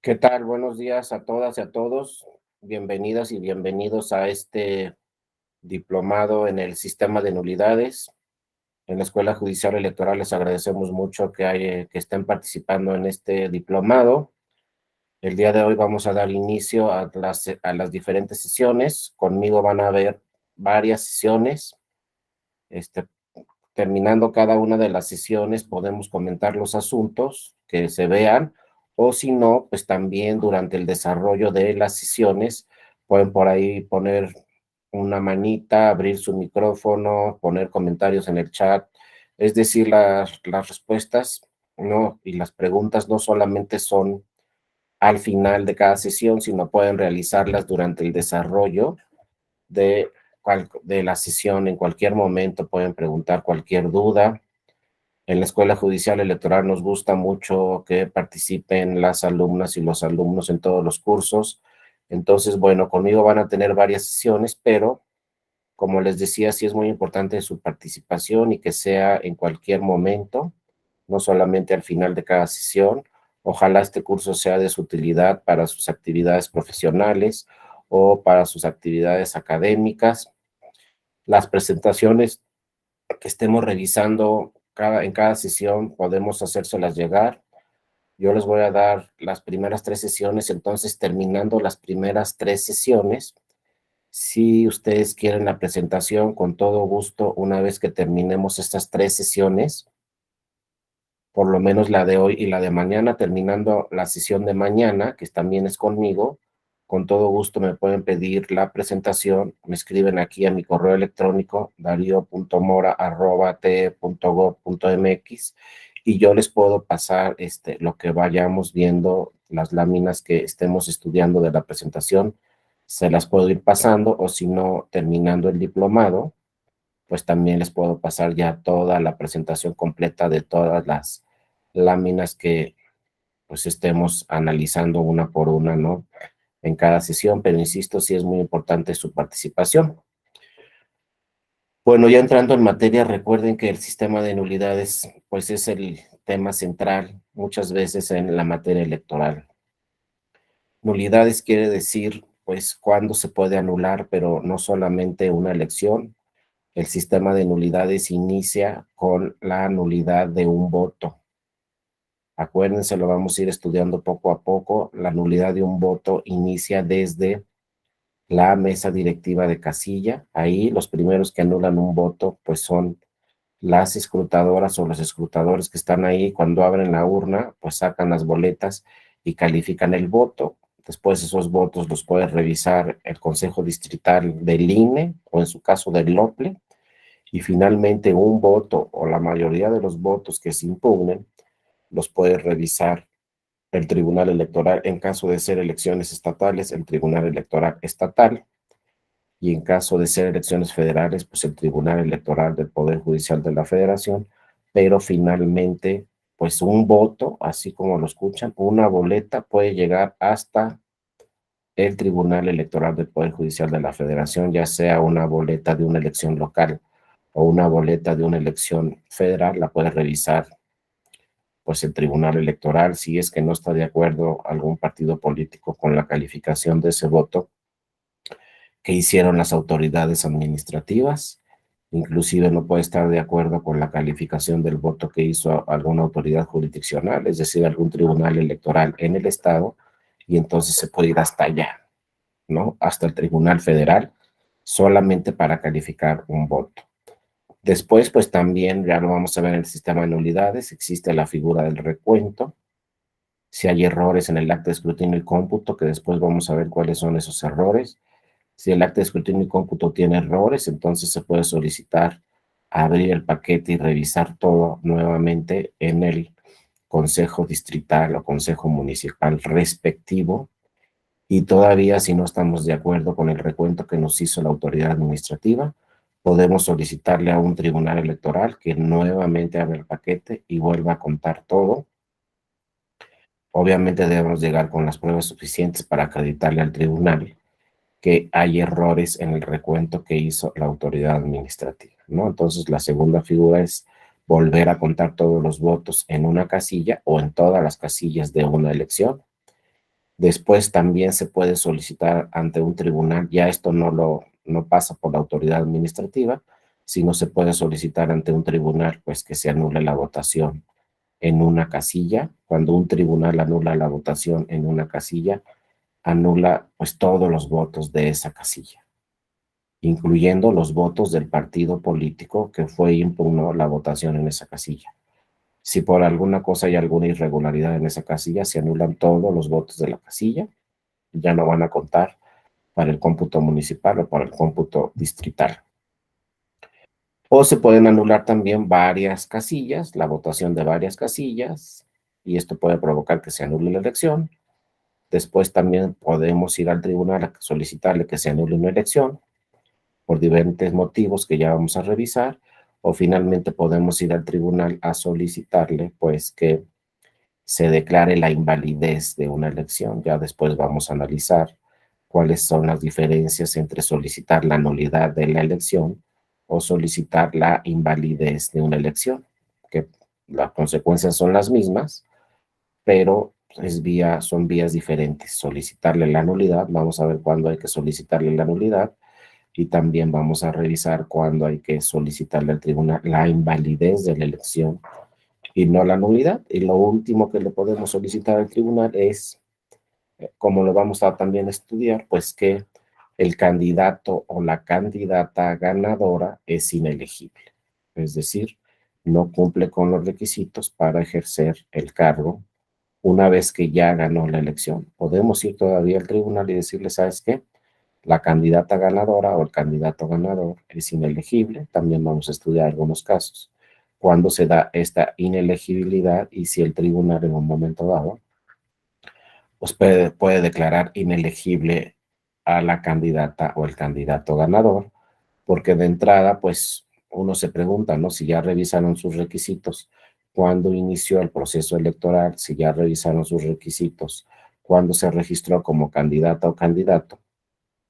¿Qué tal? Buenos días a todas y a todos. Bienvenidas y bienvenidos a este diplomado en el sistema de nulidades. En la Escuela Judicial Electoral les agradecemos mucho que estén participando en este diplomado. El día de hoy vamos a dar inicio a las diferentes sesiones. Conmigo van a haber varias sesiones. Este, Terminando cada una de las sesiones podemos comentar los asuntos que se vean, o si no, pues también durante el desarrollo de las sesiones pueden por ahí poner una manita, abrir su micrófono, poner comentarios en el chat. Es decir, las respuestas no, y las preguntas no solamente son al final de cada sesión, sino pueden realizarlas durante el desarrollo de, de la sesión. En cualquier momento pueden preguntar cualquier duda. En la Escuela Judicial Electoral nos gusta mucho que participen las alumnas y los alumnos en todos los cursos. Entonces, bueno, conmigo van a tener varias sesiones, pero como les decía, sí es muy importante su participación y que sea en cualquier momento, no solamente al final de cada sesión. Ojalá este curso sea de su utilidad para sus actividades profesionales o para sus actividades académicas. Las presentaciones que estemos revisando en cada sesión podemos hacérselas llegar. Yo les voy a dar las primeras 3 sesiones, entonces terminando las primeras 3 sesiones, si ustedes quieren la presentación, con todo gusto, una vez que terminemos estas 3 sesiones, por lo menos la de hoy y la de mañana, terminando la sesión de mañana, que también es conmigo, con todo gusto me pueden pedir la presentación, me escriben aquí a mi correo electrónico dario.mora@te.gov.mx y yo les puedo pasar lo que vayamos viendo, las láminas que estemos estudiando de la presentación, se las puedo ir pasando, o si no, terminando el diplomado, pues también les puedo pasar ya toda la presentación completa de todas las láminas que pues estemos analizando una por una, ¿no? En cada sesión, pero insisto, sí es muy importante su participación. Bueno, ya entrando en materia, recuerden que el sistema de nulidades, pues es el tema central muchas veces en la materia electoral. Nulidades quiere decir, pues, cuándo se puede anular, pero no solamente una elección. El sistema de nulidades inicia con la nulidad de un voto. Acuérdense, lo vamos a ir estudiando poco a poco. La nulidad de un voto inicia desde la mesa directiva de casilla. Ahí los primeros que anulan un voto, pues son las escrutadoras o los escrutadores que están ahí. Cuando abren la urna, pues sacan las boletas y califican el voto. Después esos votos los puede revisar el Consejo Distrital del INE o en su caso del LOPLE. Y finalmente un voto o la mayoría de los votos que se impugnen los puede revisar el Tribunal Electoral. En caso de ser elecciones estatales, el Tribunal Electoral Estatal, y en caso de ser elecciones federales, pues el Tribunal Electoral del Poder Judicial de la Federación. Pero finalmente, pues un voto, así como lo escuchan, una boleta puede llegar hasta el Tribunal Electoral del Poder Judicial de la Federación, ya sea una boleta de una elección local o una boleta de una elección federal, la puede revisar pues el Tribunal Electoral. Si es que no está de acuerdo algún partido político con la calificación de ese voto que hicieron las autoridades administrativas, inclusive no puede estar de acuerdo con la calificación del voto que hizo alguna autoridad jurisdiccional, es decir, algún tribunal electoral en el estado, y entonces se puede ir hasta allá, ¿no? Hasta el Tribunal Federal, solamente para calificar un voto. Después, pues también, ya lo vamos a ver en el sistema de nulidades, existe la figura del recuento. Si hay errores en el acta de escrutinio y cómputo, que después vamos a ver cuáles son esos errores. Si el acta de escrutinio y cómputo tiene errores, entonces se puede solicitar abrir el paquete y revisar todo nuevamente en el consejo distrital o consejo municipal respectivo. Y todavía, si no estamos de acuerdo con el recuento que nos hizo la autoridad administrativa, podemos solicitarle a un tribunal electoral que nuevamente abra el paquete y vuelva a contar todo. Obviamente debemos llegar con las pruebas suficientes para acreditarle al tribunal que hay errores en el recuento que hizo la autoridad administrativa, ¿no? Entonces, la segunda figura es volver a contar todos los votos en una casilla o en todas las casillas de una elección. Después también se puede solicitar ante un tribunal, ya esto no pasa por la autoridad administrativa, sino se puede solicitar ante un tribunal pues que se anule la votación en una casilla. Cuando un tribunal anula la votación en una casilla, anula pues todos los votos de esa casilla, incluyendo los votos del partido político que fue y impugnó la votación en esa casilla. Si por alguna cosa hay alguna irregularidad en esa casilla, se anulan todos los votos de la casilla, ya no van a contar para el cómputo municipal o para el cómputo distrital. O se pueden anular también varias casillas, la votación de varias casillas, y esto puede provocar que se anule la elección. Después también podemos ir al tribunal a solicitarle que se anule una elección por diferentes motivos que ya vamos a revisar, o finalmente podemos ir al tribunal a solicitarle pues que se declare la invalidez de una elección. Ya después vamos a analizar cuáles son las diferencias entre solicitar la nulidad de la elección o solicitar la invalidez de una elección, que las consecuencias son las mismas, pero son vías diferentes. Solicitarle la nulidad, vamos a ver cuándo hay que solicitarle la nulidad, y también vamos a revisar cuándo hay que solicitarle al tribunal la invalidez de la elección y no la nulidad. Y lo último que le podemos solicitar al tribunal es, como lo vamos a también estudiar, pues que el candidato o la candidata ganadora es inelegible, es decir, no cumple con los requisitos para ejercer el cargo una vez que ya ganó la elección. Podemos ir todavía al tribunal y decirle, ¿sabes qué? La candidata ganadora o el candidato ganador es inelegible. También vamos a estudiar algunos casos. Cuando se da esta inelegibilidad y si el tribunal en un momento dado pues puede declarar inelegible a la candidata o el candidato ganador, porque de entrada, pues uno se pregunta, ¿no? Si ya revisaron sus requisitos, cuándo inició el proceso electoral, si ya revisaron sus requisitos, cuándo se registró como candidata o candidato,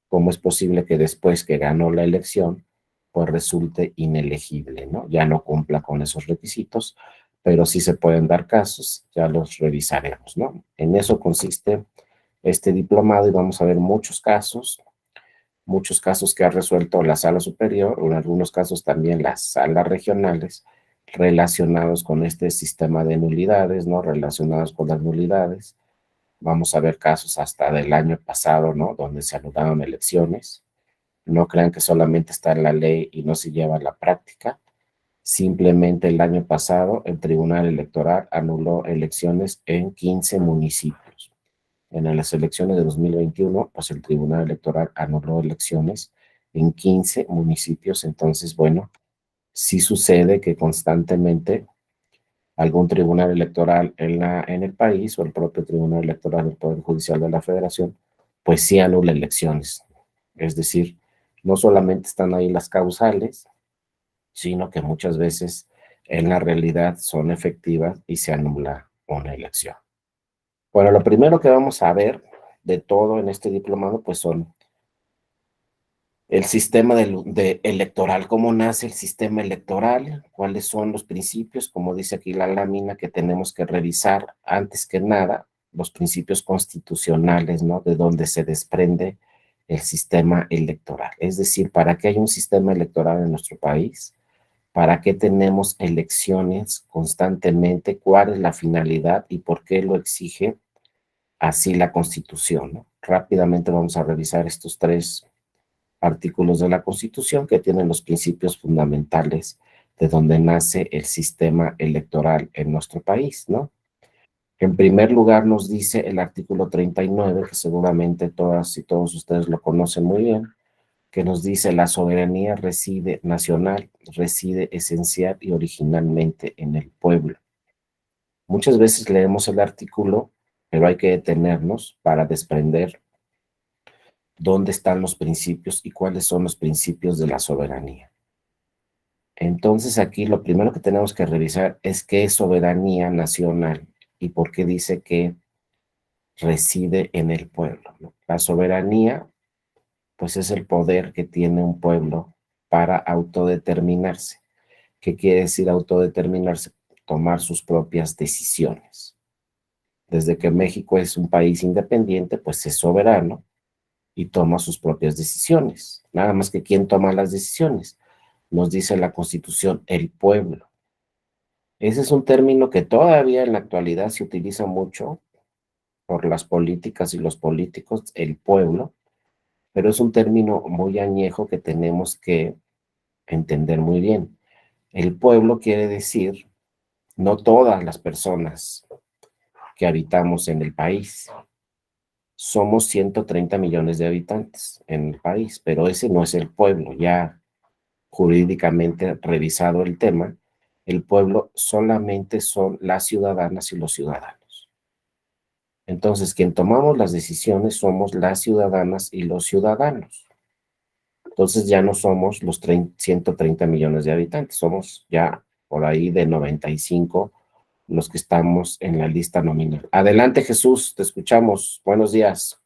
¿cómo es posible que después que ganó la elección, pues resulte inelegible, ¿no? Ya no cumpla con esos requisitos, pero sí se pueden dar casos, ya los revisaremos, ¿no? En eso consiste este diplomado y vamos a ver muchos casos que ha resuelto la sala superior o en algunos casos también las salas regionales relacionados con este sistema de nulidades, ¿no? Relacionados con las nulidades. Vamos a ver casos hasta del año pasado, ¿no? Donde se anularon elecciones. No crean que solamente está en la ley y no se lleva a la práctica. Simplemente el año pasado el Tribunal Electoral anuló elecciones en 15 municipios. En las elecciones de 2021, pues el Tribunal Electoral anuló elecciones en 15 municipios. Entonces, bueno, sí sucede que constantemente algún tribunal electoral en el país o el propio Tribunal Electoral del Poder Judicial de la Federación, pues sí anula elecciones. Es decir, no solamente están ahí las causales, sino que muchas veces en la realidad son efectivas y se anula una elección. Bueno, lo primero que vamos a ver de todo en este diplomado, pues son el sistema electoral, cómo nace el sistema electoral, cuáles son los principios, como dice aquí la lámina, que tenemos que revisar antes que nada, los principios constitucionales, ¿no? De donde se desprende el sistema electoral. Es decir, ¿para qué hay un sistema electoral en nuestro país? ¿Para qué tenemos elecciones constantemente? ¿Cuál es la finalidad y por qué lo exige así la Constitución, ¿no? Rápidamente vamos a revisar estos tres artículos de la Constitución que tienen los principios fundamentales de donde nace el sistema electoral en nuestro país, ¿no? En primer lugar nos dice el artículo 39, que seguramente todas y todos ustedes lo conocen muy bien, que nos dice la soberanía nacional reside esencial y originalmente en el pueblo. Muchas veces leemos el artículo, pero hay que detenernos para desprender dónde están los principios y cuáles son los principios de la soberanía. Entonces aquí lo primero que tenemos que revisar es qué es soberanía nacional y por qué dice que reside en el pueblo, ¿no? La soberanía, pues es el poder que tiene un pueblo para autodeterminarse. ¿Qué quiere decir autodeterminarse? Tomar sus propias decisiones. Desde que México es un país independiente, pues es soberano y toma sus propias decisiones. Nada más que ¿quién toma las decisiones? Nos dice la Constitución, el pueblo. Ese es un término que todavía en la actualidad se utiliza mucho por las políticas y los políticos, el pueblo, pero es un término muy añejo que tenemos que entender muy bien. El pueblo quiere decir no todas las personas que habitamos en el país. Somos 130 millones de habitantes en el país, pero ese no es el pueblo. Ya jurídicamente revisado el tema, el pueblo solamente son las ciudadanas y los ciudadanos. Entonces, quien tomamos las decisiones somos las ciudadanas y los ciudadanos. Entonces ya no somos los 130 millones de habitantes, somos ya por ahí de 95 los que estamos en la lista nominal. Adelante, Jesús, te escuchamos. Buenos días.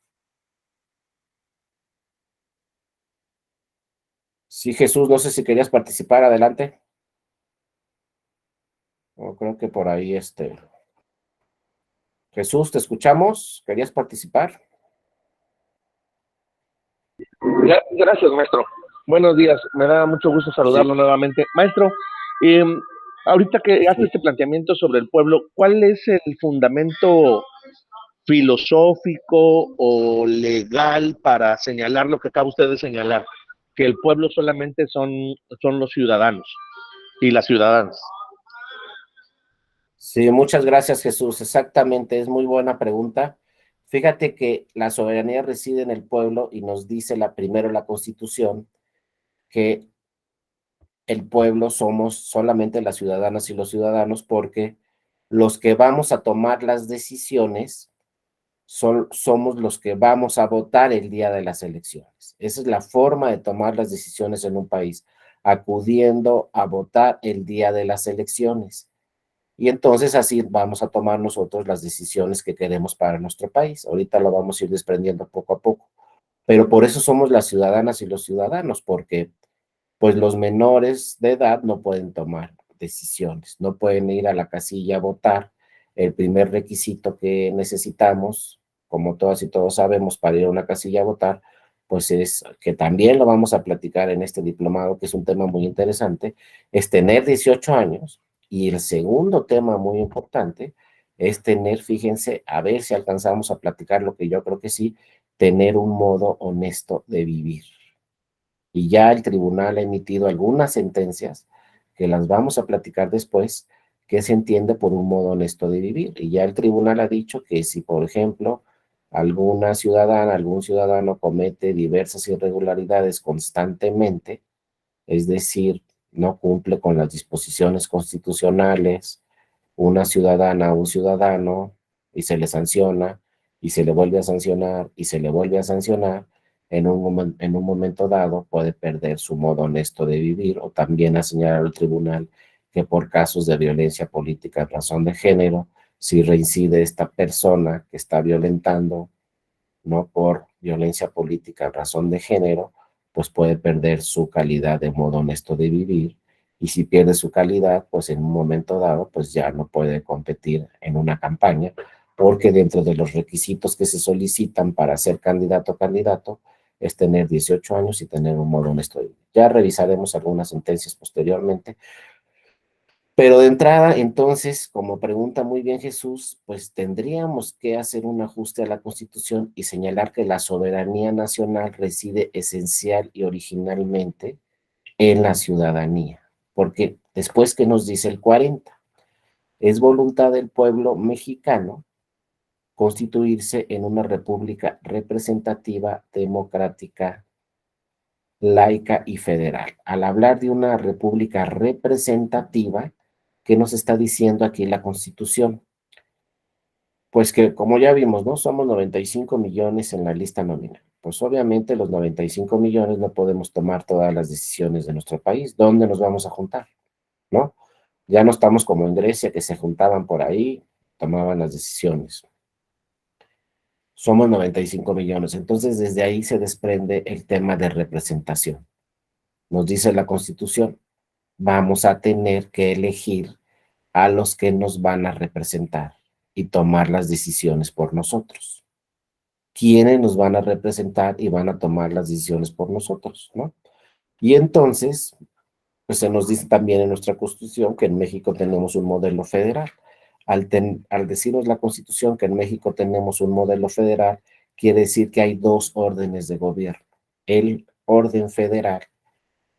Sí, Jesús, no sé si querías participar, adelante. Creo que por ahí Jesús, te escuchamos. ¿Querías participar? Gracias, maestro. Buenos días. Me da mucho gusto saludarlo Sí, nuevamente. Maestro, eh, ahorita que hace sí. este planteamiento sobre el pueblo, ¿cuál es el fundamento filosófico o legal para señalar lo que acaba usted de señalar? Que el pueblo solamente son los ciudadanos y las ciudadanas. Sí, muchas gracias, Jesús. Exactamente, es muy buena pregunta. Fíjate que la soberanía reside en el pueblo y nos dice primero la Constitución que el pueblo somos solamente las ciudadanas y los ciudadanos porque los que vamos a tomar las decisiones somos los que vamos a votar el día de las elecciones. Esa es la forma de tomar las decisiones en un país, acudiendo a votar el día de las elecciones. Y entonces así vamos a tomar nosotros las decisiones que queremos para nuestro país. Ahorita lo vamos a ir desprendiendo poco a poco. Pero por eso somos las ciudadanas y los ciudadanos, porque pues los menores de edad no pueden tomar decisiones, no pueden ir a la casilla a votar. El primer requisito que necesitamos, como todas y todos sabemos, para ir a una casilla a votar, pues es que también lo vamos a platicar en este diplomado, que es un tema muy interesante, es tener 18 años. Y el segundo tema muy importante es tener, fíjense, a ver si alcanzamos a platicar lo que yo creo que sí, tener un modo honesto de vivir. Y ya el tribunal ha emitido algunas sentencias que las vamos a platicar después, que se entiende por un modo honesto de vivir. Y ya el tribunal ha dicho que si, por ejemplo, alguna ciudadana, algún ciudadano comete diversas irregularidades constantemente, es decir, no cumple con las disposiciones constitucionales, una ciudadana o un ciudadano, y se le sanciona, y se le vuelve a sancionar, y se le vuelve a sancionar, en un momento dado puede perder su modo honesto de vivir, o también a señalar al tribunal que por casos de violencia política en razón de género, si reincide esta persona que está violentando, no por violencia política en razón de género, pues puede perder su calidad de modo honesto de vivir, y si pierde su calidad, pues en un momento dado, pues ya no puede competir en una campaña, porque dentro de los requisitos que se solicitan para ser candidato o candidato es tener 18 años y tener un modo honesto de vivir. Ya revisaremos algunas sentencias posteriormente, pero de entrada, entonces, como pregunta muy bien Jesús, pues tendríamos que hacer un ajuste a la Constitución y señalar que la soberanía nacional reside esencial y originalmente en la ciudadanía, porque después que nos dice el 40, es voluntad del pueblo mexicano constituirse en una república representativa, democrática, laica y federal. Al hablar de una república representativa, ¿qué nos está diciendo aquí la Constitución? Pues que, como ya vimos, ¿no? Somos 95 millones en la lista nominal. Pues obviamente los 95 millones no podemos tomar todas las decisiones de nuestro país. ¿Dónde nos vamos a juntar? ¿No? Ya no estamos como en Grecia, que se juntaban por ahí, tomaban las decisiones. Somos 95 millones. Entonces, desde ahí se desprende el tema de representación. Nos dice la Constitución, vamos a tener que elegir a los que nos van a representar. y tomar las decisiones por nosotros. ¿Quiénes nos van a representar y van a tomar las decisiones por nosotros, ¿no? Y entonces, pues se nos dice también en nuestra Constitución que en México tenemos un modelo federal. Al decirnos la Constitución que en México tenemos un modelo federal, quiere decir que hay dos órdenes de gobierno, el orden federal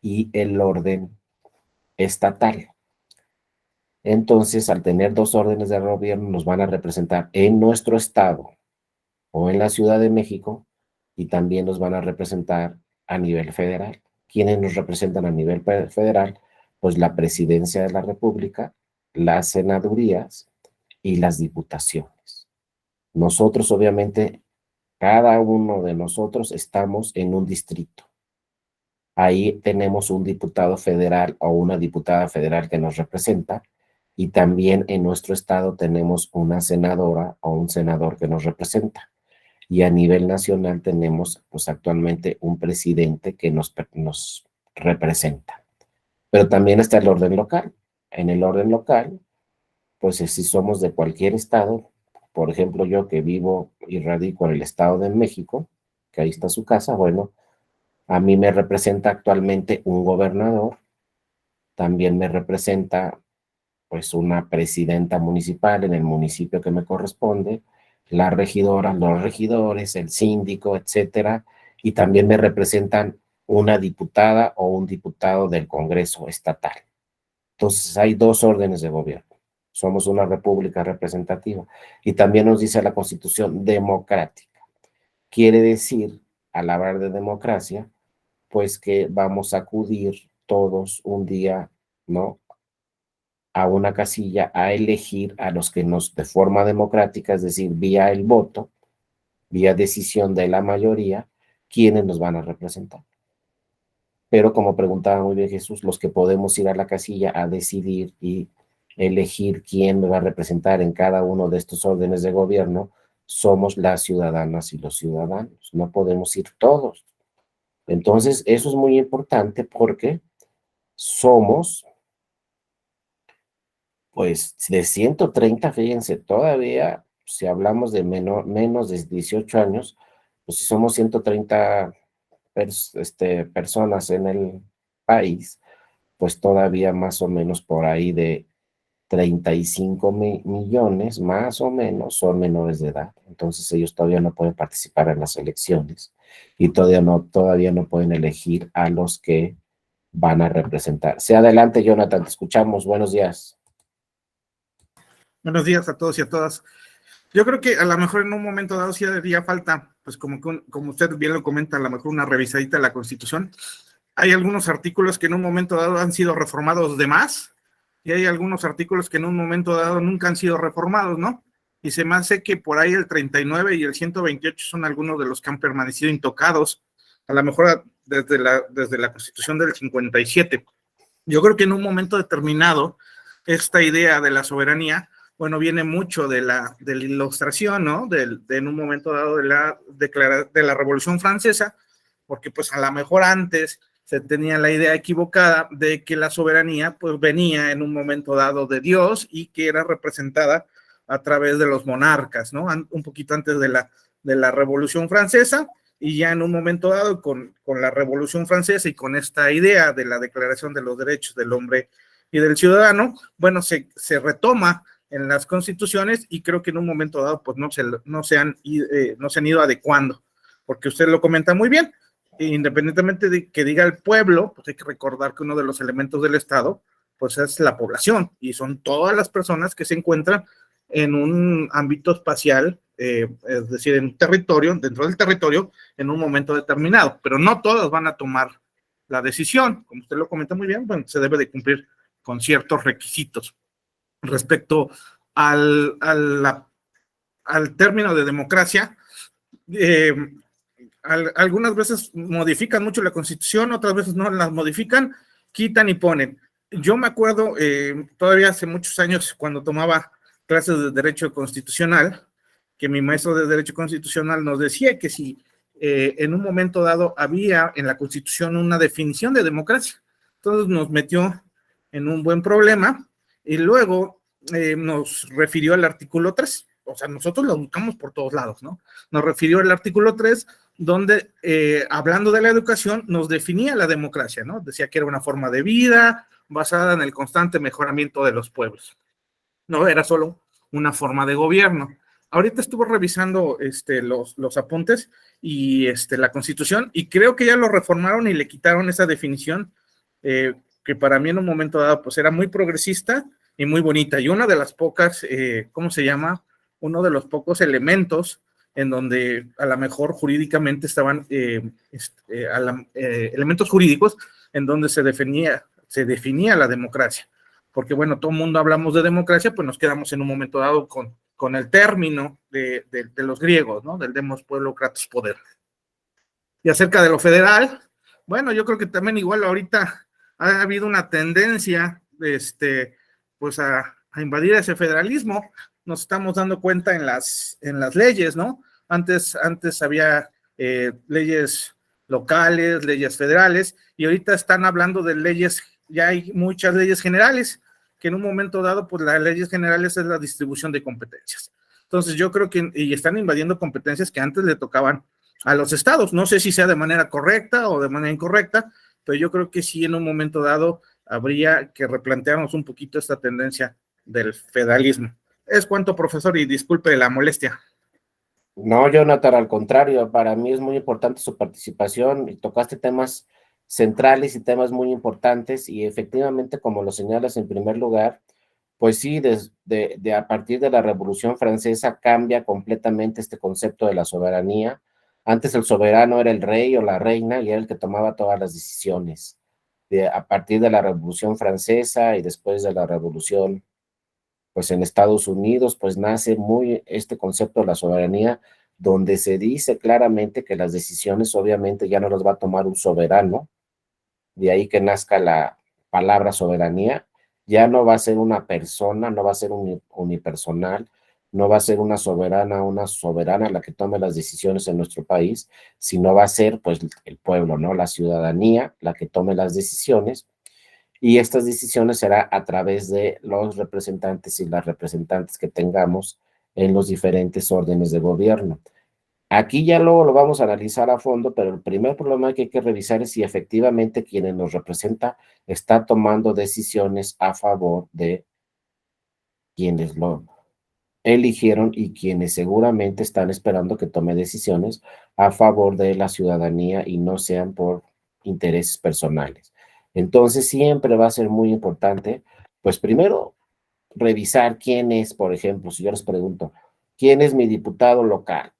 y el orden estatal. Entonces, al tener dos órdenes de gobierno, nos van a representar en nuestro estado o en la Ciudad de México y también nos van a representar a nivel federal. ¿Quiénes nos representan a nivel federal? Pues la Presidencia de la República, las senadurías y las diputaciones. Nosotros, obviamente, cada uno de nosotros estamos en un distrito. Ahí tenemos un diputado federal o una diputada federal que nos representa y también en nuestro estado tenemos una senadora o un senador que nos representa. Y a nivel nacional tenemos pues actualmente un presidente que nos representa. Pero también está el orden local. En el orden local, pues si somos de cualquier estado, por ejemplo yo que vivo y radico en el Estado de México, que ahí está su casa, bueno, a mí me representa actualmente un gobernador, también me representa pues una presidenta municipal en el municipio que me corresponde, la regidora, los regidores, el síndico, etcétera, y también me representan una diputada o un diputado del Congreso estatal. Entonces hay dos órdenes de gobierno. Somos una república representativa. Y también nos dice la Constitución democrática. Quiere decir, al hablar de democracia, pues que vamos a acudir todos un día, ¿no?, a una casilla a elegir a los que nos, de forma democrática, es decir, vía el voto, vía decisión de la mayoría, quienes nos van a representar. Pero como preguntaba muy bien Jesús, los que podemos ir a la casilla a decidir y elegir quién me va a representar en cada uno de estos órdenes de gobierno, somos las ciudadanas y los ciudadanos. No podemos ir todos. Entonces, eso es muy importante porque somos, pues, de 130, fíjense, todavía, si hablamos de menos de 18 años, pues si somos 130 personas en el país, pues todavía más o menos por ahí de 35 millones, más o menos, son menores de edad. Entonces ellos todavía no pueden participar en las elecciones y todavía no pueden elegir a los que van a representar. Sí, adelante, Jonathan, te escuchamos. Buenos días. Buenos días a todos y a todas. Yo creo que a lo mejor en un momento dado sí haría falta, pues como usted bien lo comenta, a lo mejor una revisadita de la Constitución. Hay algunos artículos que en un momento dado han sido reformados de más y hay algunos artículos que en un momento dado nunca han sido reformados, ¿no? Y se me hace que por ahí el 39 y el 128 son algunos de los que han permanecido intocados, a lo mejor desde la Constitución del 57. Yo creo que en un momento determinado esta idea de la soberanía, bueno, viene mucho de la ilustración, ¿no? En un momento dado de la Revolución Francesa, porque pues a lo mejor antes se tenía la idea equivocada de que la soberanía pues venía en un momento dado de Dios y que era representada a través de los monarcas, ¿no? Un poquito antes de la Revolución Francesa, y ya en un momento dado con la Revolución Francesa y con esta idea de la Declaración de los Derechos del Hombre y del Ciudadano, bueno, se retoma en las constituciones y creo que en un momento dado pues no se han ido adecuando, porque usted lo comenta muy bien, independientemente de que diga el pueblo, pues hay que recordar que uno de los elementos del Estado pues es la población y son todas las personas que se encuentran en un ámbito espacial, es decir, en un territorio, dentro del territorio, en un momento determinado, pero no todas van a tomar la decisión, como usted lo comenta muy bien, bueno, se debe de cumplir con ciertos requisitos. Respecto al término de democracia, algunas veces modifican mucho la Constitución, otras veces no las modifican, quitan y ponen. Yo me acuerdo todavía hace muchos años cuando tomaba clases de Derecho Constitucional, que mi maestro de Derecho Constitucional nos decía que si en un momento dado había en la Constitución una definición de democracia, entonces nos metió en un buen problema y luego nos refirió al artículo 3, o sea, nosotros la buscamos por todos lados, ¿no? Nos refirió el artículo 3, donde, hablando de la educación, nos definía la democracia, ¿no? Decía que era una forma de vida basada en el constante mejoramiento de los pueblos. No era solo una forma de gobierno. Ahorita estuve revisando los apuntes y la Constitución, y creo que ya lo reformaron y le quitaron esa definición, que para mí en un momento dado pues era muy progresista y muy bonita, y una de las pocas, ¿cómo se llama? Uno de los pocos elementos en donde a lo mejor jurídicamente estaban elementos jurídicos en donde se definía la democracia. Porque bueno, todo el mundo hablamos de democracia, pues nos quedamos en un momento dado con el término de los griegos, ¿no? Del demos pueblo, kratos poder. Y acerca de lo federal, bueno, yo creo que también igual ahorita ha habido una tendencia pues a invadir ese federalismo. Nos estamos dando cuenta en las leyes, ¿no? Antes había leyes locales, leyes federales, y ahorita están hablando de leyes, ya hay muchas leyes generales, que en un momento dado, pues las leyes generales es la distribución de competencias. Entonces yo creo que, y están invadiendo competencias que antes le tocaban a los estados. No sé si sea de manera correcta o de manera incorrecta, pero yo creo que sí en un momento dado habría que replantearnos un poquito esta tendencia del federalismo. Es cuanto, profesor, y disculpe la molestia. No, Jonathan, al contrario, para mí es muy importante su participación y tocaste temas centrales y temas muy importantes y efectivamente, como lo señalas en primer lugar, pues sí, a partir de la Revolución Francesa cambia completamente este concepto de la soberanía. Antes el soberano era el rey o la reina y era el que tomaba todas las decisiones. A partir de la Revolución Francesa y después de la Revolución, pues en Estados Unidos, pues nace muy este concepto de la soberanía, donde se dice claramente que las decisiones obviamente ya no las va a tomar un soberano, de ahí que nazca la palabra soberanía, ya no va a ser una persona, no va a ser unipersonal, no va a ser una soberana la que tome las decisiones en nuestro país, sino va a ser pues el pueblo, ¿no? La ciudadanía la que tome las decisiones, y estas decisiones será a través de los representantes y las representantes que tengamos en los diferentes órdenes de gobierno. Aquí ya luego lo vamos a analizar a fondo, pero el primer problema que hay que revisar es si efectivamente quien nos representa está tomando decisiones a favor de quienes lo eligieron y quienes seguramente están esperando que tome decisiones a favor de la ciudadanía y no sean por intereses personales. Entonces siempre va a ser muy importante, pues primero revisar quién es, por ejemplo, si yo les pregunto, ¿quién es mi diputado local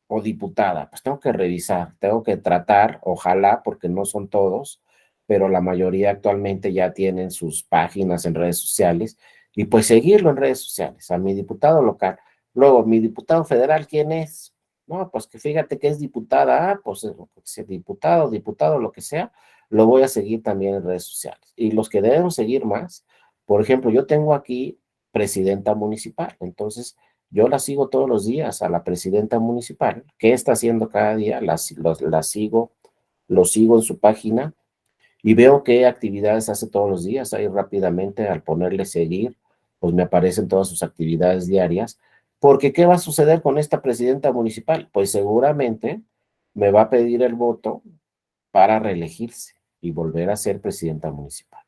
o diputada? Pues tengo que revisar, tengo que tratar, ojalá, porque no son todos, pero la mayoría actualmente ya tienen sus páginas en redes sociales y pues seguirlo en redes sociales, a mi diputado local. Luego, mi diputado federal, ¿quién es? No, pues que fíjate que es diputada, pues diputado, lo que sea, lo voy a seguir también en redes sociales. Y los que debemos seguir más, por ejemplo, yo tengo aquí presidenta municipal, entonces yo la sigo todos los días a la presidenta municipal. ¿Qué está haciendo cada día? La sigo, lo sigo en su página y veo qué actividades hace todos los días. Ahí rápidamente al ponerle seguir, pues me aparecen todas sus actividades diarias. Porque ¿qué va a suceder con esta presidenta municipal? Pues seguramente me va a pedir el voto para reelegirse y volver a ser presidenta municipal.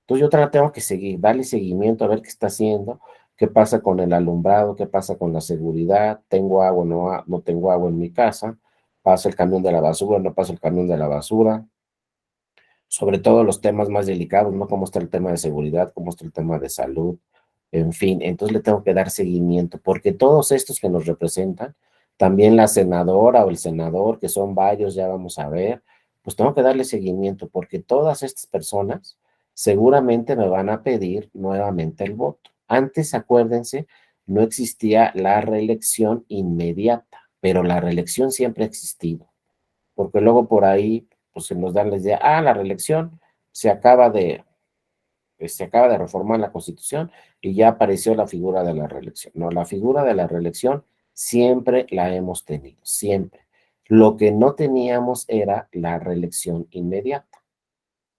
Entonces yo tengo que seguir, darle seguimiento a ver qué está haciendo, qué pasa con el alumbrado, qué pasa con la seguridad, tengo agua, no tengo agua en mi casa, pasa el camión de la basura, no pasa el camión de la basura, sobre todo los temas más delicados, ¿no? Cómo está el tema de seguridad, cómo está el tema de salud, en fin, entonces le tengo que dar seguimiento, porque todos estos que nos representan, también la senadora o el senador, que son varios, ya vamos a ver, pues tengo que darle seguimiento, porque todas estas personas seguramente me van a pedir nuevamente el voto. Antes, acuérdense, no existía la reelección inmediata, pero la reelección siempre ha existido, porque luego por ahí pues se nos dan la idea, la reelección se acaba de reformar la Constitución y ya apareció la figura de la reelección. No, la figura de la reelección siempre la hemos tenido, siempre. Lo que no teníamos era la reelección inmediata,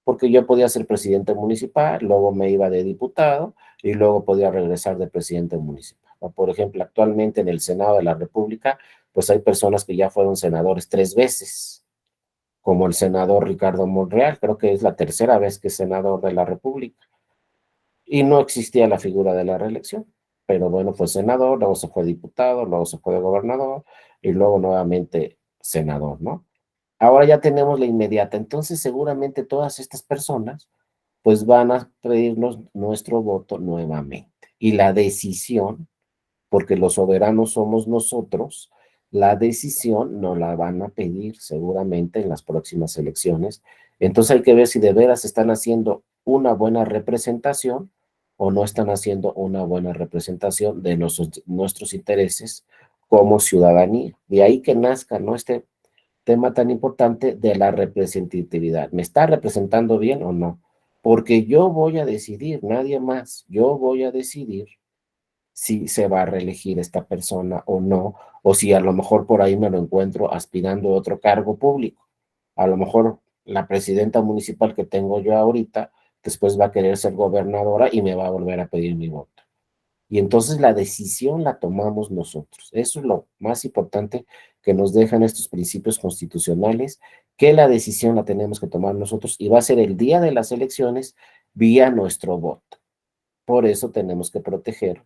porque yo podía ser presidente municipal, luego me iba de diputado y luego podía regresar de presidente municipal. o por ejemplo, actualmente en el Senado de la República, pues hay personas que ya fueron senadores 3 veces, como el senador Ricardo Monreal, creo que es la tercera vez que es senador de la República, y no existía la figura de la reelección, pero bueno, fue senador, luego se fue diputado, luego se fue gobernador, y luego nuevamente senador, ¿no? Ahora ya tenemos la inmediata, entonces seguramente todas estas personas pues van a pedirnos nuestro voto nuevamente. Y la decisión, porque los soberanos somos nosotros, la decisión nos la van a pedir seguramente en las próximas elecciones. Entonces hay que ver si de veras están haciendo una buena representación o no están haciendo una buena representación de nuestros intereses como ciudadanía. De ahí que nazca, ¿no?, este tema tan importante de la representatividad. ¿Me está representando bien o no? Porque yo voy a decidir, nadie más, yo voy a decidir si se va a reelegir esta persona o no, o si a lo mejor por ahí me lo encuentro aspirando a otro cargo público. A lo mejor la presidenta municipal que tengo yo ahorita, después va a querer ser gobernadora y me va a volver a pedir mi voto. Y entonces la decisión la tomamos nosotros. Eso es lo más importante que nos dejan estos principios constitucionales, que la decisión la tenemos que tomar nosotros y va a ser el día de las elecciones vía nuestro voto. Por eso tenemos que proteger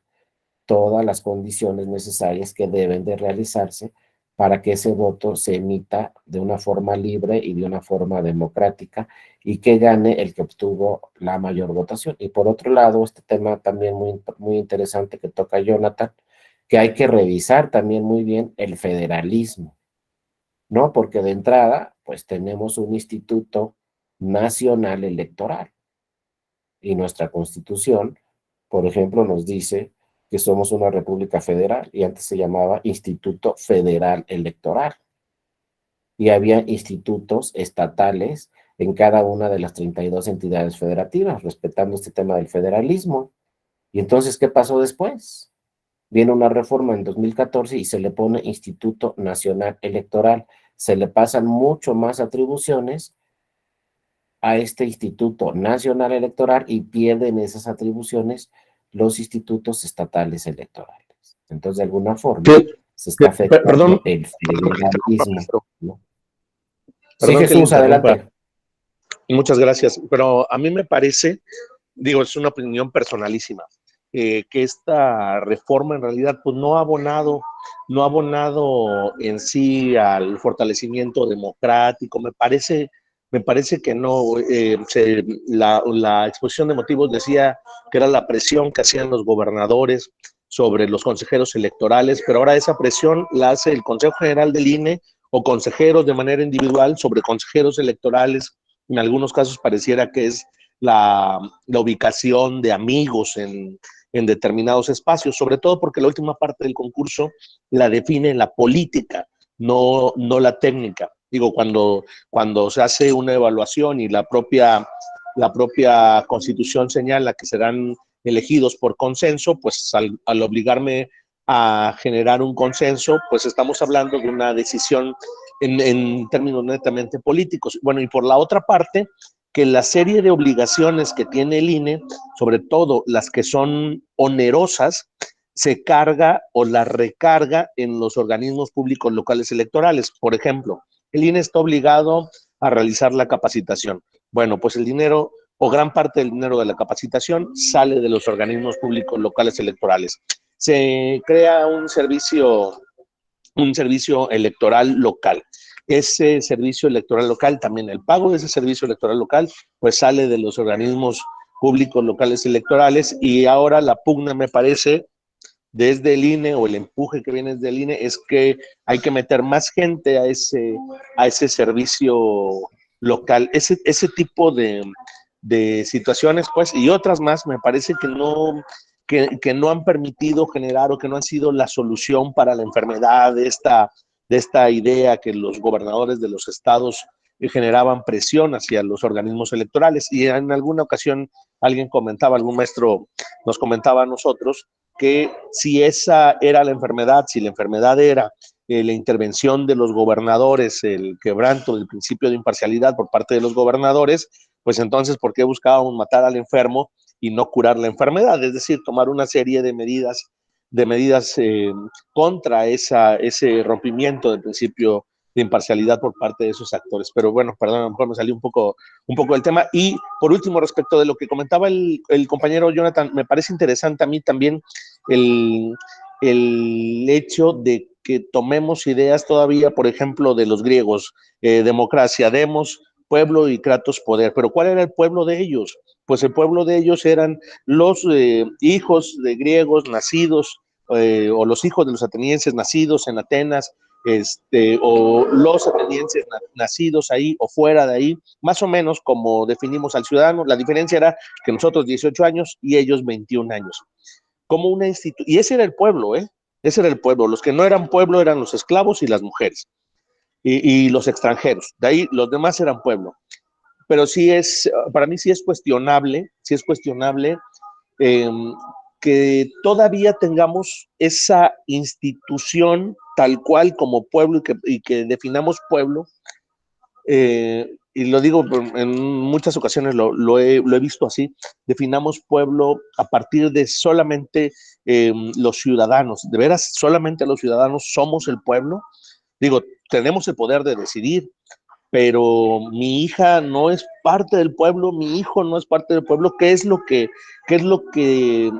todas las condiciones necesarias que deben de realizarse para que ese voto se emita de una forma libre y de una forma democrática y que gane el que obtuvo la mayor votación. Y por otro lado, este tema también muy interesante que toca Jonathan, que hay que revisar también muy bien el federalismo, ¿no? Porque de entrada, pues tenemos un Instituto Nacional Electoral y nuestra Constitución, por ejemplo, nos dice que somos una república federal y antes se llamaba Instituto Federal Electoral. Y había institutos estatales en cada una de las 32 entidades federativas, respetando este tema del federalismo. Y entonces, ¿qué pasó después? Viene una reforma en 2014 y se le pone Instituto Nacional Electoral. Se le pasan mucho más atribuciones a este Instituto Nacional Electoral y pierden esas atribuciones los institutos estatales electorales. Entonces, de alguna forma, se está Perdón, afectando el federalismo, ¿no? Sí, perdón que le Jesús, interrumpa. adelante. Muchas gracias, pero a mí me parece, digo, es una opinión personalísima, que esta reforma en realidad pues no ha abonado en sí al fortalecimiento democrático. Me parece que no. La exposición de motivos decía que era la presión que hacían los gobernadores sobre los consejeros electorales, pero ahora esa presión la hace el Consejo General del INE o consejeros de manera individual sobre consejeros electorales. En algunos casos pareciera que es la ubicación de amigos en determinados espacios, sobre todo porque la última parte del concurso la define la política, no la técnica. Digo, cuando se hace una evaluación y la propia Constitución señala que serán elegidos por consenso, pues al obligarme a generar un consenso, pues estamos hablando de una decisión en términos netamente políticos. Bueno, y por la otra parte, que la serie de obligaciones que tiene el INE, sobre todo las que son onerosas, se carga o la recarga en los organismos públicos locales electorales. Por ejemplo, el INE está obligado a realizar la capacitación. Bueno, pues el dinero o gran parte del dinero de la capacitación sale de los organismos públicos locales electorales. Se crea un servicio electoral local. Ese servicio electoral local, también el pago de ese servicio electoral local, pues sale de los organismos públicos locales electorales y ahora la pugna, me parece, desde el INE o el empuje que viene desde el INE es que hay que meter más gente a ese servicio local. Ese tipo de situaciones, pues, y otras más, me parece que no han permitido generar o que no han sido la solución para la enfermedad de esta idea que los gobernadores de los estados generaban presión hacia los organismos electorales. Y en alguna ocasión alguien comentaba, algún maestro nos comentaba a nosotros, que si esa era la enfermedad, si la enfermedad era la intervención de los gobernadores, el quebranto del principio de imparcialidad por parte de los gobernadores, pues entonces, ¿por qué buscábamos matar al enfermo y no curar la enfermedad? Es decir, tomar una serie de medidas de medidas contra ese rompimiento del principio de imparcialidad por parte de esos actores. Pero bueno, perdón, a lo mejor me salí un poco del tema. Y por último, respecto de lo que comentaba el compañero Jonathan, me parece interesante a mí también el hecho de que tomemos ideas todavía, por ejemplo, de los griegos, democracia, demos, pueblo y kratos, poder. Pero ¿cuál era el pueblo de ellos? Pues el pueblo de ellos eran los hijos de griegos nacidos, o los hijos de los atenienses nacidos en Atenas, o los atenienses nacidos ahí o fuera de ahí, más o menos como definimos al ciudadano. La diferencia era que nosotros 18 años y ellos 21 años. Como una institución, y ese era el pueblo, ese era el pueblo. Los que no eran pueblo eran los esclavos y las mujeres, y los extranjeros. De ahí los demás eran pueblo. Pero para mí sí es cuestionable eh, que todavía tengamos esa institución tal cual como pueblo y que definamos pueblo. Y lo digo en muchas ocasiones, lo he visto así, definamos pueblo a partir de solamente los ciudadanos. De veras, solamente los ciudadanos somos el pueblo. Digo, tenemos el poder de decidir, pero mi hija no es parte del pueblo, mi hijo no es parte del pueblo. ¿Qué es lo que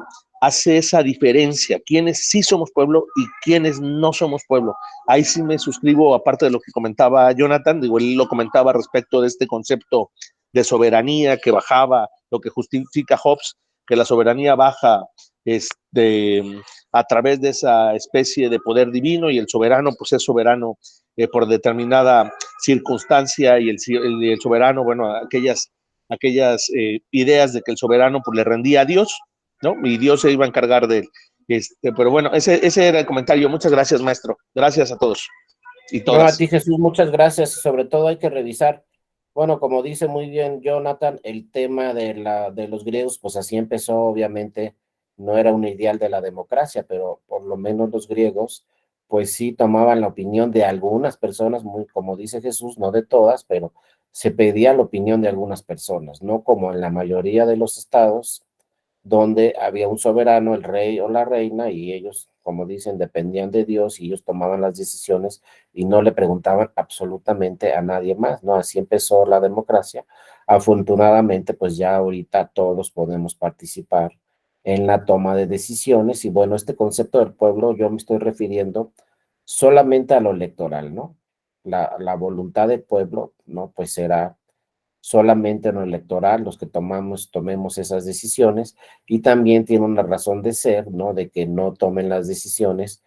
hace esa diferencia? ¿Quiénes sí somos pueblo y quiénes no somos pueblo? Ahí sí me suscribo, aparte de lo que comentaba Jonathan, digo, él lo comentaba respecto de este concepto de soberanía que bajaba, lo que justifica Hobbes, que la soberanía baja a través de esa especie de poder divino, y el soberano pues es soberano por determinada circunstancia, y el soberano, bueno, aquellas ideas de que el soberano pues le rendía a Dios, ¿no? Y Dios se iba a encargar de él. Pero bueno, ese era el comentario. Muchas gracias, maestro. Gracias a todos y No, a todas. ti, Jesús, muchas gracias. Sobre todo hay que revisar, bueno, como dice muy bien Jonathan, el tema de los griegos, pues así empezó. Obviamente no era un ideal de la democracia, pero por lo menos los griegos, pues sí tomaban la opinión de algunas personas, muy como dice Jesús, no de todas, pero se pedía la opinión de algunas personas, no como en la mayoría de los estados donde había un soberano, el rey o la reina, y ellos, como dicen, dependían de Dios y ellos tomaban las decisiones y no le preguntaban absolutamente a nadie más, ¿no? Así empezó la democracia. Afortunadamente, pues ya ahorita todos podemos participar en la toma de decisiones, y bueno, este concepto del pueblo yo me estoy refiriendo solamente a lo electoral, ¿no? La voluntad del pueblo, ¿no? Pues será solamente en lo electoral los que tomemos esas decisiones, y también tiene una razón de ser, ¿no? De que no tomen las decisiones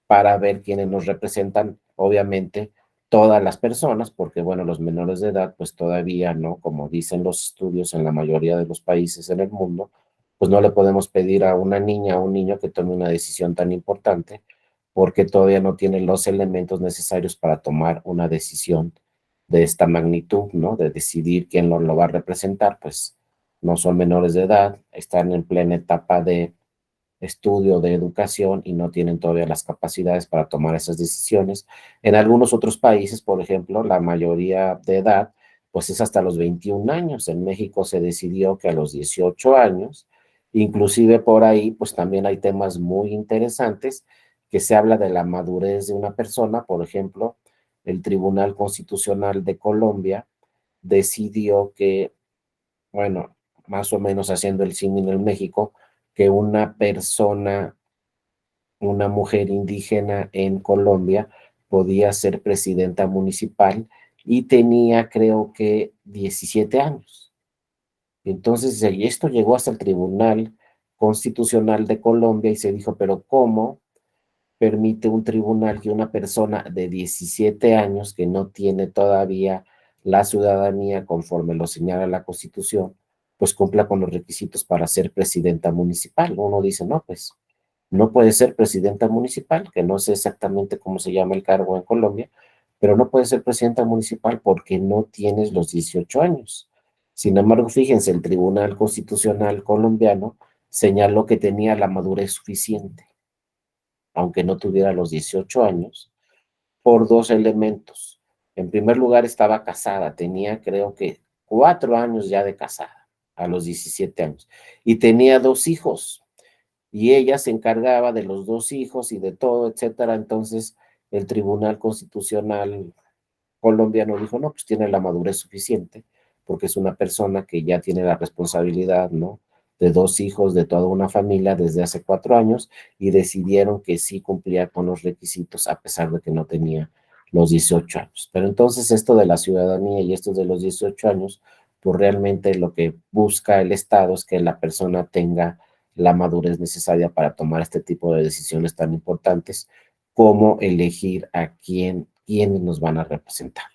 para ver quiénes nos representan, obviamente, todas las personas, porque bueno, los menores de edad, pues todavía, ¿no? Como dicen los estudios en la mayoría de los países en el mundo, pues no le podemos pedir a una niña o un niño que tome una decisión tan importante, porque todavía no tienen los elementos necesarios para tomar una decisión de esta magnitud, ¿no? De decidir quién lo va a representar, pues no son menores de edad, están en plena etapa de estudio, de educación, y no tienen todavía las capacidades para tomar esas decisiones. En algunos otros países, por ejemplo, la mayoría de edad, pues es hasta los 21 años. En México se decidió que a los 18 años, inclusive por ahí, pues también hay temas muy interesantes que se habla de la madurez de una persona. Por ejemplo, el Tribunal Constitucional de Colombia decidió que, bueno, más o menos haciendo el símil en México, que una persona, una mujer indígena en Colombia, podía ser presidenta municipal y tenía, creo que, 17 años. Entonces, y esto llegó hasta el Tribunal Constitucional de Colombia y se dijo, pero ¿cómo permite un tribunal que una persona de 17 años que no tiene todavía la ciudadanía conforme lo señala la Constitución, pues cumpla con los requisitos para ser presidenta municipal? Uno dice, no, pues no puede ser presidenta municipal, que no sé exactamente cómo se llama el cargo en Colombia, pero no puede ser presidenta municipal porque no tienes los 18 años. Sin embargo, fíjense, el Tribunal Constitucional colombiano señaló que tenía la madurez suficiente, aunque no tuviera los 18 años, por dos elementos. En primer lugar, estaba casada, tenía creo que 4 años ya de casada, a los 17 años, y tenía 2 hijos. y ella se encargaba de los 2 hijos y de todo, etcétera. Entonces, el Tribunal Constitucional colombiano dijo, no, pues tiene la madurez suficiente, porque es una persona que ya tiene la responsabilidad, ¿no? De 2 hijos, de toda una familia desde hace 4 años, y decidieron que sí cumplía con los requisitos, a pesar de que no tenía los 18 años. Pero entonces esto de la ciudadanía y esto de los 18 años, pues realmente lo que busca el Estado es que la persona tenga la madurez necesaria para tomar este tipo de decisiones tan importantes como elegir a quiénes nos van a representar.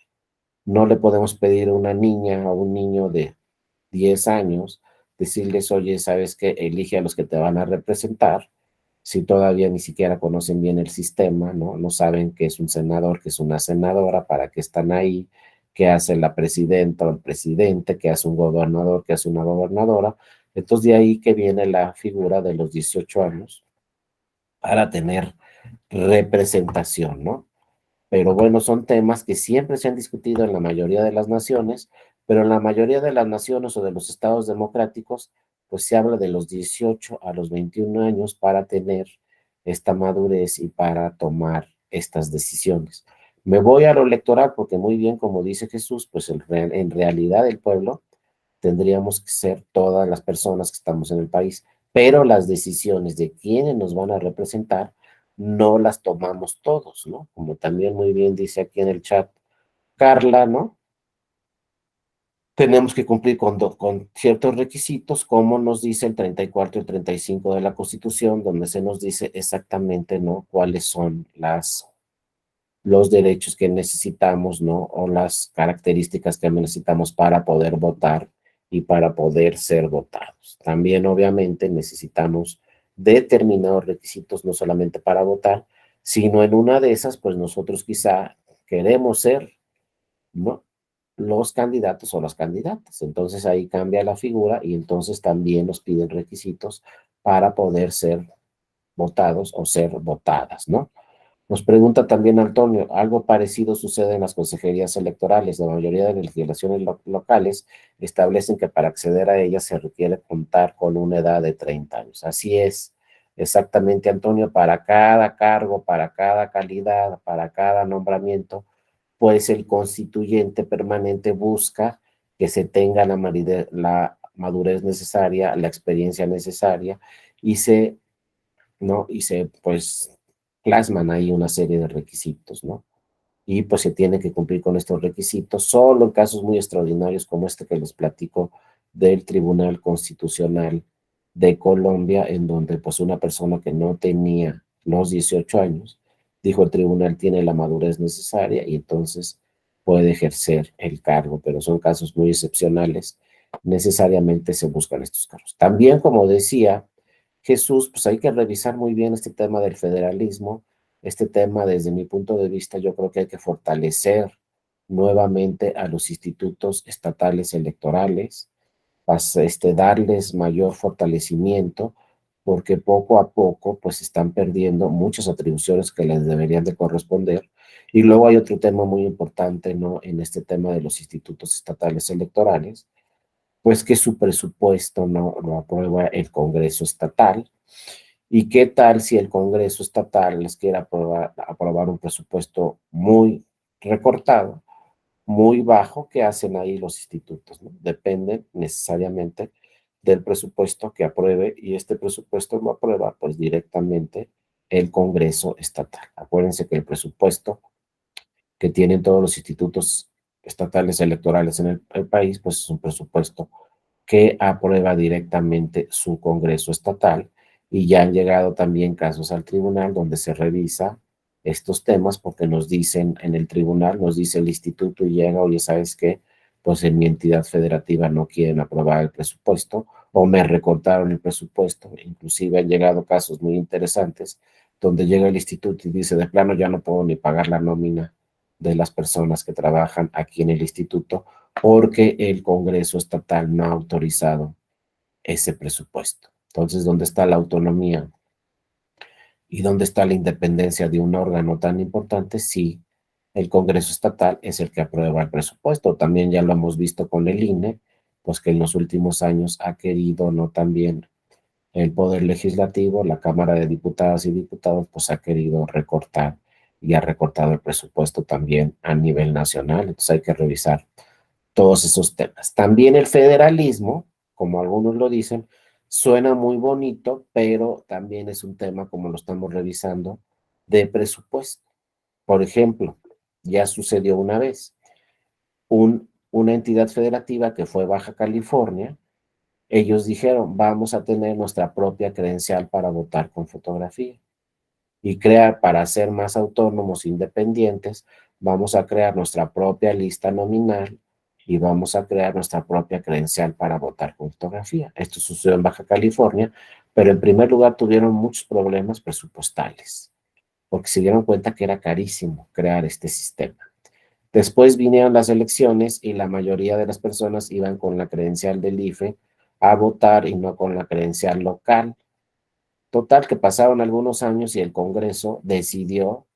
No le podemos pedir a una niña o un niño de 10 años, decirles, oye, ¿sabes qué? Elige a los que te van a representar, si todavía ni siquiera conocen bien el sistema, ¿no? No saben qué es un senador, qué es una senadora, para qué están ahí, qué hace la presidenta o el presidente, qué hace un gobernador, qué hace una gobernadora. Entonces, de ahí que viene la figura de los 18 años para tener representación, ¿no? Pero bueno, son temas que siempre se han discutido en la mayoría de las naciones, pero en la mayoría de las naciones o de los estados democráticos, pues se habla de los 18 a los 21 años para tener esta madurez y para tomar estas decisiones. Me voy a lo electoral porque muy bien, como dice Jesús, pues en realidad el pueblo tendríamos que ser todas las personas que estamos en el país, pero las decisiones de quiénes nos van a representar no las tomamos todos, ¿no? Como también muy bien dice aquí en el chat Carla, ¿no? Tenemos que cumplir con ciertos requisitos, como nos dice el 34 y el 35 de la Constitución, donde se nos dice exactamente, ¿no? Cuáles son los derechos que necesitamos, ¿no? O las características que necesitamos para poder votar y para poder ser votados. También, obviamente, necesitamos determinados requisitos, no solamente para votar, sino en una de esas, pues nosotros quizá queremos ser, ¿no? Los candidatos o las candidatas. Entonces ahí cambia la figura y entonces también nos piden requisitos para poder ser votados o ser votadas, ¿no? Nos pregunta también Antonio, algo parecido sucede en las consejerías electorales. La mayoría de las legislaciones locales establecen que para acceder a ellas se requiere contar con una edad de 30 años. Así es, exactamente, Antonio, para cada cargo, para cada calidad, para cada nombramiento, pues el constituyente permanente busca que se tenga la madurez necesaria, la experiencia necesaria y ¿no? Y pues, plasman ahí una serie de requisitos, ¿no? Y pues se tiene que cumplir con estos requisitos, solo en casos muy extraordinarios como este que les platico del Tribunal Constitucional de Colombia, en donde pues una persona que no tenía los 18 años, dijo el tribunal tiene la madurez necesaria y entonces puede ejercer el cargo, pero son casos muy excepcionales, necesariamente se buscan estos cargos. También, como decía Jesús, pues hay que revisar muy bien este tema del federalismo. Este tema, desde mi punto de vista, yo creo que hay que fortalecer nuevamente a los institutos estatales electorales, darles mayor fortalecimiento, porque poco a poco pues están perdiendo muchas atribuciones que les deberían de corresponder. Y luego hay otro tema muy importante, ¿no? En este tema de los institutos estatales electorales, pues que su presupuesto no lo aprueba el Congreso Estatal. ¿Y qué tal si el Congreso Estatal les quiere aprobar un presupuesto muy recortado, muy bajo? ¿Qué hacen ahí los institutos? ¿No? Dependen necesariamente del presupuesto que apruebe y este presupuesto lo aprueba pues directamente el Congreso Estatal. Acuérdense que el presupuesto que tienen todos los institutos estatales electorales en el país, pues es un presupuesto que aprueba directamente su Congreso Estatal y ya han llegado también casos al tribunal donde se revisa estos temas porque nos dicen en el tribunal, nos dice el instituto y llega, oye, ¿sabes qué? Pues en mi entidad federativa no quieren aprobar el presupuesto o me recortaron el presupuesto. Inclusive han llegado casos muy interesantes donde llega el instituto y dice, de plano ya no puedo ni pagar la nómina de las personas que trabajan aquí en el instituto porque el Congreso Estatal no ha autorizado ese presupuesto. Entonces, ¿dónde está la autonomía y dónde está la independencia de un órgano tan importante si el Congreso Estatal es el que aprueba el presupuesto? También ya lo hemos visto con el INE, pues que en los últimos años ha querido no también el Poder Legislativo, la Cámara de Diputadas y Diputados, pues ha querido recortar y ha recortado el presupuesto también a nivel nacional. Entonces hay que revisar todos esos temas. También el federalismo, como algunos lo dicen, suena muy bonito, pero también es un tema, como lo estamos revisando, de presupuesto. Por ejemplo, ya sucedió una vez, una entidad federativa que fue Baja California, ellos dijeron, vamos a tener nuestra propia credencial para votar con fotografía y crear, para ser más autónomos, independientes, vamos a crear nuestra propia lista nominal y vamos a crear nuestra propia credencial para votar con fotografía. Esto sucedió en Baja California, pero en primer lugar tuvieron muchos problemas presupuestales, porque se dieron cuenta que era carísimo crear este sistema. Después vinieron las elecciones y la mayoría de las personas iban con la credencial del IFE a votar y no con la credencial local. Total, que pasaron algunos años y el Congreso decidió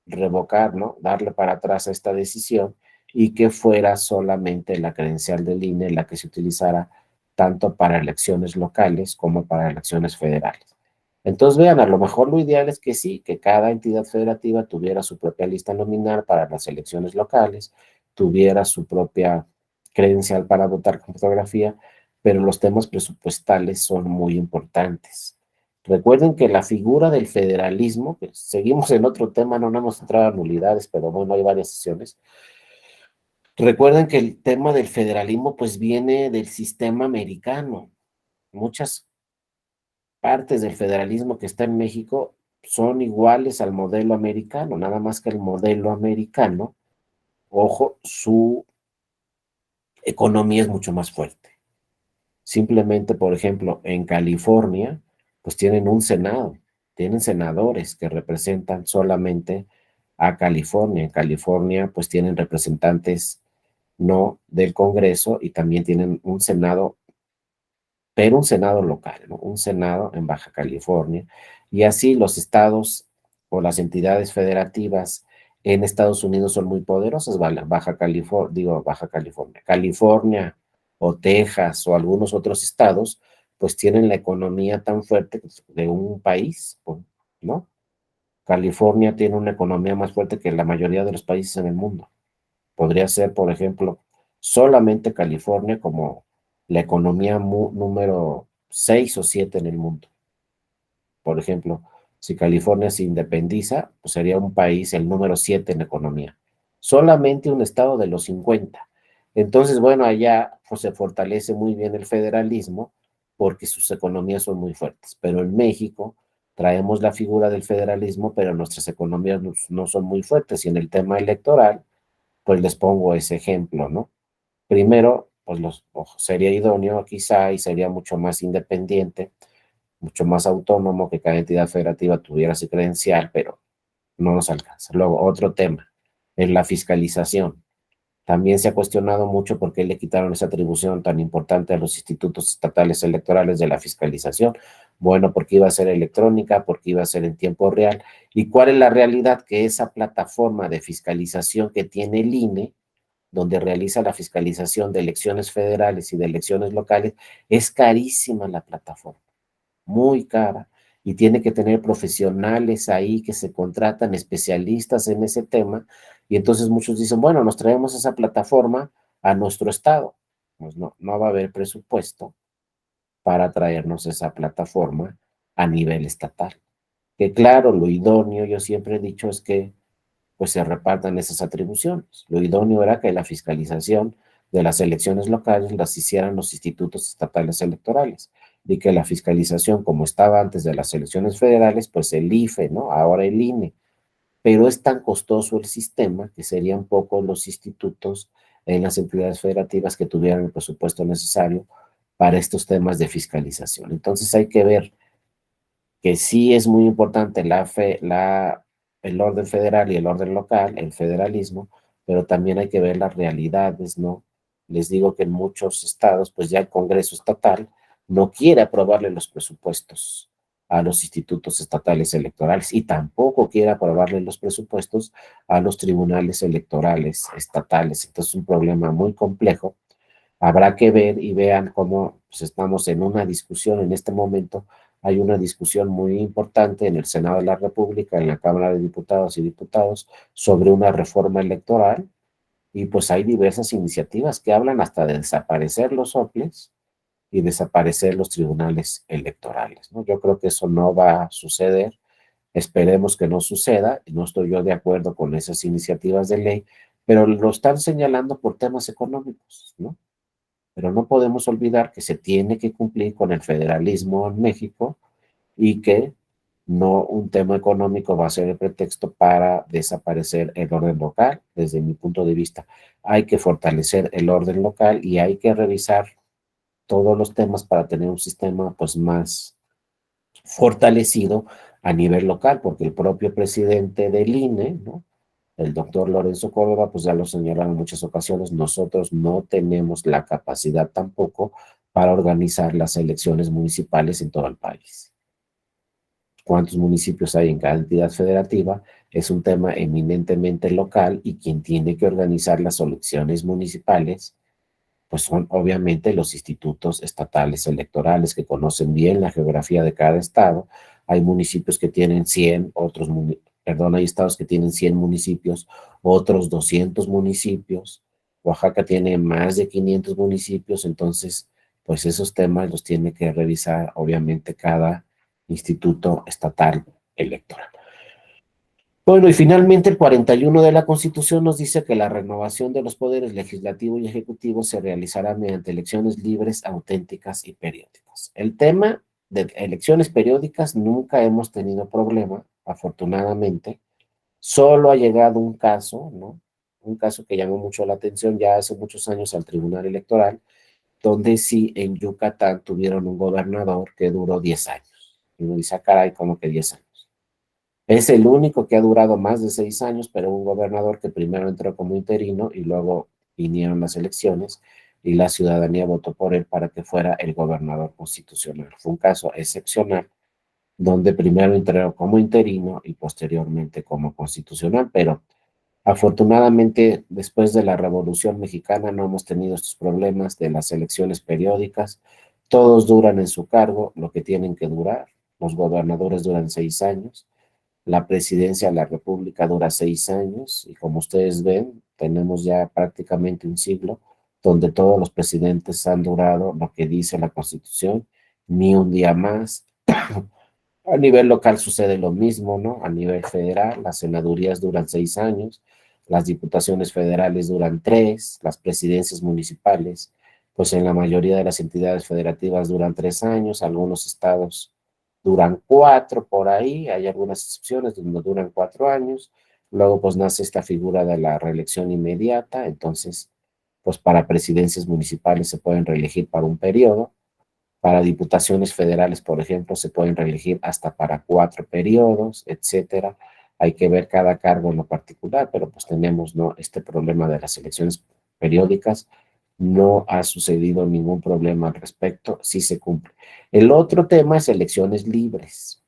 revocar, ¿no? Darle para atrás a esta decisión y que fuera solamente la credencial del INE la que se utilizara tanto para elecciones locales como para elecciones federales. Entonces, vean, a lo mejor lo ideal es que sí, que cada entidad federativa tuviera su propia lista nominal para las elecciones locales, tuviera su propia credencial para votar con fotografía, pero los temas presupuestales son muy importantes. Recuerden que la figura del federalismo, que seguimos en otro tema, no hemos entrado a nulidades, pero bueno, hay varias sesiones. Recuerden que el tema del federalismo pues viene del sistema americano. Muchas partes del federalismo que está en México son iguales al modelo americano, nada más que el modelo americano, ojo, su economía es mucho más fuerte. Simplemente, por ejemplo, en California, pues tienen un senado, tienen senadores que representan solamente a California. En California, pues tienen representantes no del Congreso y también tienen un senado, pero un senado local, ¿no? Un senado en Baja California. Y así los estados o las entidades federativas en Estados Unidos son muy poderosas. Baja California, California o Texas o algunos otros estados, pues tienen la economía tan fuerte de un país, ¿no? California tiene una economía más fuerte que la mayoría de los países en el mundo. Podría ser, por ejemplo, solamente California como la economía número 6 o 7 en el mundo. Por ejemplo, si California se independiza, pues sería un país el número 7 en economía. Solamente un estado de los 50. Entonces, bueno, allá pues, se fortalece muy bien el federalismo porque sus economías son muy fuertes. Pero en México traemos la figura del federalismo, pero nuestras economías no son muy fuertes. Y en el tema electoral, pues les pongo ese ejemplo, ¿no? Primero, pues sería idóneo quizá y sería mucho más independiente, mucho más autónomo que cada entidad federativa tuviera su credencial, pero no nos alcanza. Luego, otro tema es la fiscalización. También se ha cuestionado mucho por qué le quitaron esa atribución tan importante a los institutos estatales electorales de la fiscalización. Bueno, porque iba a ser electrónica, porque iba a ser en tiempo real. ¿Y cuál es la realidad? Que esa plataforma de fiscalización que tiene el INE, donde realiza la fiscalización de elecciones federales y de elecciones locales, es carísima la plataforma, muy cara, y tiene que tener profesionales ahí que se contratan, especialistas en ese tema, y entonces muchos dicen, bueno, nos traemos esa plataforma a nuestro estado. Pues no va a haber presupuesto para traernos esa plataforma a nivel estatal. Que claro, lo idóneo, yo siempre he dicho, es que pues se repartan esas atribuciones. Lo idóneo era que la fiscalización de las elecciones locales las hicieran los institutos estatales electorales y que la fiscalización, como estaba antes de las elecciones federales, pues el IFE, ¿no? Ahora el INE. Pero es tan costoso el sistema que serían pocos los institutos en las entidades federativas que tuvieran el presupuesto necesario para estos temas de fiscalización. Entonces hay que ver que sí es muy importante el orden federal y el orden local, el federalismo, pero también hay que ver las realidades, ¿no? Les digo que en muchos estados, pues ya el Congreso estatal no quiere aprobarle los presupuestos a los institutos estatales electorales y tampoco quiere aprobarle los presupuestos a los tribunales electorales estatales. Entonces es un problema muy complejo. Habrá que ver y vean cómo pues, estamos en una discusión en este momento hay una discusión muy importante en el Senado de la República, en la Cámara de Diputados y Diputados, sobre una reforma electoral, y pues hay diversas iniciativas que hablan hasta de desaparecer los soples y desaparecer los tribunales electorales, ¿no? Yo creo que eso no va a suceder. Esperemos que no suceda. No estoy yo de acuerdo con esas iniciativas de ley, pero lo están señalando por temas económicos, ¿no? Pero no podemos olvidar que se tiene que cumplir con el federalismo en México y que no un tema económico va a ser el pretexto para desaparecer el orden local. Desde mi punto de vista, hay que fortalecer el orden local y hay que revisar todos los temas para tener un sistema pues más fortalecido a nivel local, porque el propio presidente del INE, ¿no? El doctor Lorenzo Córdoba, pues ya lo señalaron en muchas ocasiones, nosotros no tenemos la capacidad tampoco para organizar las elecciones municipales en todo el país. Cuántos municipios hay en cada entidad federativa es un tema eminentemente local, y quien tiene que organizar las elecciones municipales pues son obviamente los institutos estatales electorales, que conocen bien la geografía de cada estado. Hay municipios que tienen 100, hay estados que tienen 100 municipios, otros 200 municipios. Oaxaca tiene más de 500 municipios, entonces pues esos temas los tiene que revisar obviamente cada instituto estatal electoral. Bueno, y finalmente el 41 de la Constitución nos dice que la renovación de los poderes legislativo y ejecutivo se realizará mediante elecciones libres, auténticas y periódicas. El tema de elecciones periódicas nunca hemos tenido problema, afortunadamente. Solo ha llegado un caso, ¿no? Un caso que llamó mucho la atención ya hace muchos años al Tribunal Electoral, donde sí en Yucatán tuvieron un gobernador que duró 10 años. Y uno dice, caray, ¿cómo que 10 años? Es el único que ha durado más de 6 años, pero un gobernador que primero entró como interino y luego vinieron las elecciones y la ciudadanía votó por él para que fuera el gobernador constitucional. Fue un caso excepcional, donde primero entró como interino y posteriormente como constitucional, pero afortunadamente después de la Revolución Mexicana no hemos tenido estos problemas de las elecciones periódicas. Todos duran en su cargo lo que tienen que durar. Los gobernadores duran 6 años. La presidencia de la República dura 6 años, y como ustedes ven, tenemos ya prácticamente un siglo donde todos los presidentes han durado lo que dice la Constitución, ni un día más. A nivel local sucede lo mismo, ¿no? A nivel federal, las senadurías duran 6 años, las diputaciones federales duran 3, las presidencias municipales, pues en la mayoría de las entidades federativas duran 3 años, algunos estados duran 4 por ahí, hay algunas excepciones donde duran 4 años. Luego pues nace esta figura de la reelección inmediata, entonces pues para presidencias municipales se pueden reelegir para un periodo. Para diputaciones federales, por ejemplo, se pueden reelegir hasta para 4 periodos, etcétera. Hay que ver cada cargo en lo particular, pero pues tenemos, ¿no?, este problema de las elecciones periódicas. No ha sucedido ningún problema al respecto, sí se cumple. El otro tema es elecciones libres.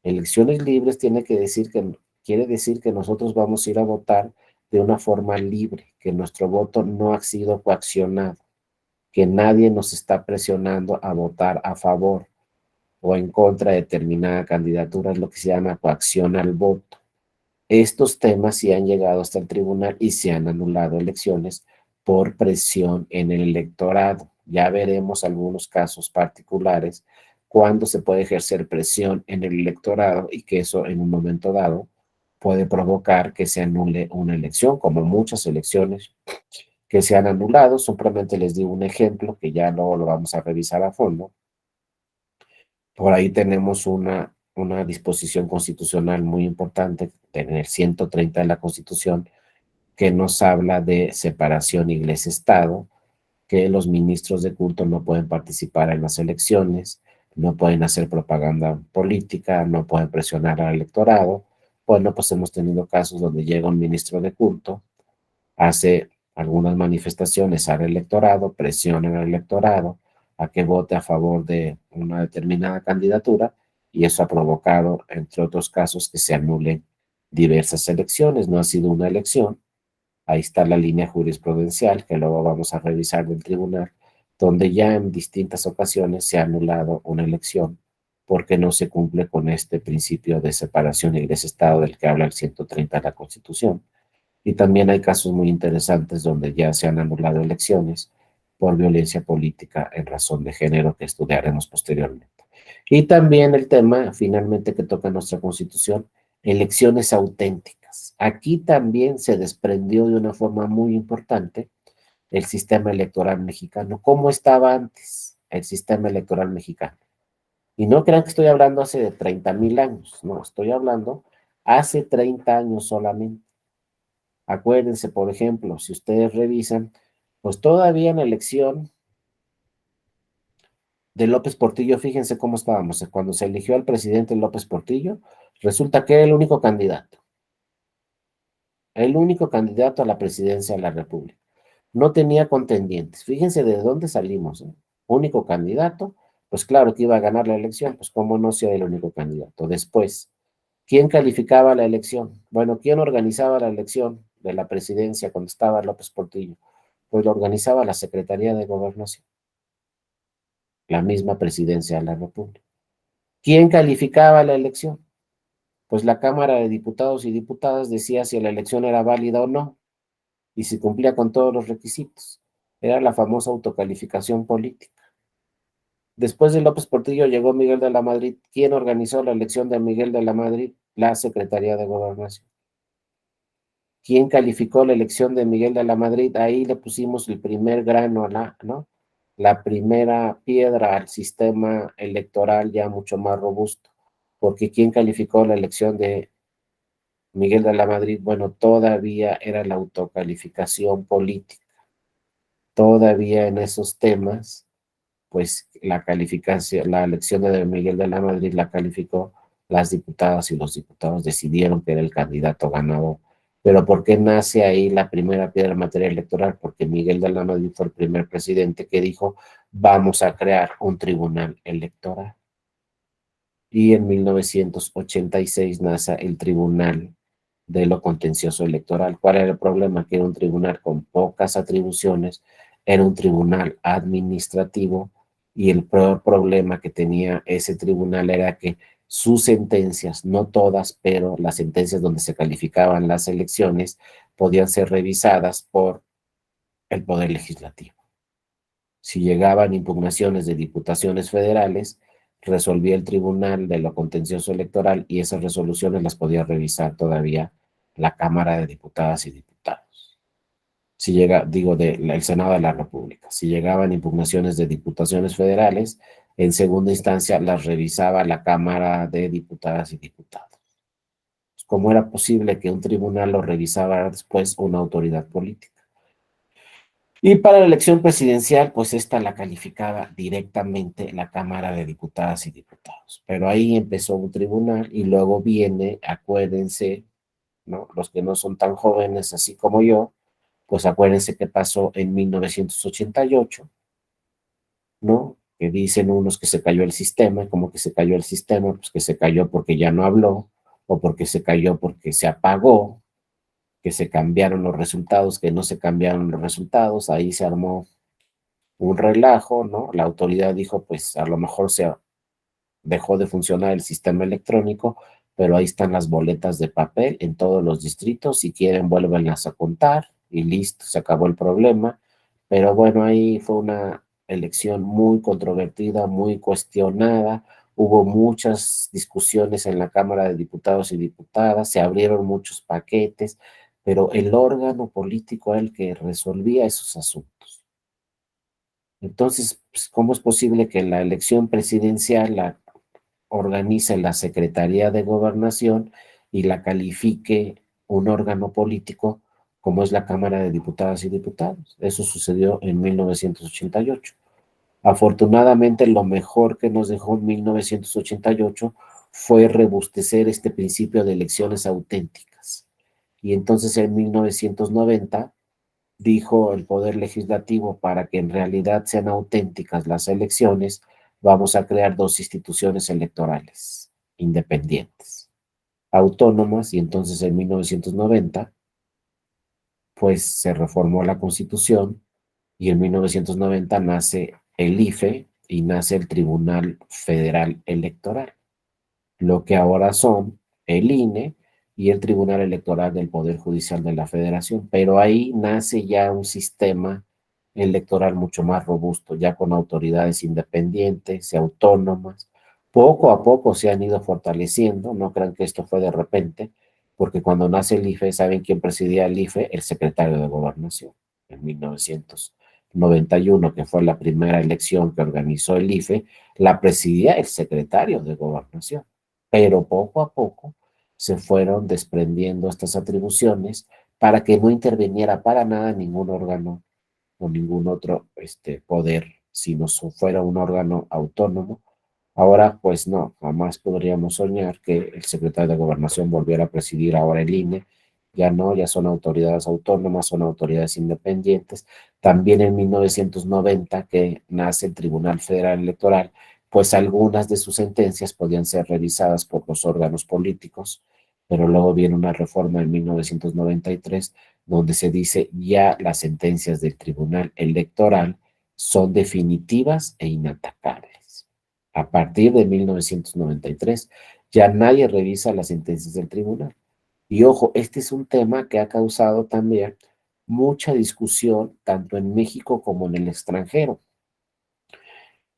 Elecciones libres quiere decir que nosotros vamos a ir a votar de una forma libre, que nuestro voto no ha sido coaccionado, que nadie nos está presionando a votar a favor o en contra de determinada candidatura, es lo que se llama coacción al voto. Estos temas sí han llegado hasta el tribunal y se han anulado elecciones por presión en el electorado. Ya veremos algunos casos particulares cuando se puede ejercer presión en el electorado y que eso en un momento dado puede provocar que se anule una elección, como muchas elecciones que se han anulado. Simplemente les digo un ejemplo que ya luego lo vamos a revisar a fondo. Por ahí tenemos una disposición constitucional muy importante en el 130 de la Constitución, que nos habla de separación iglesia-estado, que los ministros de culto no pueden participar en las elecciones, no pueden hacer propaganda política, no pueden presionar al electorado. Bueno, pues hemos tenido casos donde llega un ministro de culto, hace algunas manifestaciones al electorado, presionan al electorado a que vote a favor de una determinada candidatura, y eso ha provocado, entre otros casos, que se anulen diversas elecciones. No ha sido una elección. Ahí está la línea jurisprudencial que luego vamos a revisar del tribunal, donde ya en distintas ocasiones se ha anulado una elección porque no se cumple con este principio de separación de iglesia-estado del que habla el 130 de la Constitución. Y también hay casos muy interesantes donde ya se han anulado elecciones por violencia política en razón de género que estudiaremos posteriormente. Y también el tema, finalmente, que toca nuestra Constitución, elecciones auténticas. Aquí también se desprendió de una forma muy importante el sistema electoral mexicano. ¿Cómo estaba antes el sistema electoral mexicano? Y no crean que estoy hablando hace de 30,000 años, no, estoy hablando hace 30 años solamente. Acuérdense, por ejemplo, si ustedes revisan, pues todavía en la elección de López Portillo, fíjense cómo estábamos. Cuando se eligió al presidente López Portillo, resulta que era el único candidato a la presidencia de la República. No tenía contendientes. Fíjense de dónde salimos, ¿eh? Único candidato, pues claro que iba a ganar la elección, pues cómo no sea el único candidato. Después, ¿quién calificaba la elección? Bueno, ¿quién organizaba la elección de la presidencia cuando estaba López Portillo? Pues lo organizaba la Secretaría de Gobernación, la misma presidencia de la República. ¿Quién calificaba la elección? Pues la Cámara de Diputados y Diputadas decía si la elección era válida o no, y si cumplía con todos los requisitos. Era la famosa autocalificación política. Después de López Portillo llegó Miguel de la Madrid. ¿Quién organizó la elección de Miguel de la Madrid? La Secretaría de Gobernación. ¿Quién calificó la elección de Miguel de la Madrid? Ahí le pusimos el primer grano, ¿no? La primera piedra al sistema electoral ya mucho más robusto. Porque ¿quién calificó la elección de Miguel de la Madrid? Bueno, todavía era la autocalificación política. Todavía en esos temas, pues la calificación, la elección de Miguel de la Madrid la calificó las diputadas y los diputados decidieron que era el candidato ganador. Pero ¿por qué nace ahí la primera piedra en materia electoral? Porque Miguel de la Madrid fue el primer presidente que dijo, vamos a crear un tribunal electoral. Y en 1986 nace el Tribunal de lo Contencioso Electoral. ¿Cuál era el problema? Que era un tribunal con pocas atribuciones, era un tribunal administrativo, y el peor problema que tenía ese tribunal era que sus sentencias, no todas, pero las sentencias donde se calificaban las elecciones, podían ser revisadas por el Poder Legislativo. Si llegaban impugnaciones de diputaciones federales, resolvía el Tribunal de lo Contencioso Electoral y esas resoluciones las podía revisar todavía la Cámara de Diputadas y Diputados. Si llega, digo, el Senado de la República. Si llegaban impugnaciones de diputaciones federales, en segunda instancia las revisaba la Cámara de Diputadas y Diputados. ¿Cómo era posible que un tribunal lo revisara después una autoridad política? Y para la elección presidencial, pues esta la calificaba directamente la Cámara de Diputadas y Diputados. Pero ahí empezó un tribunal y luego viene, acuérdense, ¿no? Los que no son tan jóvenes así como yo, pues acuérdense que pasó en 1988, ¿no? Que dicen unos que se cayó el sistema, como que se cayó el sistema, pues que se cayó porque ya no habló, o porque se cayó porque se apagó, que se cambiaron los resultados, que no se cambiaron los resultados, ahí se armó un relajo, ¿no? La autoridad dijo, pues a lo mejor se dejó de funcionar el sistema electrónico, pero ahí están las boletas de papel en todos los distritos, si quieren vuélvenlas a contar y listo, se acabó el problema. Pero bueno, ahí fue una elección muy controvertida, muy cuestionada, hubo muchas discusiones en la Cámara de Diputados y Diputadas, se abrieron muchos paquetes, pero el órgano político era el que resolvía esos asuntos. Entonces, pues, ¿cómo es posible que la elección presidencial la organice la Secretaría de Gobernación y la califique un órgano político como es la Cámara de Diputadas y Diputados? Eso sucedió en 1988. Afortunadamente, lo mejor que nos dejó en 1988 fue rebustecer este principio de elecciones auténticas. Y entonces en 1990 dijo el Poder Legislativo, para que en realidad sean auténticas las elecciones, vamos a crear dos instituciones electorales independientes, autónomas, y entonces en 1990, pues se reformó la Constitución y en 1990 nace el IFE, y nace el Tribunal Federal Electoral, lo que ahora son el INE y el Tribunal Electoral del Poder Judicial de la Federación, pero ahí nace ya un sistema electoral mucho más robusto, ya con autoridades independientes y autónomas. Poco a poco se han ido fortaleciendo, no crean que esto fue de repente, porque cuando nace el IFE, ¿saben quién presidía el IFE? El secretario de Gobernación, en 1991, que fue la primera elección que organizó el IFE, la presidía el secretario de Gobernación, pero poco a poco se fueron desprendiendo estas atribuciones para que no interviniera para nada ningún órgano o ningún otro poder, sino fuera un órgano autónomo. Ahora, pues no, jamás podríamos soñar que el secretario de Gobernación volviera a presidir ahora el INE. Ya no, ya son autoridades autónomas, son autoridades independientes. También en 1990, que nace el Tribunal Federal Electoral, pues algunas de sus sentencias podían ser revisadas por los órganos políticos, pero luego viene una reforma en 1993 donde se dice ya las sentencias del Tribunal Electoral son definitivas e inatacables. A partir de 1993 ya nadie revisa las sentencias del tribunal. Y ojo, este es un tema que ha causado también mucha discusión tanto en México como en el extranjero.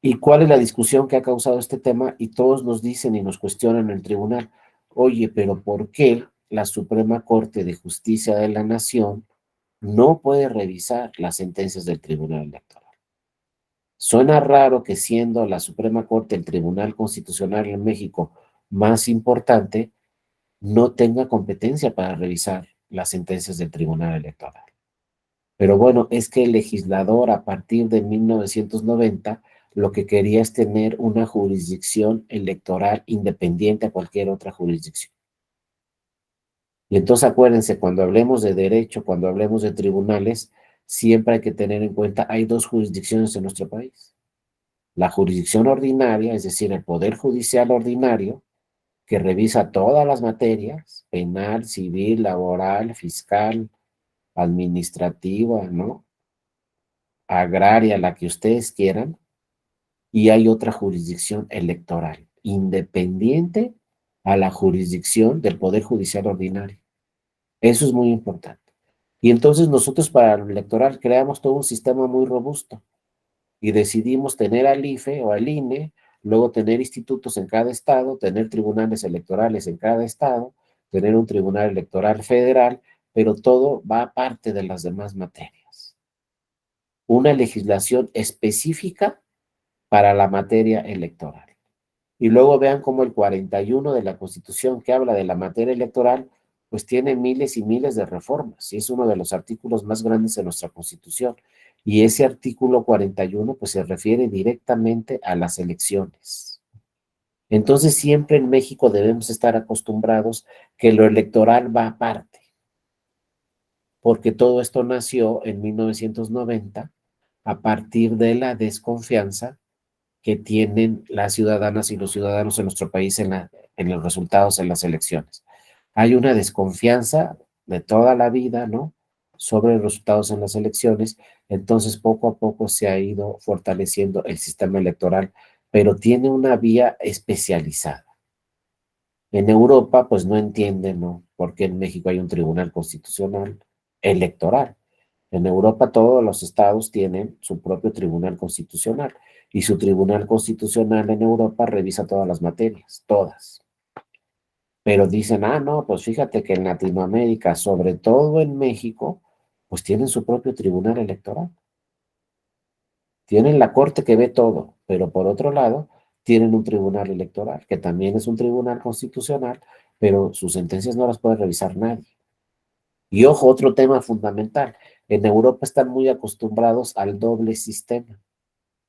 ¿Y cuál es la discusión que ha causado este tema? Y todos nos dicen y nos cuestionan en el tribunal, oye, pero ¿por qué la Suprema Corte de Justicia de la Nación no puede revisar las sentencias del Tribunal Electoral? Suena raro que siendo la Suprema Corte el Tribunal Constitucional en México más importante, no tenga competencia para revisar las sentencias del Tribunal Electoral. Pero bueno, es que el legislador a partir de 1990 lo que quería es tener una jurisdicción electoral independiente a cualquier otra jurisdicción. Y entonces acuérdense, cuando hablemos de derecho, cuando hablemos de tribunales, siempre hay que tener en cuenta, hay dos jurisdicciones en nuestro país. La jurisdicción ordinaria, es decir, el Poder Judicial ordinario, que revisa todas las materias, penal, civil, laboral, fiscal, administrativa, ¿no? Agraria, la que ustedes quieran, y hay otra jurisdicción electoral, independiente a la jurisdicción del Poder Judicial ordinario. Eso es muy importante. Y entonces nosotros para lo electoral creamos todo un sistema muy robusto y decidimos tener al IFE o al INE, luego tener institutos en cada estado, tener tribunales electorales en cada estado, tener un tribunal electoral federal, pero todo va aparte de las demás materias. Una legislación específica para la materia electoral. Y luego vean cómo el 41 de la Constitución, que habla de la materia electoral, pues tiene miles y miles de reformas, y es uno de los artículos más grandes de nuestra Constitución. Y ese artículo 41, pues se refiere directamente a las elecciones. Entonces, siempre en México debemos estar acostumbrados que lo electoral va aparte, porque todo esto nació en 1990 a partir de la desconfianza que tienen las ciudadanas y los ciudadanos en nuestro país en los resultados en las elecciones. Hay una desconfianza de toda la vida, ¿no? Sobre los resultados en las elecciones, entonces poco a poco se ha ido fortaleciendo el sistema electoral, pero tiene una vía especializada. En Europa, pues no entienden, ¿no? Por qué en México hay un tribunal constitucional electoral. En Europa todos los estados tienen su propio tribunal constitucional y su tribunal constitucional en Europa revisa todas las materias, todas. Pero dicen, no, pues fíjate que en Latinoamérica, sobre todo en México, pues tienen su propio tribunal electoral. Tienen la corte que ve todo, pero por otro lado, tienen un tribunal electoral, que también es un tribunal constitucional, pero sus sentencias no las puede revisar nadie. Y ojo, otro tema fundamental. En Europa están muy acostumbrados al doble sistema.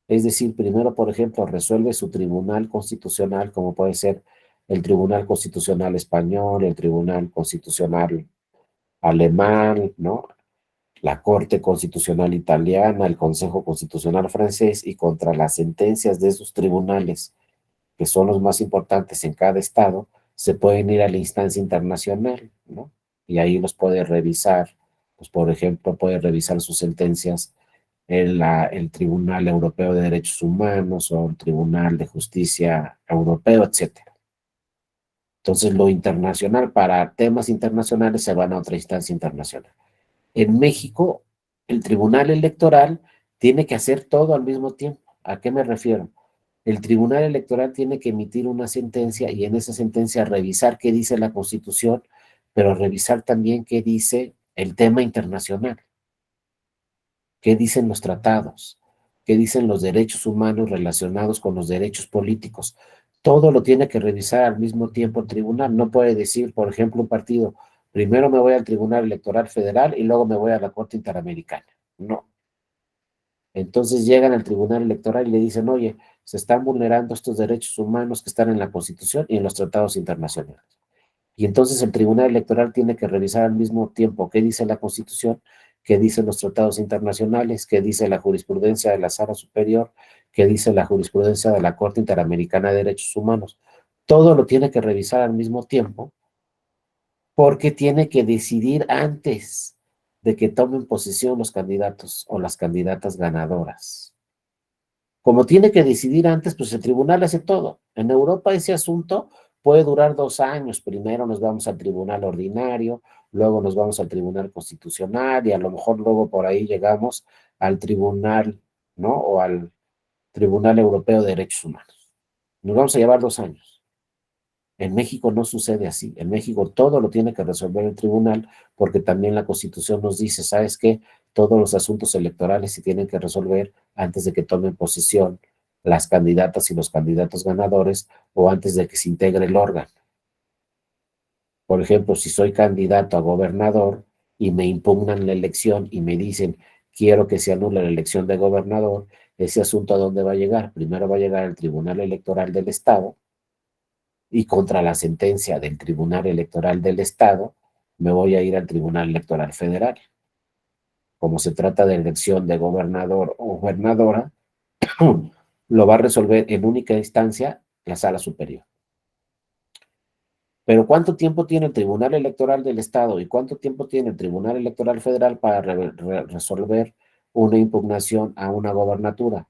Es decir, primero, por ejemplo, resuelve su tribunal constitucional, como puede ser el Tribunal Constitucional Español, el Tribunal Constitucional Alemán, ¿no? La Corte Constitucional Italiana, el Consejo Constitucional Francés, y contra las sentencias de esos tribunales, que son los más importantes en cada estado, se pueden ir a la instancia internacional, ¿no? Y ahí los puede revisar, pues por ejemplo, puede revisar sus sentencias el Tribunal Europeo de Derechos Humanos o el Tribunal de Justicia Europeo, etcétera. Entonces, lo internacional, para temas internacionales, se van a otra instancia internacional. En México, el Tribunal Electoral tiene que hacer todo al mismo tiempo. ¿A qué me refiero? El Tribunal Electoral tiene que emitir una sentencia y en esa sentencia revisar qué dice la Constitución, pero revisar también qué dice el tema internacional, qué dicen los tratados, qué dicen los derechos humanos relacionados con los derechos políticos. Todo lo tiene que revisar al mismo tiempo el tribunal. No puede decir, por ejemplo, un partido, primero me voy al Tribunal Electoral Federal y luego me voy a la Corte Interamericana. No. Entonces llegan al Tribunal Electoral y le dicen, oye, se están vulnerando estos derechos humanos que están en la Constitución y en los tratados internacionales. Y entonces el Tribunal Electoral tiene que revisar al mismo tiempo qué dice la Constitución, qué dicen los tratados internacionales, qué dice la jurisprudencia de la Sala Superior, qué dice la jurisprudencia de la Corte Interamericana de Derechos Humanos. Todo lo tiene que revisar al mismo tiempo porque tiene que decidir antes de que tomen posesión los candidatos o las candidatas ganadoras. Como tiene que decidir antes, pues el tribunal hace todo. En Europa ese asunto puede durar 2 años. Primero nos vamos al tribunal ordinario, luego nos vamos al tribunal constitucional y a lo mejor luego por ahí llegamos al tribunal, ¿no? O al Tribunal Europeo de Derechos Humanos. Nos vamos a llevar 2 años. En México no sucede así. En México todo lo tiene que resolver el tribunal porque también la Constitución nos dice, ¿sabes qué? Todos los asuntos electorales se tienen que resolver antes de que tomen posesión las candidatas y los candidatos ganadores o antes de que se integre el órgano. Por ejemplo, si soy candidato a gobernador y me impugnan la elección y me dicen, quiero que se anule la elección de gobernador, ese asunto ¿a dónde va a llegar? Primero va a llegar al Tribunal Electoral del Estado y contra la sentencia del Tribunal Electoral del Estado, me voy a ir al Tribunal Electoral Federal. Como se trata de elección de gobernador o gobernadora, lo va a resolver en única instancia la Sala Superior. Pero ¿cuánto tiempo tiene el Tribunal Electoral del Estado y cuánto tiempo tiene el Tribunal Electoral Federal para resolver una impugnación a una gobernatura?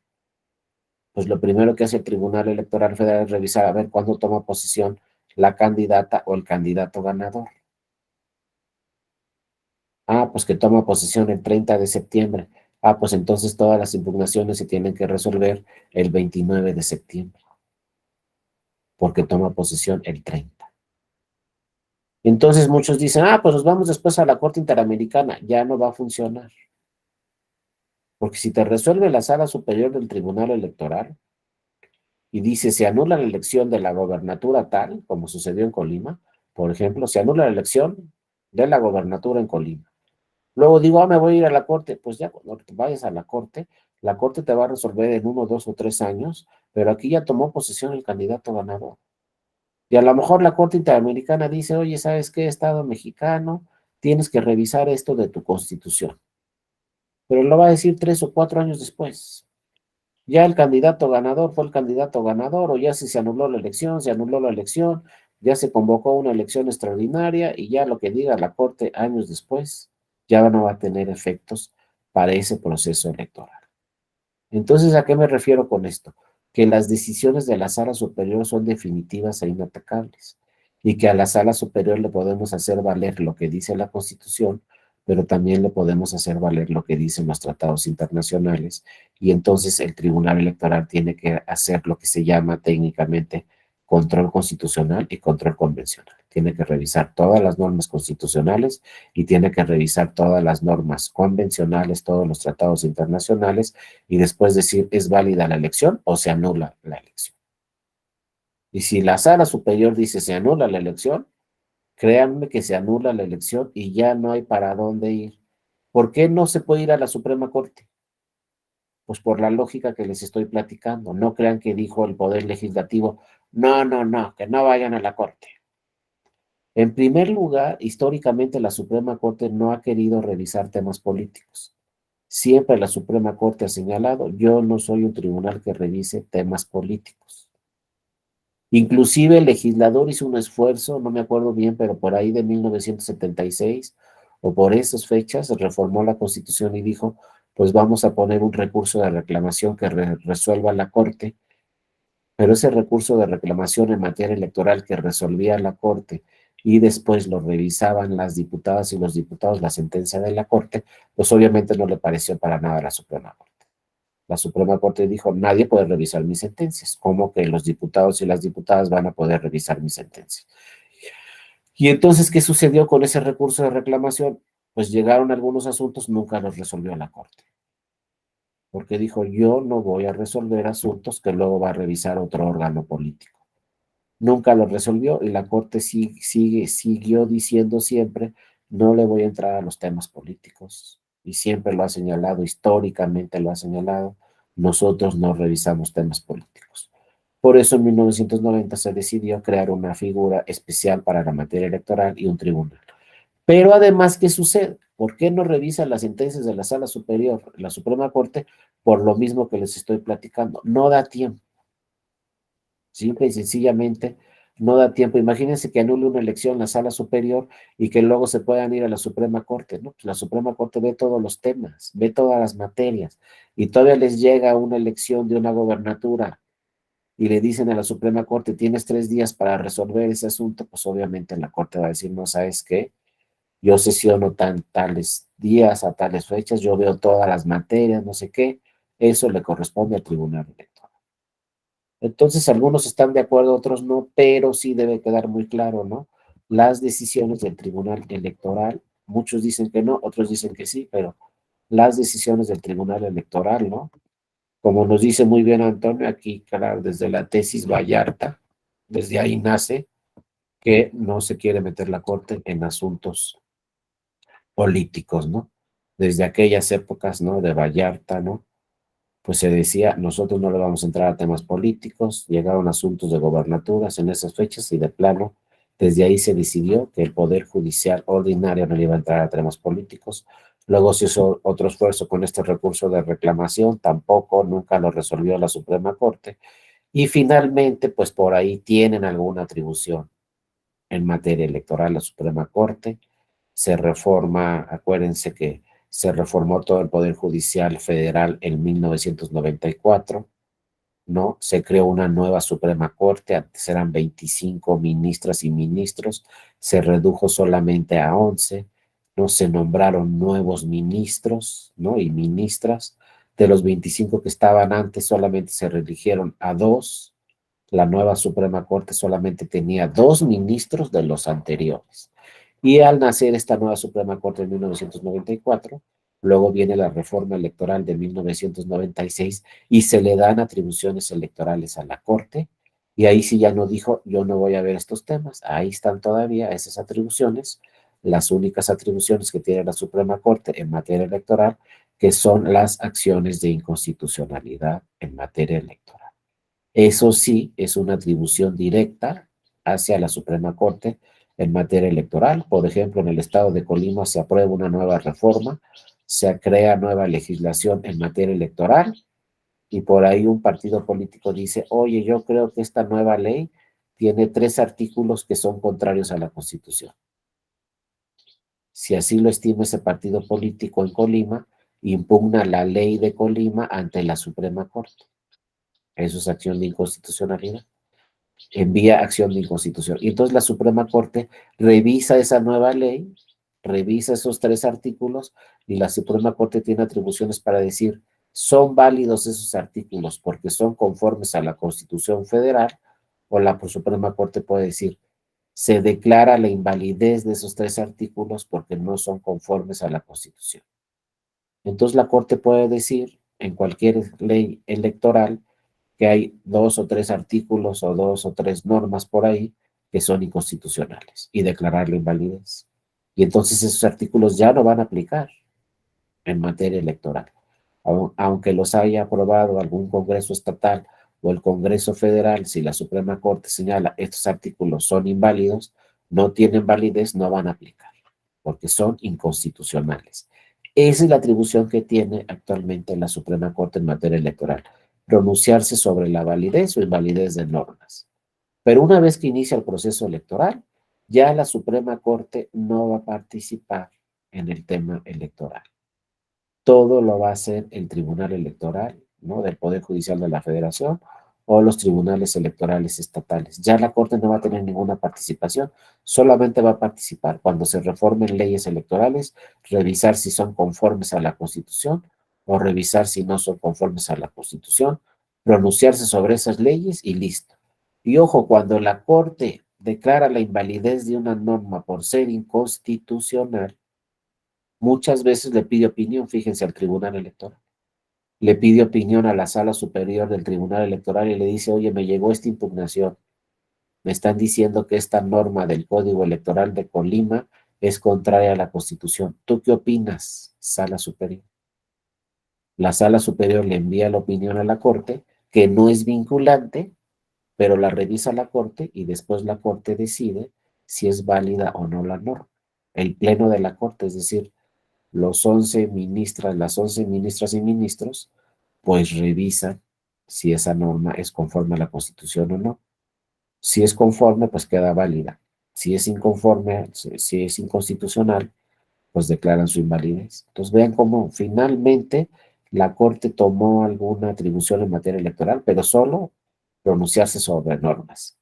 Pues lo primero que hace el Tribunal Electoral Federal es revisar a ver cuándo toma posesión la candidata o el candidato ganador. Ah, pues que toma posesión el 30 de septiembre. Ah, pues entonces todas las impugnaciones se tienen que resolver el 29 de septiembre, porque toma posesión el 30. Entonces muchos dicen, ah, pues nos vamos después a la Corte Interamericana. Ya no va a funcionar. Porque si te resuelve la Sala Superior del Tribunal Electoral y dice, se anula la elección de la gobernatura tal, como sucedió en Colima, por ejemplo, se anula la elección de la gobernatura en Colima. Luego digo, ah, me voy a ir a la corte. Pues ya cuando te vayas a la corte te va a resolver en 1, 2 o 3 años, pero aquí ya tomó posesión el candidato ganador. Y a lo mejor la Corte Interamericana dice, oye, ¿sabes qué, Estado mexicano? Tienes que revisar esto de tu Constitución. Pero lo va a decir 3 o 4 años después. Ya el candidato ganador fue el candidato ganador, o ya si se anuló la elección, se anuló la elección, ya se convocó una elección extraordinaria y ya lo que diga la Corte años después ya no va a tener efectos para ese proceso electoral. Entonces, ¿a qué me refiero con esto? Que las decisiones de la Sala Superior son definitivas e inatacables y que a la Sala Superior le podemos hacer valer lo que dice la Constitución, pero también le podemos hacer valer lo que dicen los tratados internacionales y entonces el Tribunal Electoral tiene que hacer lo que se llama técnicamente control constitucional y control convencional. Tiene que revisar todas las normas constitucionales y tiene que revisar todas las normas convencionales, todos los tratados internacionales y después decir, ¿es válida la elección o se anula la elección? Y si la Sala Superior dice se anula la elección, créanme que se anula la elección y ya no hay para dónde ir. ¿Por qué no se puede ir a la Suprema Corte? Pues por la lógica que les estoy platicando. No crean que dijo el Poder Legislativo, no, que no vayan a la Corte. En primer lugar, históricamente la Suprema Corte no ha querido revisar temas políticos. Siempre la Suprema Corte ha señalado, yo no soy un tribunal que revise temas políticos. Inclusive el legislador hizo un esfuerzo, no me acuerdo bien, pero por ahí de 1976 o por esas fechas reformó la Constitución y dijo, pues vamos a poner un recurso de reclamación que resuelva la Corte, pero ese recurso de reclamación en materia electoral que resolvía la Corte y después lo revisaban las diputadas y los diputados la sentencia de la Corte, pues obviamente no le pareció para nada a la Suprema Corte. La Suprema Corte dijo, nadie puede revisar mis sentencias, ¿cómo que los diputados y las diputadas van a poder revisar mis sentencias? Y entonces, ¿qué sucedió con ese recurso de reclamación? Pues llegaron algunos asuntos, nunca los resolvió la Corte, porque dijo, yo no voy a resolver asuntos que luego va a revisar otro órgano político. Nunca lo resolvió y la Corte siguió diciendo siempre, no le voy a entrar a los temas políticos. Y siempre lo ha señalado, históricamente lo ha señalado, nosotros no revisamos temas políticos. Por eso en 1990 se decidió crear una figura especial para la materia electoral y un tribunal. Pero además, ¿qué sucede? ¿Por qué no revisa las sentencias de la Sala Superior, la Suprema Corte? Por lo mismo que les estoy platicando. No da tiempo. Simple y sencillamente no da tiempo. Imagínense que anule una elección en la Sala Superior y que luego se puedan ir a la Suprema Corte, ¿no? Pues la Suprema Corte ve todos los temas, ve todas las materias y todavía les llega una elección de una gobernatura y le dicen a la Suprema Corte, tienes 3 días para resolver ese asunto, pues obviamente la Corte va a decir, no, ¿sabes qué? Yo sesiono tales días a tales fechas, yo veo todas las materias, no sé qué, eso le corresponde al Tribunal Electoral. Entonces, algunos están de acuerdo, otros no, pero sí debe quedar muy claro, ¿no? Las decisiones del Tribunal Electoral, muchos dicen que no, otros dicen que sí, pero las decisiones del Tribunal Electoral, ¿no? Como nos dice muy bien Antonio, aquí, claro, desde la tesis Vallarta, desde ahí nace que no se quiere meter la Corte en asuntos políticos, ¿no? Desde aquellas épocas, ¿no? De Vallarta, ¿no? Pues se decía, nosotros no le vamos a entrar a temas políticos, llegaron asuntos de gobernaturas en esas fechas y de plano, desde ahí se decidió que el Poder Judicial ordinario no le iba a entrar a temas políticos. Luego se hizo otro esfuerzo con este recurso de reclamación, tampoco, nunca lo resolvió la Suprema Corte. Y finalmente, pues por ahí tienen alguna atribución en materia electoral la Suprema Corte. Se reforma, acuérdense que se reformó todo el Poder Judicial Federal en 1994, ¿no? Se creó una nueva Suprema Corte, antes eran 25 ministras y ministros, se redujo solamente a 11, ¿no? Se nombraron nuevos ministros, ¿no? Y ministras. De los 25 que estaban antes, solamente se reeligieron a 2. La nueva Suprema Corte solamente tenía 2 ministros de los anteriores. Y al nacer esta nueva Suprema Corte en 1994, luego viene la reforma electoral de 1996 y se le dan atribuciones electorales a la Corte. Y ahí sí ya no dijo, yo no voy a ver estos temas. Ahí están todavía esas atribuciones, las únicas atribuciones que tiene la Suprema Corte en materia electoral, que son las acciones de inconstitucionalidad en materia electoral. Eso sí es una atribución directa hacia la Suprema Corte en materia electoral. Por ejemplo, en el estado de Colima se aprueba una nueva reforma, se crea nueva legislación en materia electoral y por ahí un partido político dice, oye, yo creo que esta nueva ley tiene 3 artículos que son contrarios a la Constitución. Si así lo estima ese partido político en Colima, impugna la ley de Colima ante la Suprema Corte. Eso es acción de inconstitucionalidad. Envía acción de inconstitución. Y entonces la Suprema Corte revisa esa nueva ley, revisa esos 3 artículos y la Suprema Corte tiene atribuciones para decir, son válidos esos artículos porque son conformes a la Constitución Federal, o la Suprema Corte puede decir, se declara la invalidez de esos 3 artículos porque no son conformes a la Constitución. Entonces la Corte puede decir en cualquier ley electoral que hay 2 o 3 artículos o 2 o 3 normas por ahí que son inconstitucionales y declarar la invalidez. Y entonces esos artículos ya no van a aplicar en materia electoral. Aunque los haya aprobado algún Congreso estatal o el Congreso federal, si la Suprema Corte señala estos artículos son inválidos, no tienen validez, no van a aplicar, porque son inconstitucionales. Esa es la atribución que tiene actualmente la Suprema Corte en materia electoral, pronunciarse sobre la validez o invalidez de normas. Pero una vez que inicia el proceso electoral, ya la Suprema Corte no va a participar en el tema electoral. todo lo va a hacer el Tribunal Electoral, ¿no? Del Poder Judicial de la Federación o los tribunales electorales estatales. Ya la Corte no va a tener ninguna participación, solamente va a participar cuando se reformen leyes electorales, revisar si son conformes a la Constitución o revisar si no son conformes a la Constitución, pronunciarse sobre esas leyes y listo. Y ojo, cuando la Corte declara la invalidez de una norma por ser inconstitucional, muchas veces le pide opinión, fíjense, al Tribunal Electoral. Le pide opinión a la Sala Superior del Tribunal Electoral y le dice, oye, me llegó esta impugnación. Me están diciendo que esta norma del Código Electoral de Colima es contraria a la Constitución. ¿Tú qué opinas, Sala Superior? La Sala Superior le envía la opinión a la Corte, que no es vinculante, pero la revisa la Corte y después la Corte decide si es válida o no la norma. El Pleno de la Corte, es decir, las 11 ministras y ministros, pues revisan si esa norma es conforme a la Constitución o no. Si es conforme, pues queda válida. Si es inconforme, si es inconstitucional, pues declaran su invalidez. Entonces vean cómo finalmente la Corte tomó alguna atribución en materia electoral, pero solo pronunciarse sobre normas.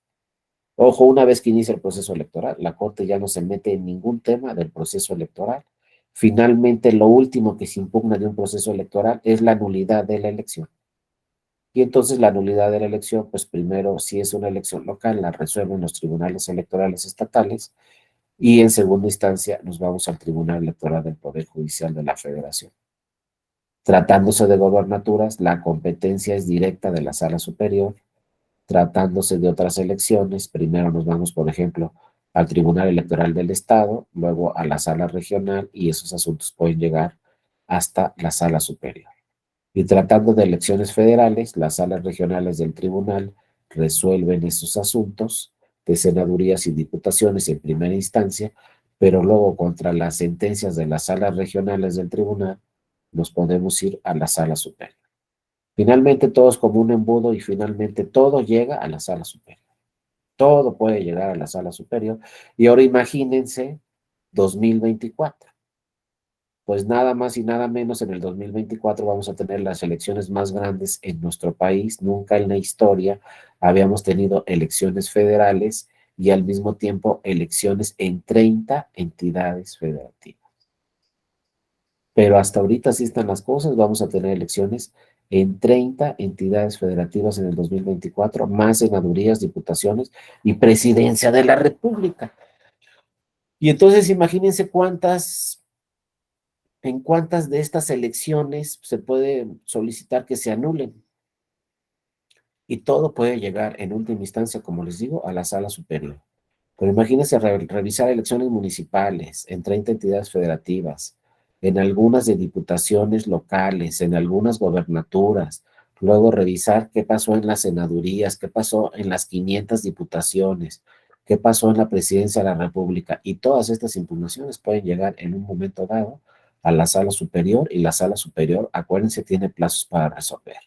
Ojo, una vez que inicia el proceso electoral, la Corte ya no se mete en ningún tema del proceso electoral. Finalmente, lo último que se impugna de un proceso electoral es la nulidad de la elección. Y entonces la nulidad de la elección, pues primero, si es una elección local, la resuelven los tribunales electorales estatales y en segunda instancia nos vamos al Tribunal Electoral del Poder Judicial de la Federación. Tratándose de gobernaturas, la competencia es directa de la Sala Superior. Tratándose de otras elecciones, primero nos vamos, por ejemplo, al Tribunal Electoral del Estado, luego a la Sala Regional y esos asuntos pueden llegar hasta la Sala Superior. Y tratando de elecciones federales, las salas regionales del tribunal resuelven esos asuntos de senadurías y diputaciones en primera instancia, pero luego contra las sentencias de las salas regionales del tribunal nos podemos ir a la Sala Superior. Finalmente todo es como un embudo y finalmente todo llega a la Sala Superior. Todo puede llegar a la Sala Superior. Y ahora imagínense 2024. Pues nada más y nada menos en el 2024 vamos a tener las elecciones más grandes en nuestro país. Nunca en la historia habíamos tenido elecciones federales y al mismo tiempo elecciones en 30 entidades federativas. Pero hasta ahorita así están las cosas, vamos a tener elecciones en 30 entidades federativas en el 2024, más senadurías, diputaciones y presidencia de la República. Y entonces imagínense en cuántas de estas elecciones se puede solicitar que se anulen. Y todo puede llegar en última instancia, como les digo, a la Sala Superior. Pero imagínense revisar elecciones municipales en 30 entidades federativas, en algunas de diputaciones locales, en algunas gobernaturas, luego revisar qué pasó en las senadurías, qué pasó en las 500 diputaciones, qué pasó en la presidencia de la República. Y todas estas impugnaciones pueden llegar en un momento dado a la Sala Superior y la Sala Superior, acuérdense, tiene plazos para resolver.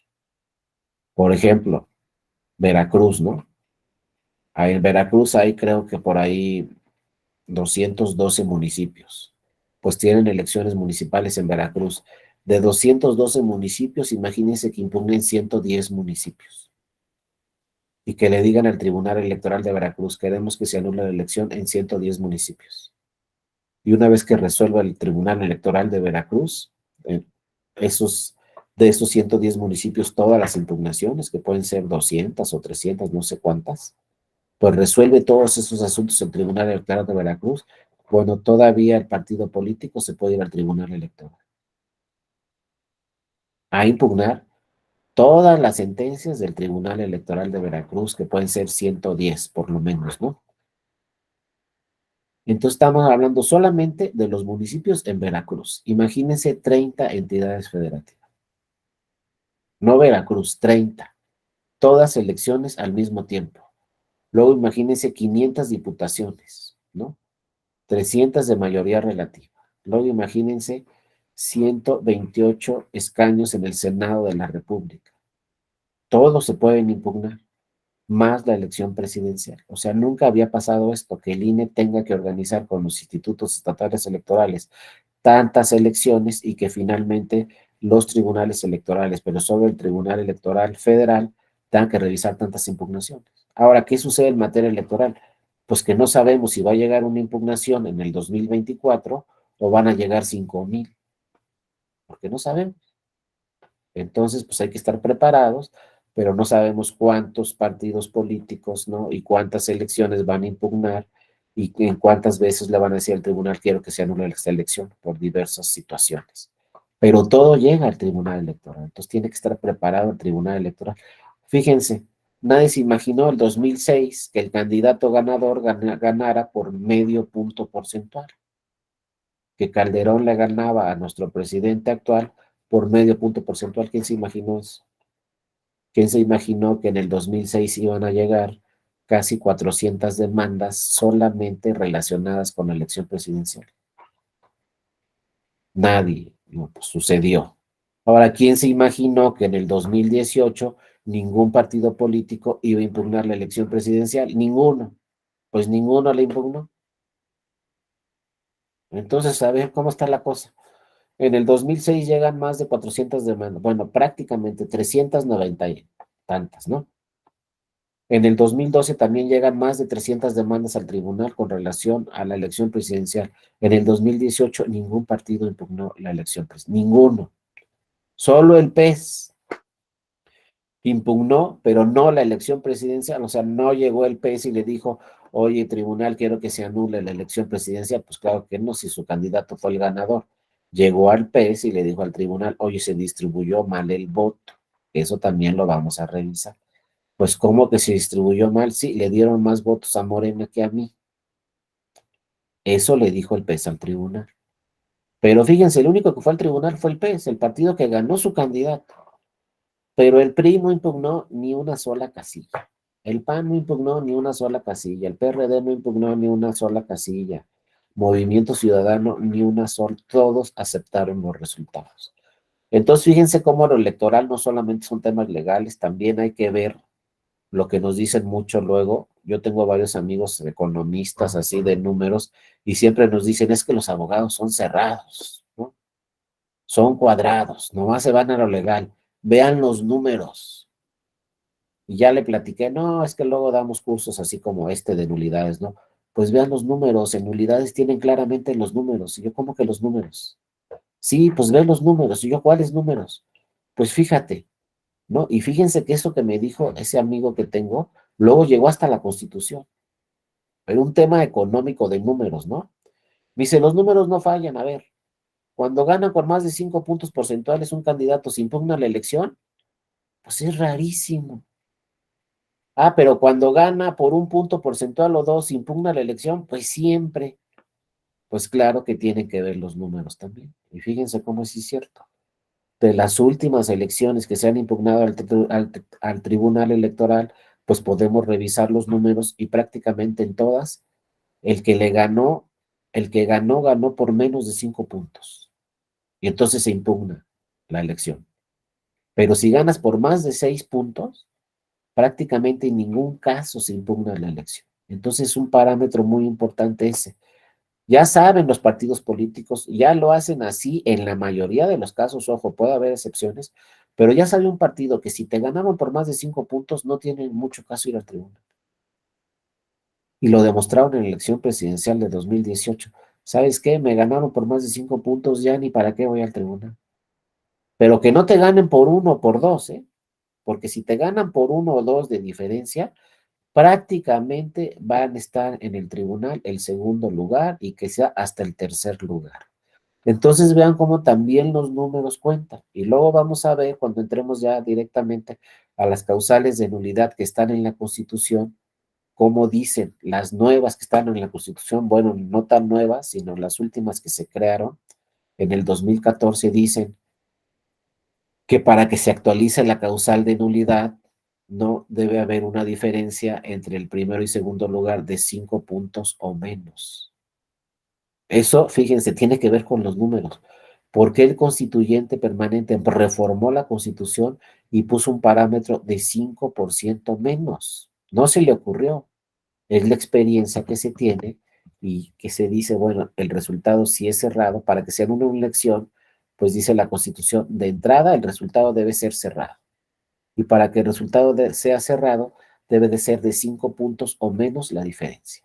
Por ejemplo, Veracruz, ¿no? En Veracruz hay creo que por ahí 212 municipios. Pues tienen elecciones municipales en Veracruz. De 212 municipios, imagínense que impugnen 110 municipios. Y que le digan al Tribunal Electoral de Veracruz, queremos que se anule la elección en 110 municipios. Y una vez que resuelva el Tribunal Electoral de Veracruz, de esos 110 municipios, todas las impugnaciones, que pueden ser 200 o 300, no sé cuántas, pues resuelve todos esos asuntos el Tribunal Electoral de Veracruz. Bueno, todavía el partido político se puede ir al Tribunal Electoral a impugnar todas las sentencias del Tribunal Electoral de Veracruz, que pueden ser 110 por lo menos, ¿no? Entonces estamos hablando solamente de los municipios en Veracruz. Imagínense 30 entidades federativas. No Veracruz, 30. Todas elecciones al mismo tiempo. Luego imagínense 500 diputaciones, ¿no? 300 de mayoría relativa. Luego imagínense 128 escaños en el Senado de la República. Todos se pueden impugnar, más la elección presidencial. O sea, nunca había pasado esto, que el INE tenga que organizar con los institutos estatales electorales tantas elecciones y que finalmente los tribunales electorales, pero sobre el Tribunal Electoral Federal, tengan que revisar tantas impugnaciones. Ahora, ¿qué sucede en materia electoral? Pues que no sabemos si va a llegar una impugnación en el 2024 o van a llegar 5,000, porque no sabemos. Entonces, pues hay que estar preparados, pero no sabemos cuántos partidos políticos, ¿no? Y cuántas elecciones van a impugnar y en cuántas veces le van a decir al tribunal quiero que se anule esta elección por diversas situaciones. Pero todo llega al tribunal electoral, entonces tiene que estar preparado el tribunal electoral. Fíjense, nadie se imaginó el 2006 que el candidato ganador ganara por medio punto porcentual, que Calderón le ganaba a nuestro presidente actual por medio punto porcentual. ¿Quién se imaginó eso? ¿Quién se imaginó que en el 2006 iban a llegar casi 400 demandas solamente relacionadas con la elección presidencial? Nadie, no, pues sucedió. Ahora, ¿quién se imaginó que en el 2018 ningún partido político iba a impugnar la elección presidencial? Ninguno. Pues ninguno la impugnó. Entonces, a ver cómo está la cosa. En el 2006 llegan más de 400 demandas, bueno, prácticamente 390 y tantas, ¿no? En el 2012 también llegan más de 300 demandas al tribunal con relación a la elección presidencial. En el 2018 ningún partido impugnó la elección presidencial, ninguno. Solo el PES impugnó, pero no la elección presidencial, o sea, no llegó el PES y le dijo, oye, tribunal, quiero que se anule la elección presidencial. Pues claro que no, si su candidato fue el ganador. Llegó al PES y le dijo al tribunal, oye, se distribuyó mal el voto. Eso también lo vamos a revisar. Pues, ¿cómo que se distribuyó mal? Sí, le dieron más votos a Morena que a mí. Eso le dijo el PES al tribunal. Pero fíjense, el único que fue al tribunal fue el PES, el partido que ganó su candidato. Pero el PRI no impugnó ni una sola casilla. El PAN no impugnó ni una sola casilla. El PRD no impugnó ni una sola casilla. Movimiento Ciudadano ni una sola. Todos aceptaron los resultados. Entonces, fíjense cómo lo electoral no solamente son temas legales, también hay que ver lo que nos dicen mucho luego. Yo tengo varios amigos economistas así de números y siempre nos dicen es que los abogados son cerrados, ¿no? Son cuadrados, nomás se van a lo legal. Vean los números. Y ya le platiqué, no, es que luego damos cursos así como este de nulidades, ¿no? Pues vean los números, en nulidades tienen claramente los números. Y yo, ¿cómo que los números? Sí, pues ve los números. Y yo, ¿cuáles números? Pues fíjate, ¿no? Y fíjense que eso que me dijo ese amigo que tengo, luego llegó hasta la Constitución. Pero un tema económico de números, ¿no? Me dice, los números no fallan. A ver, cuando gana por más de 5 puntos porcentuales un candidato, ¿se impugna la elección? Pues es rarísimo. Ah, pero cuando gana por 1 punto porcentual o 2, ¿se impugna la elección? Pues siempre. Pues claro que tienen que ver los números también. Y fíjense cómo es cierto. De las últimas elecciones que se han impugnado al Tribunal Electoral, pues podemos revisar los números y prácticamente en todas, el que ganó por menos de 5 puntos. Y entonces se impugna la elección. Pero si ganas por más de 6 puntos, prácticamente en ningún caso se impugna la elección. Entonces es un parámetro muy importante ese. Ya saben los partidos políticos, ya lo hacen así en la mayoría de los casos, ojo, puede haber excepciones, pero ya sabe un partido que si te ganaron por más de 5 puntos, no tiene mucho caso ir al tribunal. Y lo demostraron en la elección presidencial de 2018. ¿Sabes qué? Me ganaron por más de 5 puntos, ya ni para qué voy al tribunal. Pero que no te ganen por 1 o por 2, ¿eh? Porque si te ganan por 1 o 2 de diferencia, prácticamente van a estar en el tribunal el segundo lugar y que sea hasta el tercer lugar. Entonces vean cómo también los números cuentan. Y luego vamos a ver cuando entremos ya directamente a las causales de nulidad que están en la Constitución, cómo dicen las nuevas que están en la Constitución, bueno, no tan nuevas, sino las últimas que se crearon en el 2014, dicen que para que se actualice la causal de nulidad, no debe haber una diferencia entre el primero y segundo lugar de 5 puntos o menos. Eso, fíjense, tiene que ver con los números. ¿Por qué el constituyente permanente reformó la Constitución y puso un parámetro de 5% menos? No se le ocurrió. Es la experiencia que se tiene y que se dice, bueno, el resultado si es cerrado, para que se anule una elección, pues dice la Constitución, de entrada el resultado debe ser cerrado. Y para que el resultado sea cerrado, debe de ser de 5 puntos o menos la diferencia.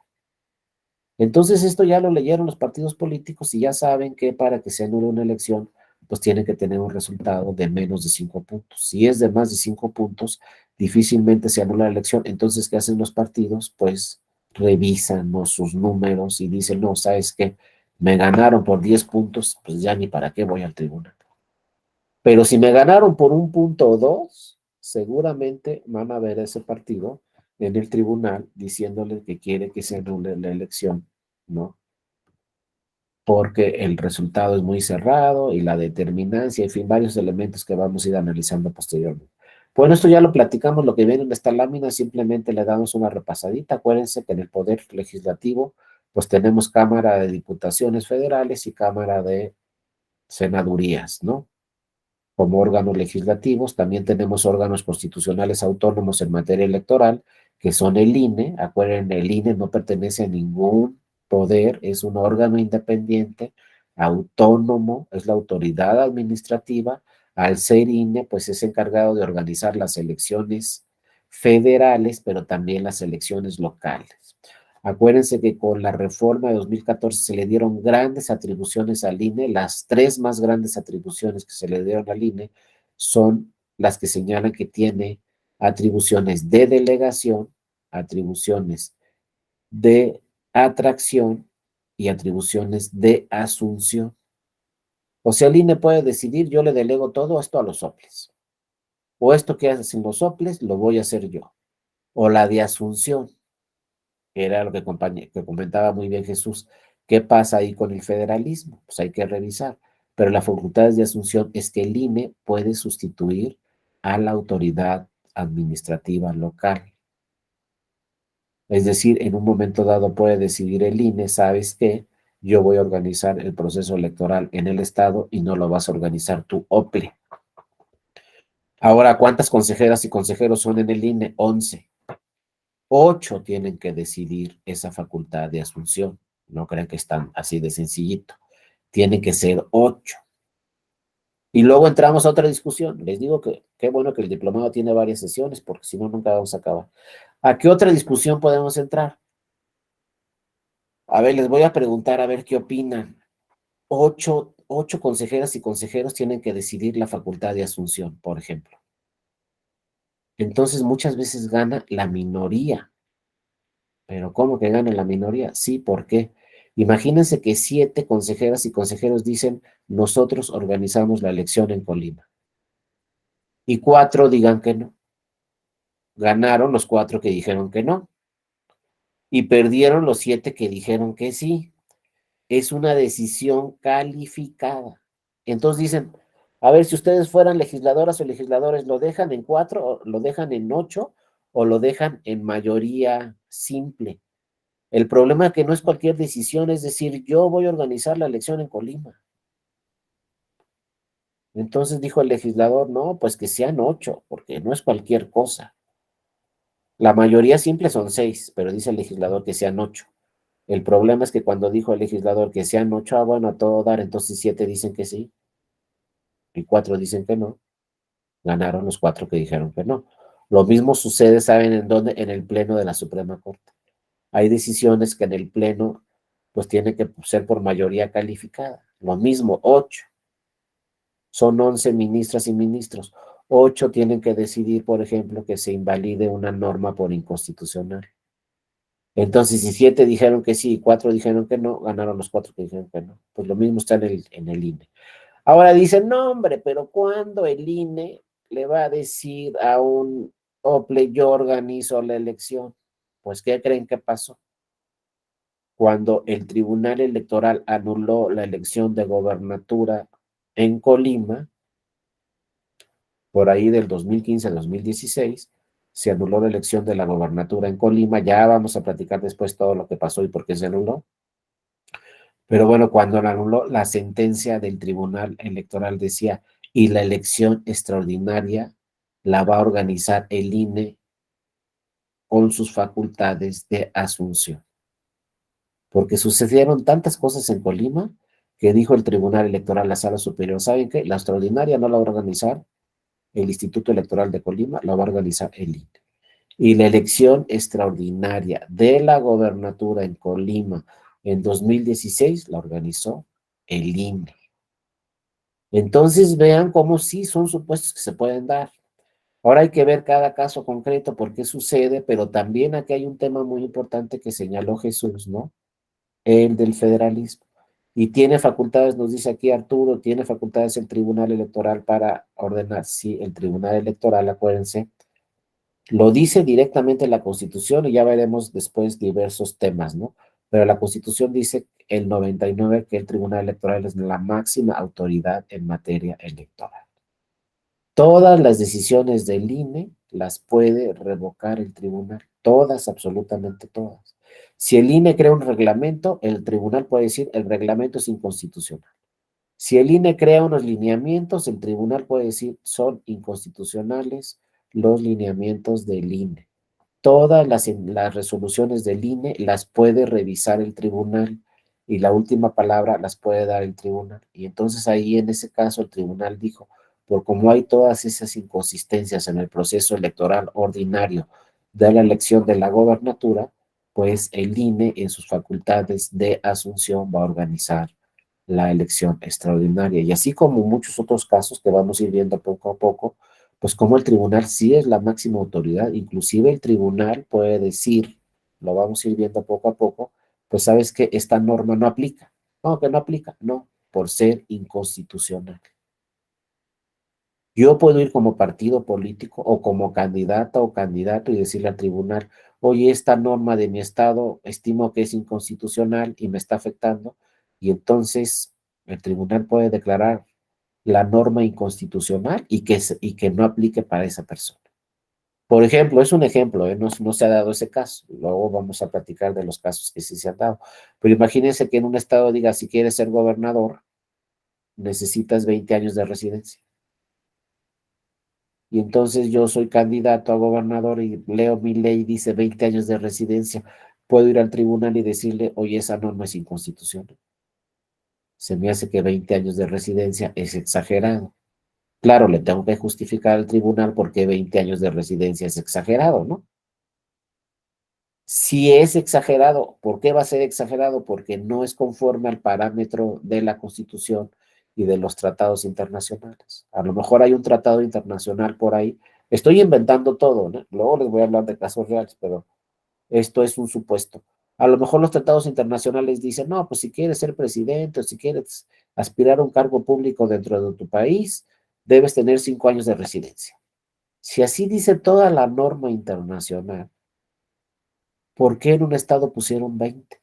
Entonces esto ya lo leyeron los partidos políticos y ya saben que para que se anule una elección, pues tiene que tener un resultado de menos de 5 puntos. Si es de más de 5 puntos, difícilmente se anula la elección. Entonces, ¿qué hacen los partidos? Pues revisan, ¿no?, sus números y dicen, no, ¿sabes qué? Me ganaron por 10 puntos, pues ya ni para qué voy al tribunal. Pero si me ganaron por 1 punto o 2, seguramente van a ver a ese partido en el tribunal diciéndole que quiere que se anule la elección, ¿no? Porque el resultado es muy cerrado y la determinancia, en fin, varios elementos que vamos a ir analizando posteriormente. Bueno, esto ya lo platicamos, lo que viene en esta lámina, simplemente le damos una repasadita. Acuérdense que en el Poder Legislativo, pues tenemos Cámara de Diputaciones Federales y Cámara de Senadurías, ¿no? Como órganos legislativos. También tenemos órganos constitucionales autónomos en materia electoral, que son el INE. Acuérdense, el INE no pertenece a ningún poder, es un órgano independiente, autónomo, es la autoridad administrativa. Al ser INE, pues es encargado de organizar las elecciones federales, pero también las elecciones locales. Acuérdense que con la reforma de 2014 se le dieron grandes atribuciones al INE. Las 3 más grandes atribuciones que se le dieron al INE son las que señalan que tiene atribuciones de delegación, atribuciones de atracción y atribuciones de asunción. O sea, el INE puede decidir, yo le delego todo esto a los soples. O esto que hacen los soples, lo voy a hacer yo. O la de asunción, que era lo que comentaba muy bien Jesús. ¿Qué pasa ahí con el federalismo? Pues hay que revisar. Pero la facultad de asunción es que el INE puede sustituir a la autoridad administrativa local. Es decir, en un momento dado puede decidir el INE, ¿sabes qué? Yo voy a organizar el proceso electoral en el estado y no lo vas a organizar tú, OPLE. Ahora, ¿cuántas consejeras y consejeros son en el INE? 11. 8 tienen que decidir esa facultad de asunción. No crean que están así de sencillito. Tienen que ser 8. Y luego entramos a otra discusión. Les digo que qué bueno que el diplomado tiene varias sesiones, porque si no, nunca vamos a acabar. ¿A qué otra discusión podemos entrar? A ver, les voy a preguntar a ver qué opinan. 8 consejeras y consejeros tienen que decidir la facultad de asunción, por ejemplo. Entonces, muchas veces gana la minoría. ¿Pero cómo que gana la minoría? Sí, ¿por qué? Imagínense que 7 consejeras y consejeros dicen, nosotros organizamos la elección en Colima. Y 4 digan que no. Ganaron los 4 que dijeron que no. Y perdieron los 7 que dijeron que sí. Es una decisión calificada. Entonces dicen, a ver, si ustedes fueran legisladoras o legisladores, ¿lo dejan en 4, lo dejan en 8 o lo dejan en mayoría simple? El problema es que no es cualquier decisión, es decir, yo voy a organizar la elección en Colima. Entonces dijo el legislador, no, pues que sean 8, porque no es cualquier cosa. La mayoría simple son 6, pero dice el legislador que sean 8. El problema es que cuando dijo el legislador que sean 8, bueno, a todo dar, entonces 7 dicen que sí y 4 dicen que no. Ganaron los 4 que dijeron que no. Lo mismo sucede, ¿saben en dónde? En el Pleno de la Suprema Corte. Hay decisiones que en el Pleno pues tiene que ser por mayoría calificada. Lo mismo, 8. Son 11 ministras y ministros. 8 tienen que decidir, por ejemplo, que se invalide una norma por inconstitucional. Entonces, si 7 dijeron que sí y 4 dijeron que no, ganaron los 4 que dijeron que no. Pues lo mismo está en el INE. Ahora dicen, no, hombre, pero ¿cuándo el INE le va a decir a un OPLE, yo organizo la elección? Pues, ¿qué creen que pasó? Cuando el Tribunal Electoral anuló la elección de gobernatura en Colima, por ahí del 2015 al 2016, se anuló la elección de la gobernatura en Colima. Ya vamos a platicar después todo lo que pasó y por qué se anuló. Pero bueno, cuando anuló, la sentencia del Tribunal Electoral decía, y la elección extraordinaria la va a organizar el INE con sus facultades de asunción. porque sucedieron tantas cosas en Colima que dijo el Tribunal Electoral, la Sala Superior, ¿saben qué? La extraordinaria no la va a organizar el Instituto Electoral de Colima, la va a organizar el INE. Y la elección extraordinaria de la gobernatura en Colima en 2016 la organizó el INE. Entonces vean cómo sí son supuestos que se pueden dar. Ahora hay que ver cada caso concreto por qué sucede, pero también aquí hay un tema muy importante que señaló Jesús, ¿no? El del federalismo. Y tiene facultades, nos dice aquí Arturo, tiene facultades el Tribunal Electoral para ordenar. Sí, el Tribunal Electoral, acuérdense, lo dice directamente la Constitución y ya veremos después diversos temas, ¿no? Pero la Constitución dice el 99 que el Tribunal Electoral es la máxima autoridad en materia electoral. Todas las decisiones del INE las puede revocar el tribunal, todas, absolutamente todas. Si el INE crea un reglamento, el tribunal puede decir el reglamento es inconstitucional. Si el INE crea unos lineamientos, el tribunal puede decir son inconstitucionales los lineamientos del INE. Todas las resoluciones del INE las puede revisar el tribunal y la última palabra las puede dar el tribunal. Y entonces ahí en ese caso el tribunal dijo, por como hay todas esas inconsistencias en el proceso electoral ordinario de la elección de la gobernatura, pues el INE en sus facultades de asunción va a organizar la elección extraordinaria. Y así como muchos otros casos que vamos a ir viendo poco a poco, pues como el tribunal sí es la máxima autoridad, inclusive el tribunal puede decir, lo vamos a ir viendo poco a poco, pues sabes que esta norma no aplica. No, que no aplica, no, por ser inconstitucional. Yo puedo ir como partido político o como candidata o candidato y decirle al tribunal, oye, esta norma de mi estado estimo que es inconstitucional y me está afectando, y entonces el tribunal puede declarar la norma inconstitucional y que no aplique para esa persona. Por ejemplo, es un ejemplo, no se ha dado ese caso, luego vamos a platicar de los casos que sí se han dado, pero imagínense que en un estado diga, si quieres ser gobernador, necesitas 20 años de residencia. Y entonces yo soy candidato a gobernador y leo mi ley, dice 20 años de residencia, puedo ir al tribunal y decirle, oye, esa norma es inconstitucional. Se me hace que 20 años de residencia es exagerado. Claro, le tengo que justificar al tribunal por qué 20 años de residencia es exagerado, ¿no? Si es exagerado, ¿por qué va a ser exagerado? Porque no es conforme al parámetro de la Constitución y de los tratados internacionales. A lo mejor hay un tratado internacional por ahí. Estoy inventando todo, ¿no? Luego les voy a hablar de casos reales, pero esto es un supuesto. A lo mejor los tratados internacionales dicen, no, pues si quieres ser presidente o si quieres aspirar a un cargo público dentro de tu país, debes tener 5 años de residencia. Si así dice toda la norma internacional, ¿por qué en un estado pusieron 20?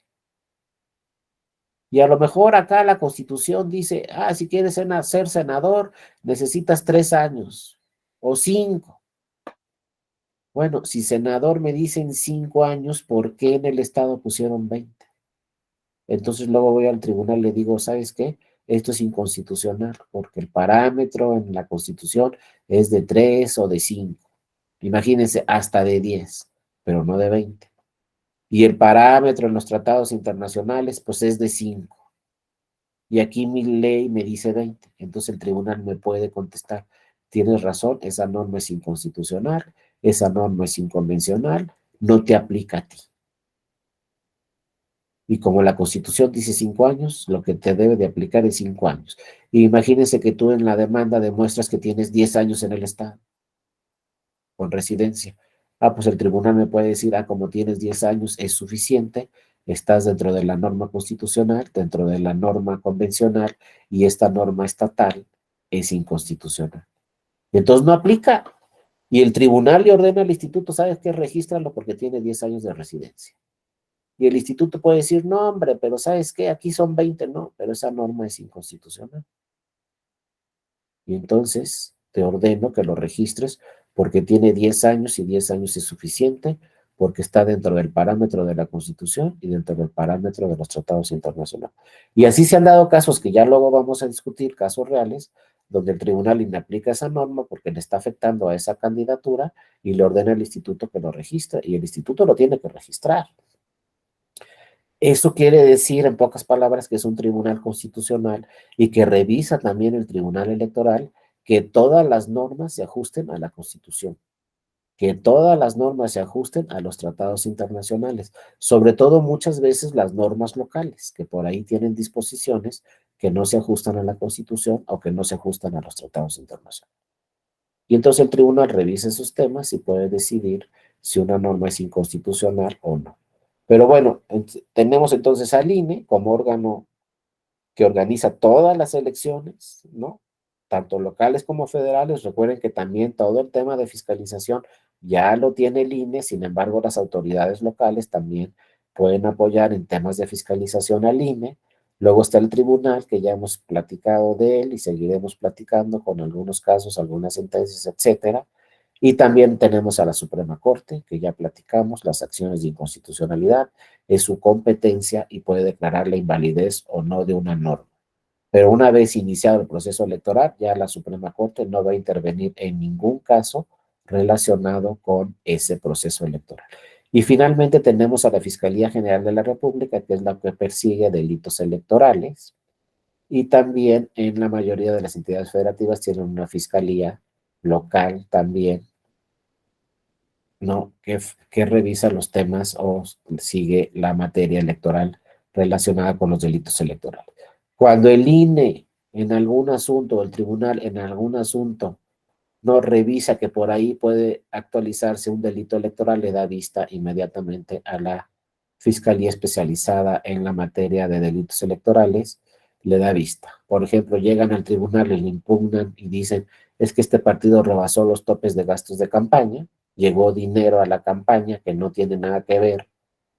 Y a lo mejor acá la Constitución dice, si quieres ser senador, necesitas 3 años o 5. Bueno, si senador me dicen 5 años, ¿por qué en el estado pusieron 20? Entonces luego voy al tribunal y le digo, ¿sabes qué? Esto es inconstitucional porque el parámetro en la Constitución es de 3 o de 5. Imagínense, hasta de 10, pero no de 20. Y el parámetro en los tratados internacionales, pues es de 5. Y aquí mi ley me dice 20. Entonces el tribunal me puede contestar, tienes razón, esa norma es inconstitucional, esa norma es inconvencional, no te aplica a ti. Y como la Constitución dice 5 años, lo que te debe de aplicar es 5 años. Y imagínense que tú en la demanda demuestras que tienes 10 años en el Estado, con residencia. Pues el tribunal me puede decir, como tienes 10 años, es suficiente, estás dentro de la norma constitucional, dentro de la norma convencional, y esta norma estatal es inconstitucional. Entonces no aplica. Y el tribunal le ordena al instituto, ¿sabes qué? Regístralo porque tiene 10 años de residencia. Y el instituto puede decir, no, hombre, pero ¿sabes qué? Aquí son 20, no, pero esa norma es inconstitucional. Y entonces te ordeno que lo registres porque tiene 10 años y 10 años es suficiente porque está dentro del parámetro de la Constitución y dentro del parámetro de los tratados internacionales. Y así se han dado casos que ya luego vamos a discutir, casos reales, donde el tribunal inaplica esa norma porque le está afectando a esa candidatura y le ordena al instituto que lo registre y el instituto lo tiene que registrar. Eso quiere decir, en pocas palabras, que es un tribunal constitucional y que revisa también el tribunal electoral que todas las normas se ajusten a la Constitución, que todas las normas se ajusten a los tratados internacionales, sobre todo muchas veces las normas locales, que por ahí tienen disposiciones que no se ajustan a la Constitución o que no se ajustan a los tratados internacionales. Y entonces el tribunal revisa esos temas y puede decidir si una norma es inconstitucional o no. Pero bueno, tenemos entonces al INE como órgano que organiza todas las elecciones, ¿no? Tanto locales como federales. Recuerden que también todo el tema de fiscalización ya lo tiene el INE, sin embargo, las autoridades locales también pueden apoyar en temas de fiscalización al INE. Luego está el tribunal, que ya hemos platicado de él y seguiremos platicando con algunos casos, algunas sentencias, etcétera. Y también tenemos a la Suprema Corte, que ya platicamos, las acciones de inconstitucionalidad, es su competencia y puede declarar la invalidez o no de una norma. Pero una vez iniciado el proceso electoral, ya la Suprema Corte no va a intervenir en ningún caso relacionado con ese proceso electoral. Y finalmente tenemos a la Fiscalía General de la República, que es la que persigue delitos electorales. Y también en la mayoría de las entidades federativas tienen una fiscalía local también, ¿no? Que revisa los temas o sigue la materia electoral relacionada con los delitos electorales. Cuando el INE en algún asunto, el tribunal en algún asunto, no revisa que por ahí puede actualizarse un delito electoral, le da vista inmediatamente a la Fiscalía especializada en la materia de delitos electorales, le da vista. Por ejemplo, llegan al tribunal y le impugnan y dicen, es que este partido rebasó los topes de gastos de campaña, llegó dinero a la campaña que no tiene nada que ver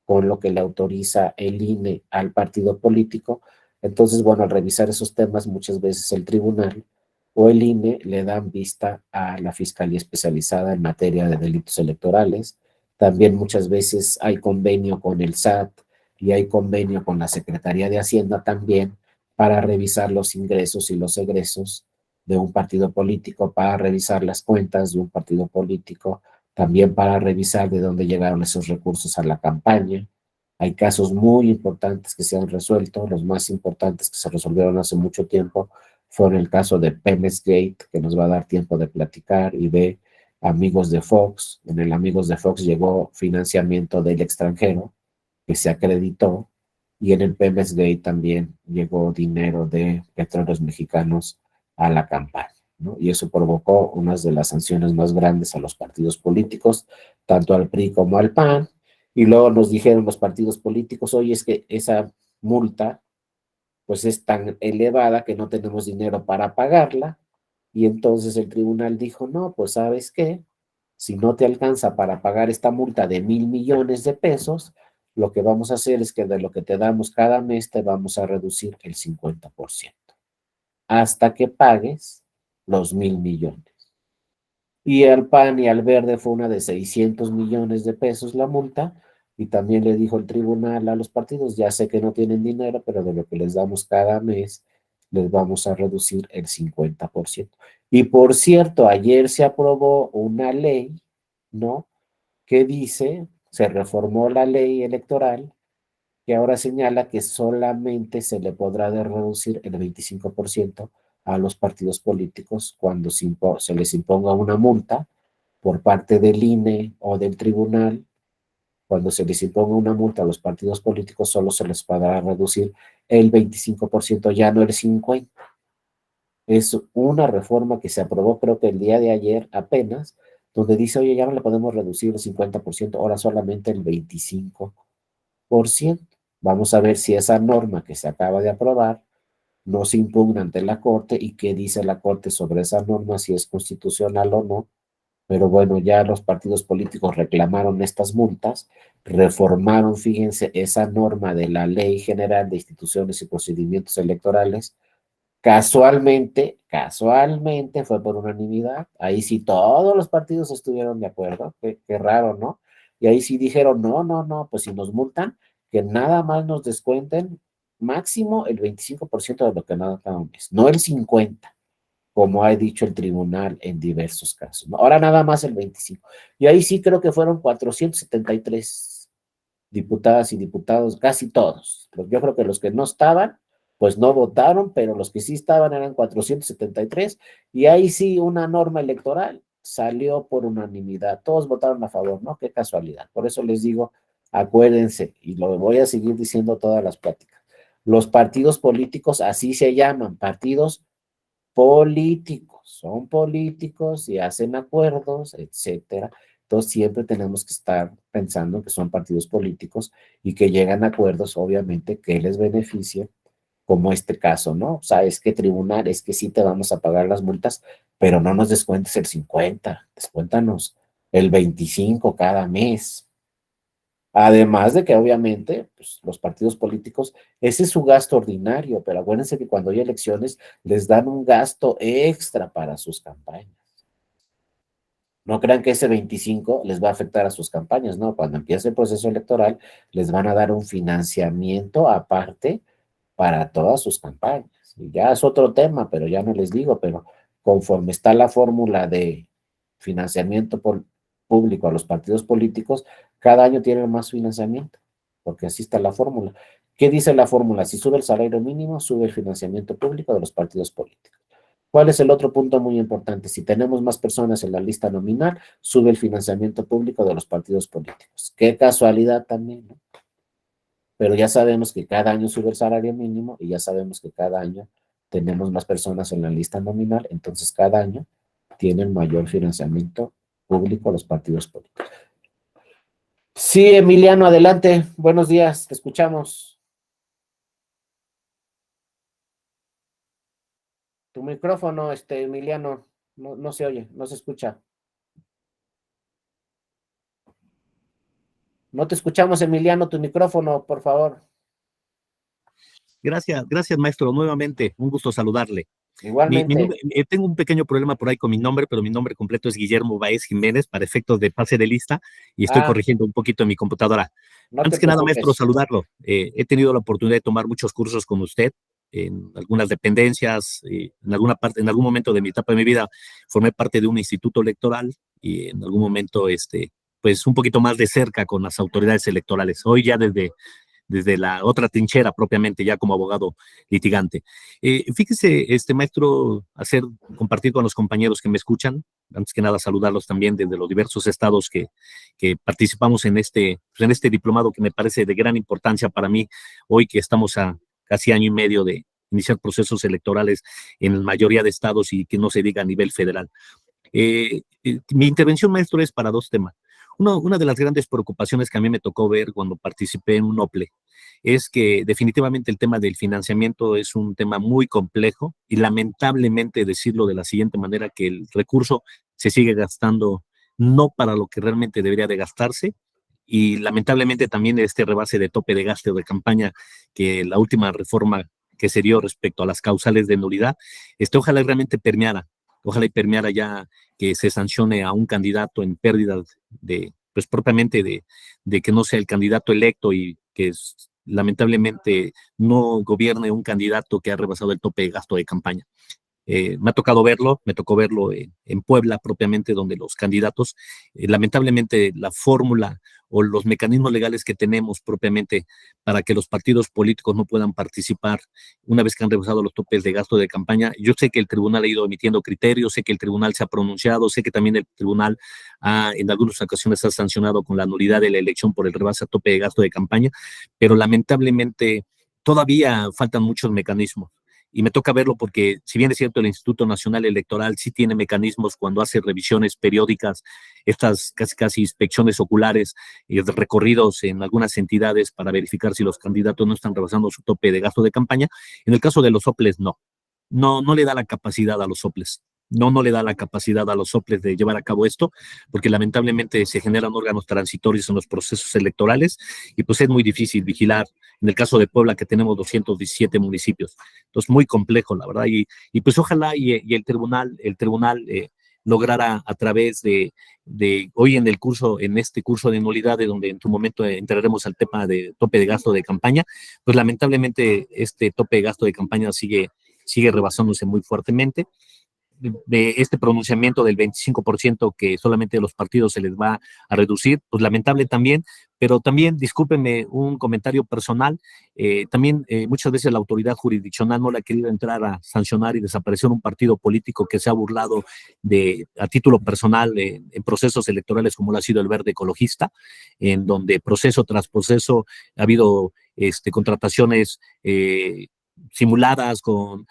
con lo que le autoriza el INE al partido político. Entonces, bueno, al revisar esos temas, muchas veces el tribunal o el INE le dan vista a la Fiscalía especializada en materia de delitos electorales. También muchas veces hay convenio con el SAT y hay convenio con la Secretaría de Hacienda también para revisar los ingresos y los egresos de un partido político, para revisar las cuentas de un partido político, también para revisar de dónde llegaron esos recursos a la campaña. Hay casos muy importantes que se han resuelto, los más importantes que se resolvieron hace mucho tiempo fueron el caso de Pemex Gate, que nos va a dar tiempo de platicar, y de Amigos de Fox. En el Amigos de Fox llegó financiamiento del extranjero que se acreditó, y en el Pemex Gate también llegó dinero de petróleos mexicanos a la campaña, ¿no? Y eso provocó unas de las sanciones más grandes a los partidos políticos, tanto al PRI como al PAN, y luego nos dijeron los partidos políticos, oye, es que esa multa pues es tan elevada que no tenemos dinero para pagarla, y entonces el tribunal dijo, no, pues ¿sabes qué? Si no te alcanza para pagar esta multa de 1,000,000,000 de pesos, lo que vamos a hacer es que de lo que te damos cada mes te vamos a reducir el 50% hasta que pagues los 1,000,000,000. Y al PAN y al Verde fue una de 600 millones de pesos la multa, y también le dijo el tribunal a los partidos, ya sé que no tienen dinero, pero de lo que les damos cada mes, les vamos a reducir el 50%. Y por cierto, ayer se aprobó una ley, ¿no? Que dice, se reformó la ley electoral, que ahora señala que solamente se le podrá reducir el 25% a los partidos políticos cuando se les imponga una multa por parte del INE o del tribunal. Cuando se les imponga una multa a los partidos políticos, solo se les podrá reducir el 25%, ya no el 50%. Es una reforma que se aprobó, creo que el día de ayer apenas, donde dice, oye, ya no le podemos reducir el 50%, ahora solamente el 25%. Vamos a ver si esa norma que se acaba de aprobar no se impugna ante la Corte y qué dice la Corte sobre esa norma, si es constitucional o no. Pero bueno, ya los partidos políticos reclamaron estas multas, reformaron, fíjense, esa norma de la Ley General de Instituciones y Procedimientos Electorales. Casualmente fue por unanimidad. Ahí sí todos los partidos estuvieron de acuerdo. Qué raro, ¿no? Y ahí sí dijeron, no, no, no, pues si nos multan, que nada más nos descuenten máximo el 25% de lo que nada cada un mes, no el 50%, como ha dicho el tribunal en diversos casos, ¿no? Ahora nada más el 25%. Y ahí sí creo que fueron 473 diputadas y diputados, casi todos. Yo creo que los que no estaban, pues no votaron, pero los que sí estaban eran 473, y ahí sí una norma electoral salió por unanimidad. Todos votaron a favor, ¿no? Qué casualidad. Por eso les digo, acuérdense, y lo voy a seguir diciendo todas las pláticas. Los partidos políticos así se llaman, partidos políticos, son políticos y hacen acuerdos, etcétera. Entonces siempre tenemos que estar pensando que son partidos políticos y que llegan a acuerdos, obviamente, que les beneficien, como este caso, ¿no? O sea, es que tribunal, es que sí te vamos a pagar las multas, pero no nos descuentes el 50, descuéntanos el 25 cada mes. Además de que obviamente pues, los partidos políticos, ese es su gasto ordinario, pero acuérdense que cuando hay elecciones les dan un gasto extra para sus campañas. No crean que ese 25 les va a afectar a sus campañas, no, cuando empiece el proceso electoral les van a dar un financiamiento aparte para todas sus campañas. Y ya es otro tema, pero ya no les digo, pero conforme está la fórmula de financiamiento público a los partidos políticos, cada año tienen más financiamiento, porque así está la fórmula. ¿Qué dice la fórmula? Si sube el salario mínimo, sube el financiamiento público de los partidos políticos. ¿Cuál es el otro punto muy importante? Si tenemos más personas en la lista nominal, sube el financiamiento público de los partidos políticos. Qué casualidad también, ¿no? Pero ya sabemos que cada año sube el salario mínimo y ya sabemos que cada año tenemos más personas en la lista nominal, entonces cada año tienen mayor financiamiento público los partidos políticos. Sí, Emiliano, adelante. Buenos días, te escuchamos. Tu micrófono, Emiliano, no se oye, no se escucha. No te escuchamos, Emiliano, tu micrófono, por favor. Gracias, maestro, nuevamente, un gusto saludarle. Igualmente. Tengo un pequeño problema por ahí con mi nombre, pero mi nombre completo es Guillermo Baez Jiménez, para efectos de pase de lista, y estoy corrigiendo un poquito en mi computadora. No Antes que nada, maestro, saludarlo. He tenido la oportunidad de tomar muchos cursos con usted en algunas dependencias, en alguna parte, en algún momento de mi etapa de mi vida, formé parte de un instituto electoral y en algún momento, pues un poquito más de cerca con las autoridades electorales. Hoy ya desde la otra trinchera propiamente, ya como abogado litigante. Fíjese, maestro, compartir con los compañeros que me escuchan, antes que nada saludarlos también desde los diversos estados que participamos en este diplomado que me parece de gran importancia para mí, hoy que estamos a casi año y medio de iniciar procesos electorales en la mayoría de estados y que no se diga a nivel federal. Mi intervención, maestro, es para dos temas. Una de las grandes preocupaciones que a mí me tocó ver cuando participé en un OPLE es que definitivamente el tema del financiamiento es un tema muy complejo y lamentablemente decirlo de la siguiente manera, que el recurso se sigue gastando no para lo que realmente debería de gastarse, y lamentablemente también este rebase de tope de gasto de campaña, que la última reforma que se dio respecto a las causales de nulidad, ojalá realmente ojalá y permeara ya que se sancione a un candidato en pérdida pues propiamente de que no sea el candidato electo y que lamentablemente no gobierne un candidato que ha rebasado el tope de gasto de campaña. Me tocó verlo en Puebla propiamente, donde los candidatos, lamentablemente la fórmula o los mecanismos legales que tenemos propiamente para que los partidos políticos no puedan participar una vez que han rebasado los topes de gasto de campaña. Yo sé que el tribunal ha ido emitiendo criterios, sé que el tribunal se ha pronunciado, sé que también el tribunal en algunas ocasiones ha sancionado con la nulidad de la elección por el rebase a tope de gasto de campaña, pero lamentablemente todavía faltan muchos mecanismos. Y me toca verlo porque, si bien es cierto, el Instituto Nacional Electoral sí tiene mecanismos cuando hace revisiones periódicas, estas casi inspecciones oculares y recorridos en algunas entidades para verificar si los candidatos no están rebasando su tope de gasto de campaña. En el caso de los soples, no le da la capacidad a los soples. No le da la capacidad a los soples de llevar a cabo esto, porque lamentablemente se generan órganos transitorios en los procesos electorales y pues es muy difícil vigilar. En el caso de Puebla, que tenemos 217 municipios. Entonces, muy complejo, la verdad. Y pues ojalá y el tribunal lograra a través de hoy en este curso de nulidades, donde en tu momento entraremos al tema de tope de gasto de campaña, pues lamentablemente este tope de gasto de campaña sigue rebasándose muy fuertemente. de este pronunciamiento del 25% que solamente a los partidos se les va a reducir, pues lamentable también, pero también, discúlpenme, un comentario personal, también muchas veces la autoridad jurisdiccional no le ha querido entrar a sancionar y desaparecer un partido político que se ha burlado a título personal en procesos electorales como lo ha sido el Verde Ecologista, en donde proceso tras proceso ha habido contrataciones simuladas con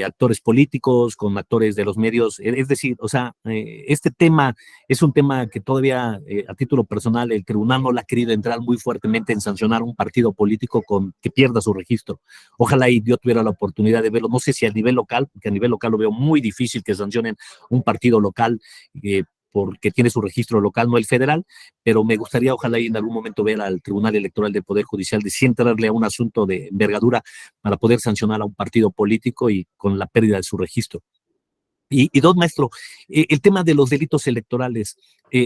actores políticos, con actores de los medios, es decir, o sea, este tema es un tema que todavía a título personal el tribunal no le ha querido entrar muy fuertemente en sancionar un partido político con que pierda su registro. Ojalá y yo tuviera la oportunidad de verlo, no sé si a nivel local, porque a nivel local lo veo muy difícil que sancionen un partido local porque tiene su registro local, no el federal, pero me gustaría, ojalá y en algún momento ver al Tribunal Electoral del Poder Judicial de sí entrarle a un asunto de envergadura para poder sancionar a un partido político y con la pérdida de su registro. Y dos, maestro, el tema de los delitos electorales.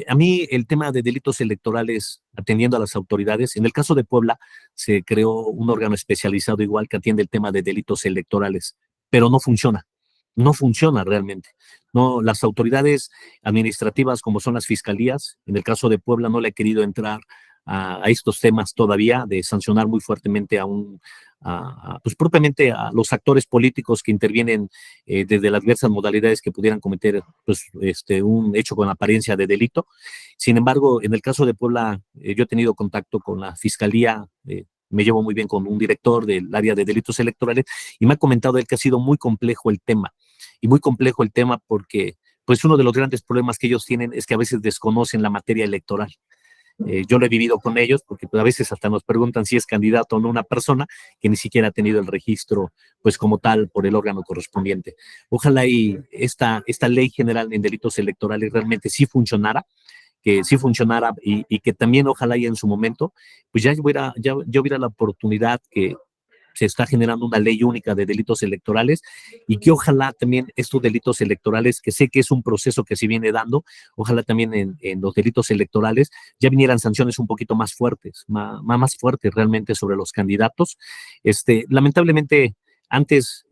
A mí el tema de delitos electorales, atendiendo a las autoridades, en el caso de Puebla se creó un órgano especializado igual que atiende el tema de delitos electorales, pero no funciona realmente. No, las autoridades administrativas como son las fiscalías, en el caso de Puebla no le he querido entrar a estos temas todavía de sancionar muy fuertemente pues propiamente a los actores políticos que intervienen desde las diversas modalidades que pudieran cometer pues, un hecho con apariencia de delito. Sin embargo, en el caso de Puebla, yo he tenido contacto con la fiscalía, me llevo muy bien con un director del área de delitos electorales y me ha comentado él que ha sido muy complejo el tema. Y muy complejo el tema porque pues uno de los grandes problemas que ellos tienen es que a veces desconocen la materia electoral. Yo lo he vivido con ellos porque pues, a veces hasta nos preguntan si es candidato o no una persona que ni siquiera ha tenido el registro pues como tal por el órgano correspondiente. Ojalá y esta ley general en delitos electorales realmente sí funcionara, que sí funcionara y que también ojalá y en su momento pues ya hubiera la oportunidad que se está generando una ley única de delitos electorales y que ojalá también estos delitos electorales, que sé que es un proceso que se viene dando, ojalá también en los delitos electorales ya vinieran sanciones un poquito más fuertes, más fuertes realmente sobre los candidatos. Lamentablemente, antes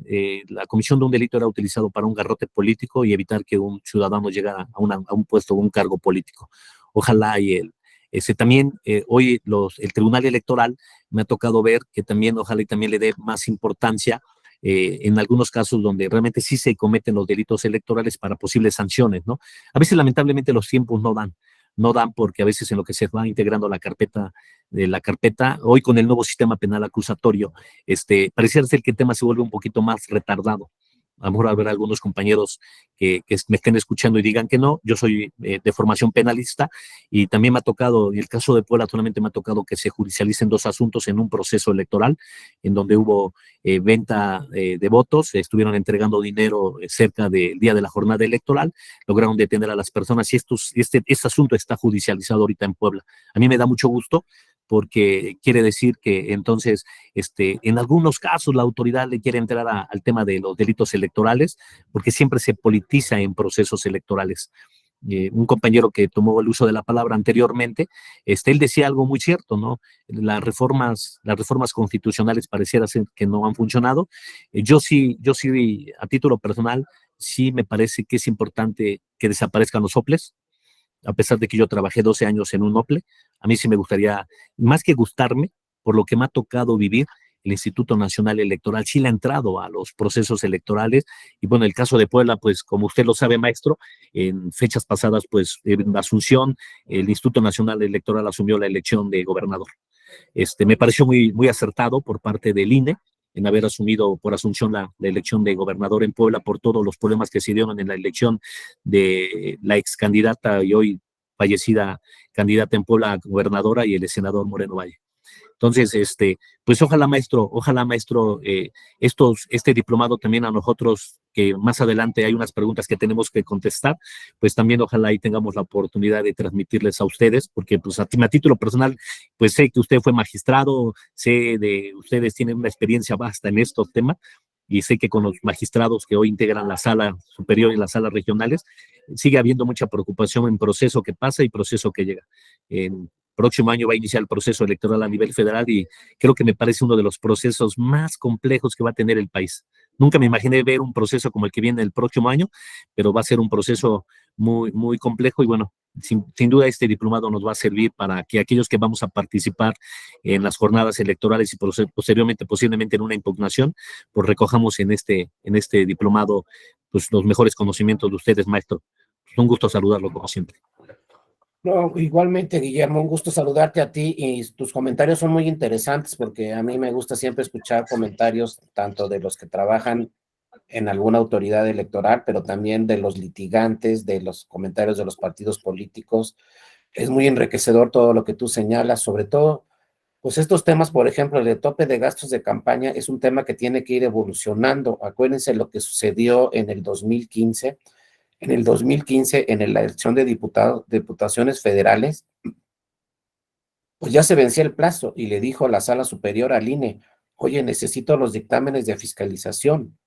la comisión de un delito era utilizado para un garrote político y evitar que un ciudadano llegara a un puesto o un cargo político. Ojalá y también hoy el Tribunal Electoral me ha tocado ver que también ojalá y también le dé más importancia en algunos casos donde realmente sí se cometen los delitos electorales para posibles sanciones, ¿no? A veces lamentablemente los tiempos no dan porque a veces en lo que se va integrando la carpeta, hoy con el nuevo sistema penal acusatorio, pareciera ser que el tema se vuelve un poquito más retardado. A lo mejor habrá algunos compañeros que me estén escuchando y digan que no. Yo soy de formación penalista y también me ha tocado, en el caso de Puebla solamente me ha tocado que se judicialicen 2 asuntos en un proceso electoral, en donde hubo venta de votos, estuvieron entregando dinero cerca del día de la jornada electoral, lograron detener a las personas y este asunto está judicializado ahorita en Puebla. A mí me da mucho gusto porque quiere decir que entonces, en algunos casos la autoridad le quiere entrar al tema de los delitos electorales, porque siempre se politiza en procesos electorales. Un compañero que tomó el uso de la palabra anteriormente, él decía algo muy cierto, ¿no? Las reformas constitucionales pareciera ser que no han funcionado. Yo sí, a título personal, sí me parece que es importante que desaparezcan los soples, a pesar de que yo trabajé 12 años en un OPLE. A mí sí me gustaría, más que gustarme, por lo que me ha tocado vivir, el Instituto Nacional Electoral sí le ha entrado a los procesos electorales. Y bueno, el caso de Puebla, pues como usted lo sabe, maestro, en fechas pasadas, pues en Asunción, el Instituto Nacional Electoral asumió la elección de gobernador. Me pareció muy, muy acertado por parte del INE en haber asumido por Asunción la elección de gobernador en Puebla por todos los problemas que se dieron en la elección de la ex candidata y hoy fallecida candidata en Puebla a gobernadora y el senador Moreno Valle. Entonces, pues ojalá maestro, este diplomado también a nosotros, que más adelante hay unas preguntas que tenemos que contestar, pues también ojalá y tengamos la oportunidad de transmitirles a ustedes, porque pues a título personal, pues sé que usted fue magistrado, ustedes tienen una experiencia vasta en estos temas, y sé que con los magistrados que hoy integran la sala superior y las salas regionales, sigue habiendo mucha preocupación en proceso que pasa y proceso que llega. Próximo año va a iniciar el proceso electoral a nivel federal y creo que me parece uno de los procesos más complejos que va a tener el país. Nunca me imaginé ver un proceso como el que viene el próximo año, pero va a ser un proceso muy, muy complejo y bueno, sin duda este diplomado nos va a servir para que aquellos que vamos a participar en las jornadas electorales y posteriormente posiblemente en una impugnación, pues recojamos en este diplomado pues, los mejores conocimientos de ustedes, maestro. Pues un gusto saludarlo como siempre. No, igualmente, Guillermo, un gusto saludarte a ti y tus comentarios son muy interesantes porque a mí me gusta siempre escuchar comentarios tanto de los que trabajan en alguna autoridad electoral, pero también de los litigantes, de los comentarios de los partidos políticos. Es muy enriquecedor todo lo que tú señalas, sobre todo, pues estos temas, por ejemplo, el de tope de gastos de campaña es un tema que tiene que ir evolucionando. Acuérdense lo que sucedió en el 2015. En el 2015, en la elección de diputaciones federales, pues ya se vencía el plazo y le dijo la sala superior al INE, oye, necesito los dictámenes de fiscalización,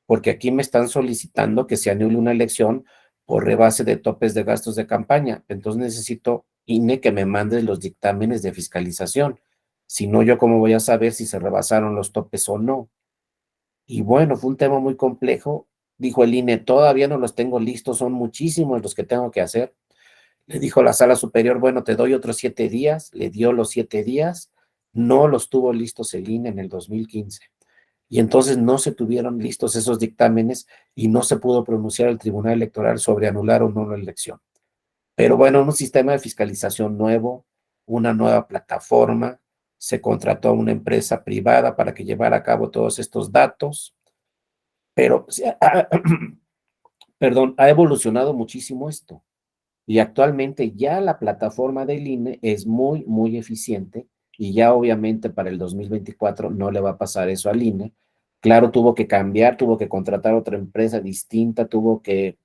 porque aquí me están solicitando que se anule una elección por rebase de topes de gastos de campaña. Entonces necesito, INE, que me mandes los dictámenes de fiscalización. Si no, yo cómo voy a saber si se rebasaron los topes o no. Y bueno, fue un tema muy complejo. Dijo el INE, todavía no los tengo listos, son muchísimos los que tengo que hacer. Le dijo la sala superior, bueno, te doy otros 7 días. Le dio los 7 días. No los tuvo listos el INE en el 2015. Y entonces no se tuvieron listos esos dictámenes y no se pudo pronunciar el Tribunal Electoral sobre anular o no la elección. Pero bueno, un sistema de fiscalización nuevo, una nueva plataforma, se contrató a una empresa privada para que llevara a cabo todos estos datos, pero, perdón, ha evolucionado muchísimo esto. Y actualmente ya la plataforma del INE es muy, muy eficiente y ya obviamente para el 2024 no le va a pasar eso al INE. Claro, tuvo que cambiar, tuvo que contratar otra empresa distinta, tuvo que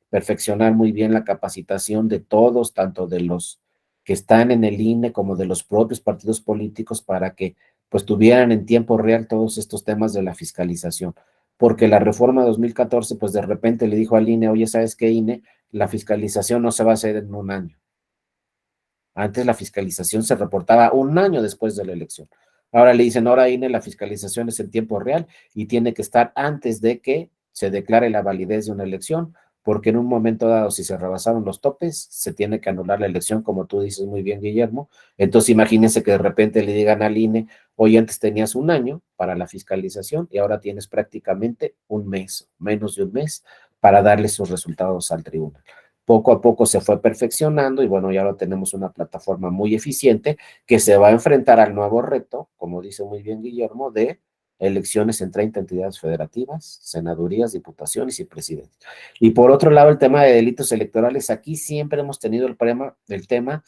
perfeccionar muy bien la capacitación de todos, tanto de los que están en el INE como de los propios partidos políticos para que pues tuvieran en tiempo real todos estos temas de la fiscalización. Porque la reforma 2014 pues de repente le dijo al INE, oye, ¿sabes qué, INE? La fiscalización no se va a hacer en un año. Antes la fiscalización se reportaba un año después de la elección. Ahora le dicen, ahora INE, la fiscalización es en tiempo real y tiene que estar antes de que se declare la validez de una elección, porque en un momento dado, si se rebasaron los topes, se tiene que anular la elección, como tú dices muy bien, Guillermo. Entonces, imagínense que de repente le digan al INE, hoy antes tenías un año para la fiscalización y ahora tienes prácticamente un mes, menos de un mes, para darle sus resultados al tribunal. Poco a poco se fue perfeccionando y bueno, ya ahora tenemos una plataforma muy eficiente que se va a enfrentar al nuevo reto, como dice muy bien Guillermo, de elecciones en 30 entidades federativas, senadurías, diputaciones y presidentes. Y por otro lado, el tema de delitos electorales, aquí siempre hemos tenido el tema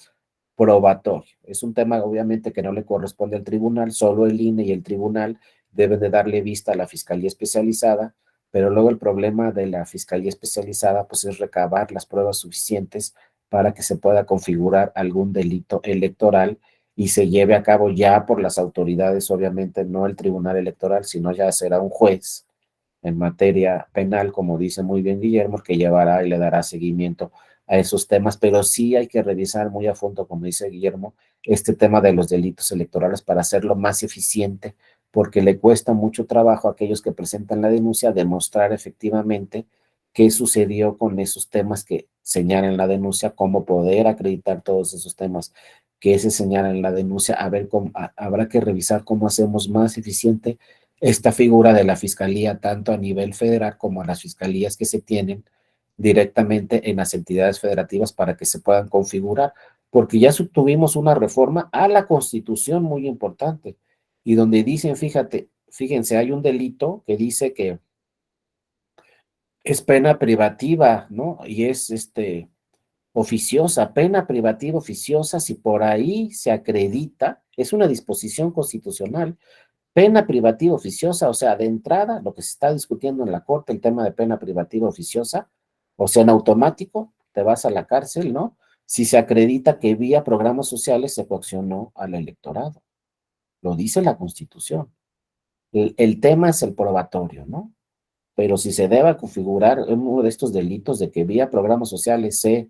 probatorio. Es un tema obviamente que no le corresponde al tribunal, solo el INE y el tribunal deben de darle vista a la Fiscalía Especializada, pero luego el problema de la Fiscalía Especializada pues es recabar las pruebas suficientes para que se pueda configurar algún delito electoral y se lleve a cabo ya por las autoridades, obviamente no el Tribunal Electoral, sino ya será un juez en materia penal, como dice muy bien Guillermo, que llevará y le dará seguimiento a esos temas, pero sí hay que revisar muy a fondo, como dice Guillermo, este tema de los delitos electorales para hacerlo más eficiente, porque le cuesta mucho trabajo a aquellos que presentan la denuncia demostrar efectivamente qué sucedió con esos temas que señalan la denuncia, cómo poder acreditar todos esos temas que se señalan en la denuncia, a ver cómo, habrá que revisar cómo hacemos más eficiente esta figura de la fiscalía, tanto a nivel federal como a las fiscalías que se tienen directamente en las entidades federativas para que se puedan configurar, porque ya tuvimos una reforma a la Constitución muy importante y donde dicen, fíjense, hay un delito que dice que es pena privativa, ¿no? Y es oficiosa, pena privativa oficiosa, si por ahí se acredita, es una disposición constitucional. Pena privativa oficiosa, o sea, de entrada, lo que se está discutiendo en la Corte, el tema de pena privativa oficiosa, o sea, en automático, te vas a la cárcel, ¿no? Si se acredita que vía programas sociales se coaccionó al electorado. Lo dice la Constitución. El tema es el probatorio, ¿no? Pero si se debe configurar uno de estos delitos de que vía programas sociales se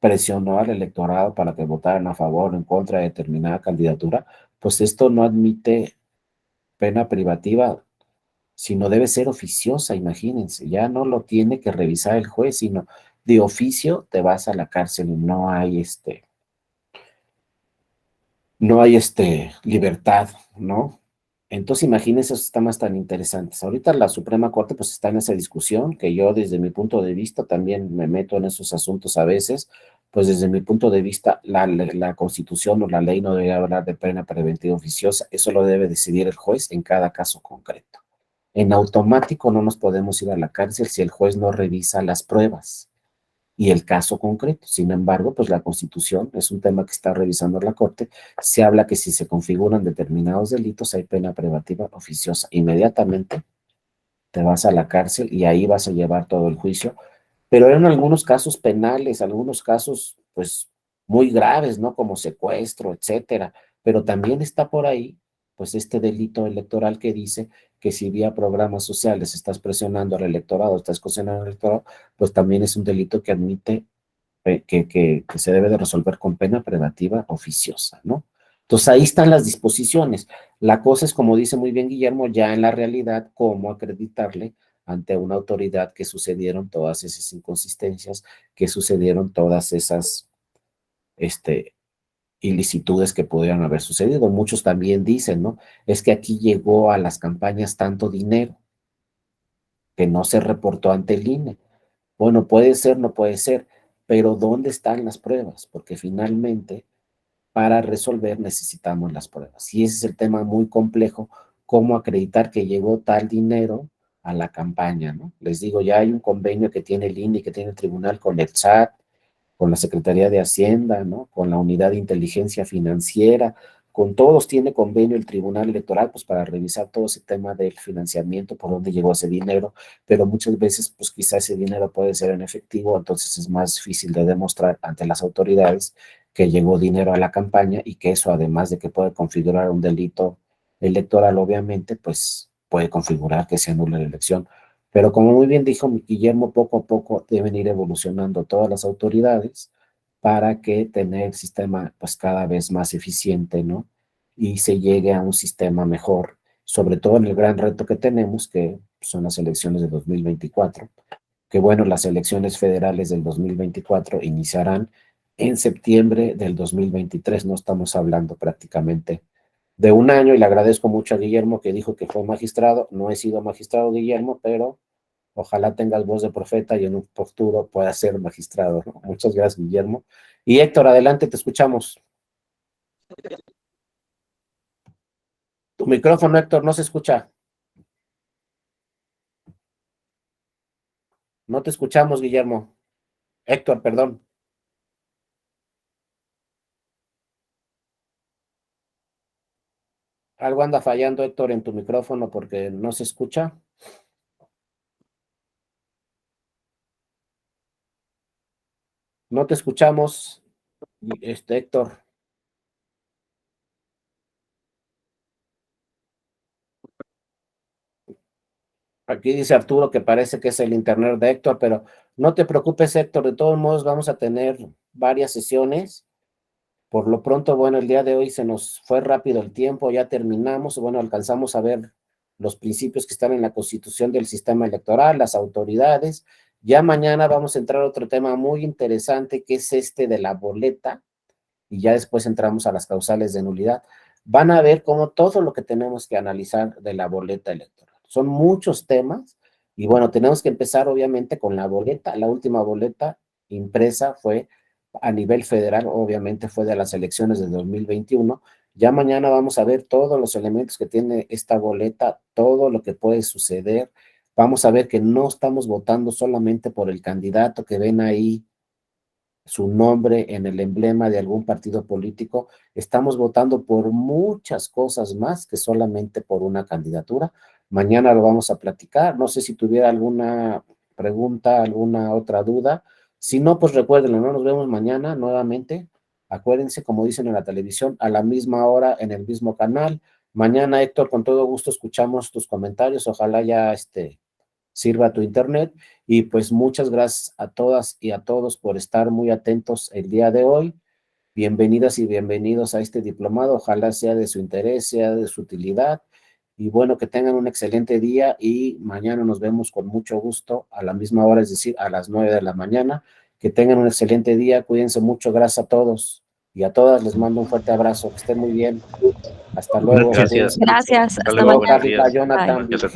presionó al electorado para que votaran a favor o en contra de determinada candidatura, pues esto no admite pena privativa sino debe ser oficiosa, imagínense, ya no lo tiene que revisar el juez, sino de oficio te vas a la cárcel y no hay libertad, ¿no? Entonces imagínense esos temas tan interesantes. Ahorita la Suprema Corte pues está en esa discusión, que yo desde mi punto de vista también me meto en esos asuntos a veces, pues desde mi punto de vista la Constitución o la ley no debe hablar de pena preventiva oficiosa, eso lo debe decidir el juez en cada caso concreto. En automático no nos podemos ir a la cárcel si el juez no revisa las pruebas y el caso concreto. Sin embargo, pues la Constitución es un tema que está revisando la Corte. Se habla que si se configuran determinados delitos hay pena privativa oficiosa. Inmediatamente te vas a la cárcel y ahí vas a llevar todo el juicio. Pero en algunos casos penales, algunos casos pues muy graves, ¿no? Como secuestro, etcétera. Pero también está por ahí pues este delito electoral que dice que si vía programas sociales estás presionando al electorado, estás coaccionando al electorado, pues también es un delito que admite que se debe de resolver con pena privativa oficiosa, ¿no? Entonces ahí están las disposiciones. La cosa es, como dice muy bien Guillermo, ya en la realidad, cómo acreditarle ante una autoridad que sucedieron todas esas inconsistencias, que sucedieron todas esas ilicitudes que pudieran haber sucedido. Muchos también dicen, ¿no? Es que aquí llegó a las campañas tanto dinero que no se reportó ante el INE. Bueno, puede ser, no puede ser, pero ¿dónde están las pruebas? Porque finalmente, para resolver necesitamos las pruebas. Y ese es el tema muy complejo, cómo acreditar que llegó tal dinero a la campaña, ¿no? Les digo, ya hay un convenio que tiene el INE, que tiene el tribunal con el SAT, con la Secretaría de Hacienda, ¿no? Con la Unidad de Inteligencia Financiera, con todos tiene convenio el Tribunal Electoral, pues para revisar todo ese tema del financiamiento, por dónde llegó ese dinero, pero muchas veces, pues quizá ese dinero puede ser en efectivo, entonces es más difícil de demostrar ante las autoridades que llegó dinero a la campaña y que eso, además de que puede configurar un delito electoral, obviamente, pues puede configurar que se anule la elección. Pero como muy bien dijo Guillermo, poco a poco deben ir evolucionando todas las autoridades para que tener el sistema pues cada vez más eficiente, ¿no? Y se llegue a un sistema mejor, sobre todo en el gran reto que tenemos, que son las elecciones de 2024, que bueno, las elecciones federales del 2024 iniciarán en septiembre del 2023, no estamos hablando prácticamente de un año, y le agradezco mucho a Guillermo que dijo que fue magistrado. No he sido magistrado, Guillermo, pero ojalá tengas voz de profeta y en un futuro puedas ser magistrado, ¿no? Muchas gracias, Guillermo. Y Héctor, adelante, te escuchamos. Tu micrófono, Héctor, no se escucha. No te escuchamos, Guillermo. Héctor, perdón. Algo anda fallando, Héctor, en tu micrófono porque no se escucha. No te escuchamos, Héctor. Aquí dice Arturo que parece que es el internet de Héctor, pero no te preocupes, Héctor. De todos modos, vamos a tener varias sesiones. Por lo pronto, bueno, el día de hoy se nos fue rápido el tiempo, ya terminamos, bueno, alcanzamos a ver los principios que están en la Constitución del sistema electoral, las autoridades. Ya mañana vamos a entrar a otro tema muy interesante, que es este de la boleta, y ya después entramos a las causales de nulidad. Van a ver cómo todo lo que tenemos que analizar de la boleta electoral. Son muchos temas, y bueno, tenemos que empezar obviamente con la boleta. La última boleta impresa fue a nivel federal, obviamente fue de las elecciones de 2021. Ya mañana vamos a ver todos los elementos que tiene esta boleta, todo lo que puede suceder. Vamos a ver que no estamos votando solamente por el candidato que ven ahí su nombre en el emblema de algún partido político. Estamos votando por muchas cosas más que solamente por una candidatura. Mañana lo vamos a platicar. No sé si tuviera alguna pregunta, alguna otra duda. Si no, pues recuérdenlo, ¿no? Nos vemos mañana nuevamente. Acuérdense, como dicen en la televisión, a la misma hora, en el mismo canal. Mañana, Héctor, con todo gusto escuchamos tus comentarios. Ojalá ya sirva tu internet, y pues muchas gracias a todas y a todos por estar muy atentos el día de hoy. Bienvenidas y bienvenidos a este diplomado, ojalá sea de su interés, sea de su utilidad, Y bueno, que tengan un excelente día y mañana nos vemos con mucho gusto a la misma hora, es decir, a las 9 de la mañana. Que tengan un excelente día, cuídense mucho, gracias a todos y a todas les mando un fuerte abrazo, que estén muy bien. Hasta luego. Gracias. Gracias. Hasta Hasta luego, mañana. buenos días. Jonathan. Bye. Gracias a todos.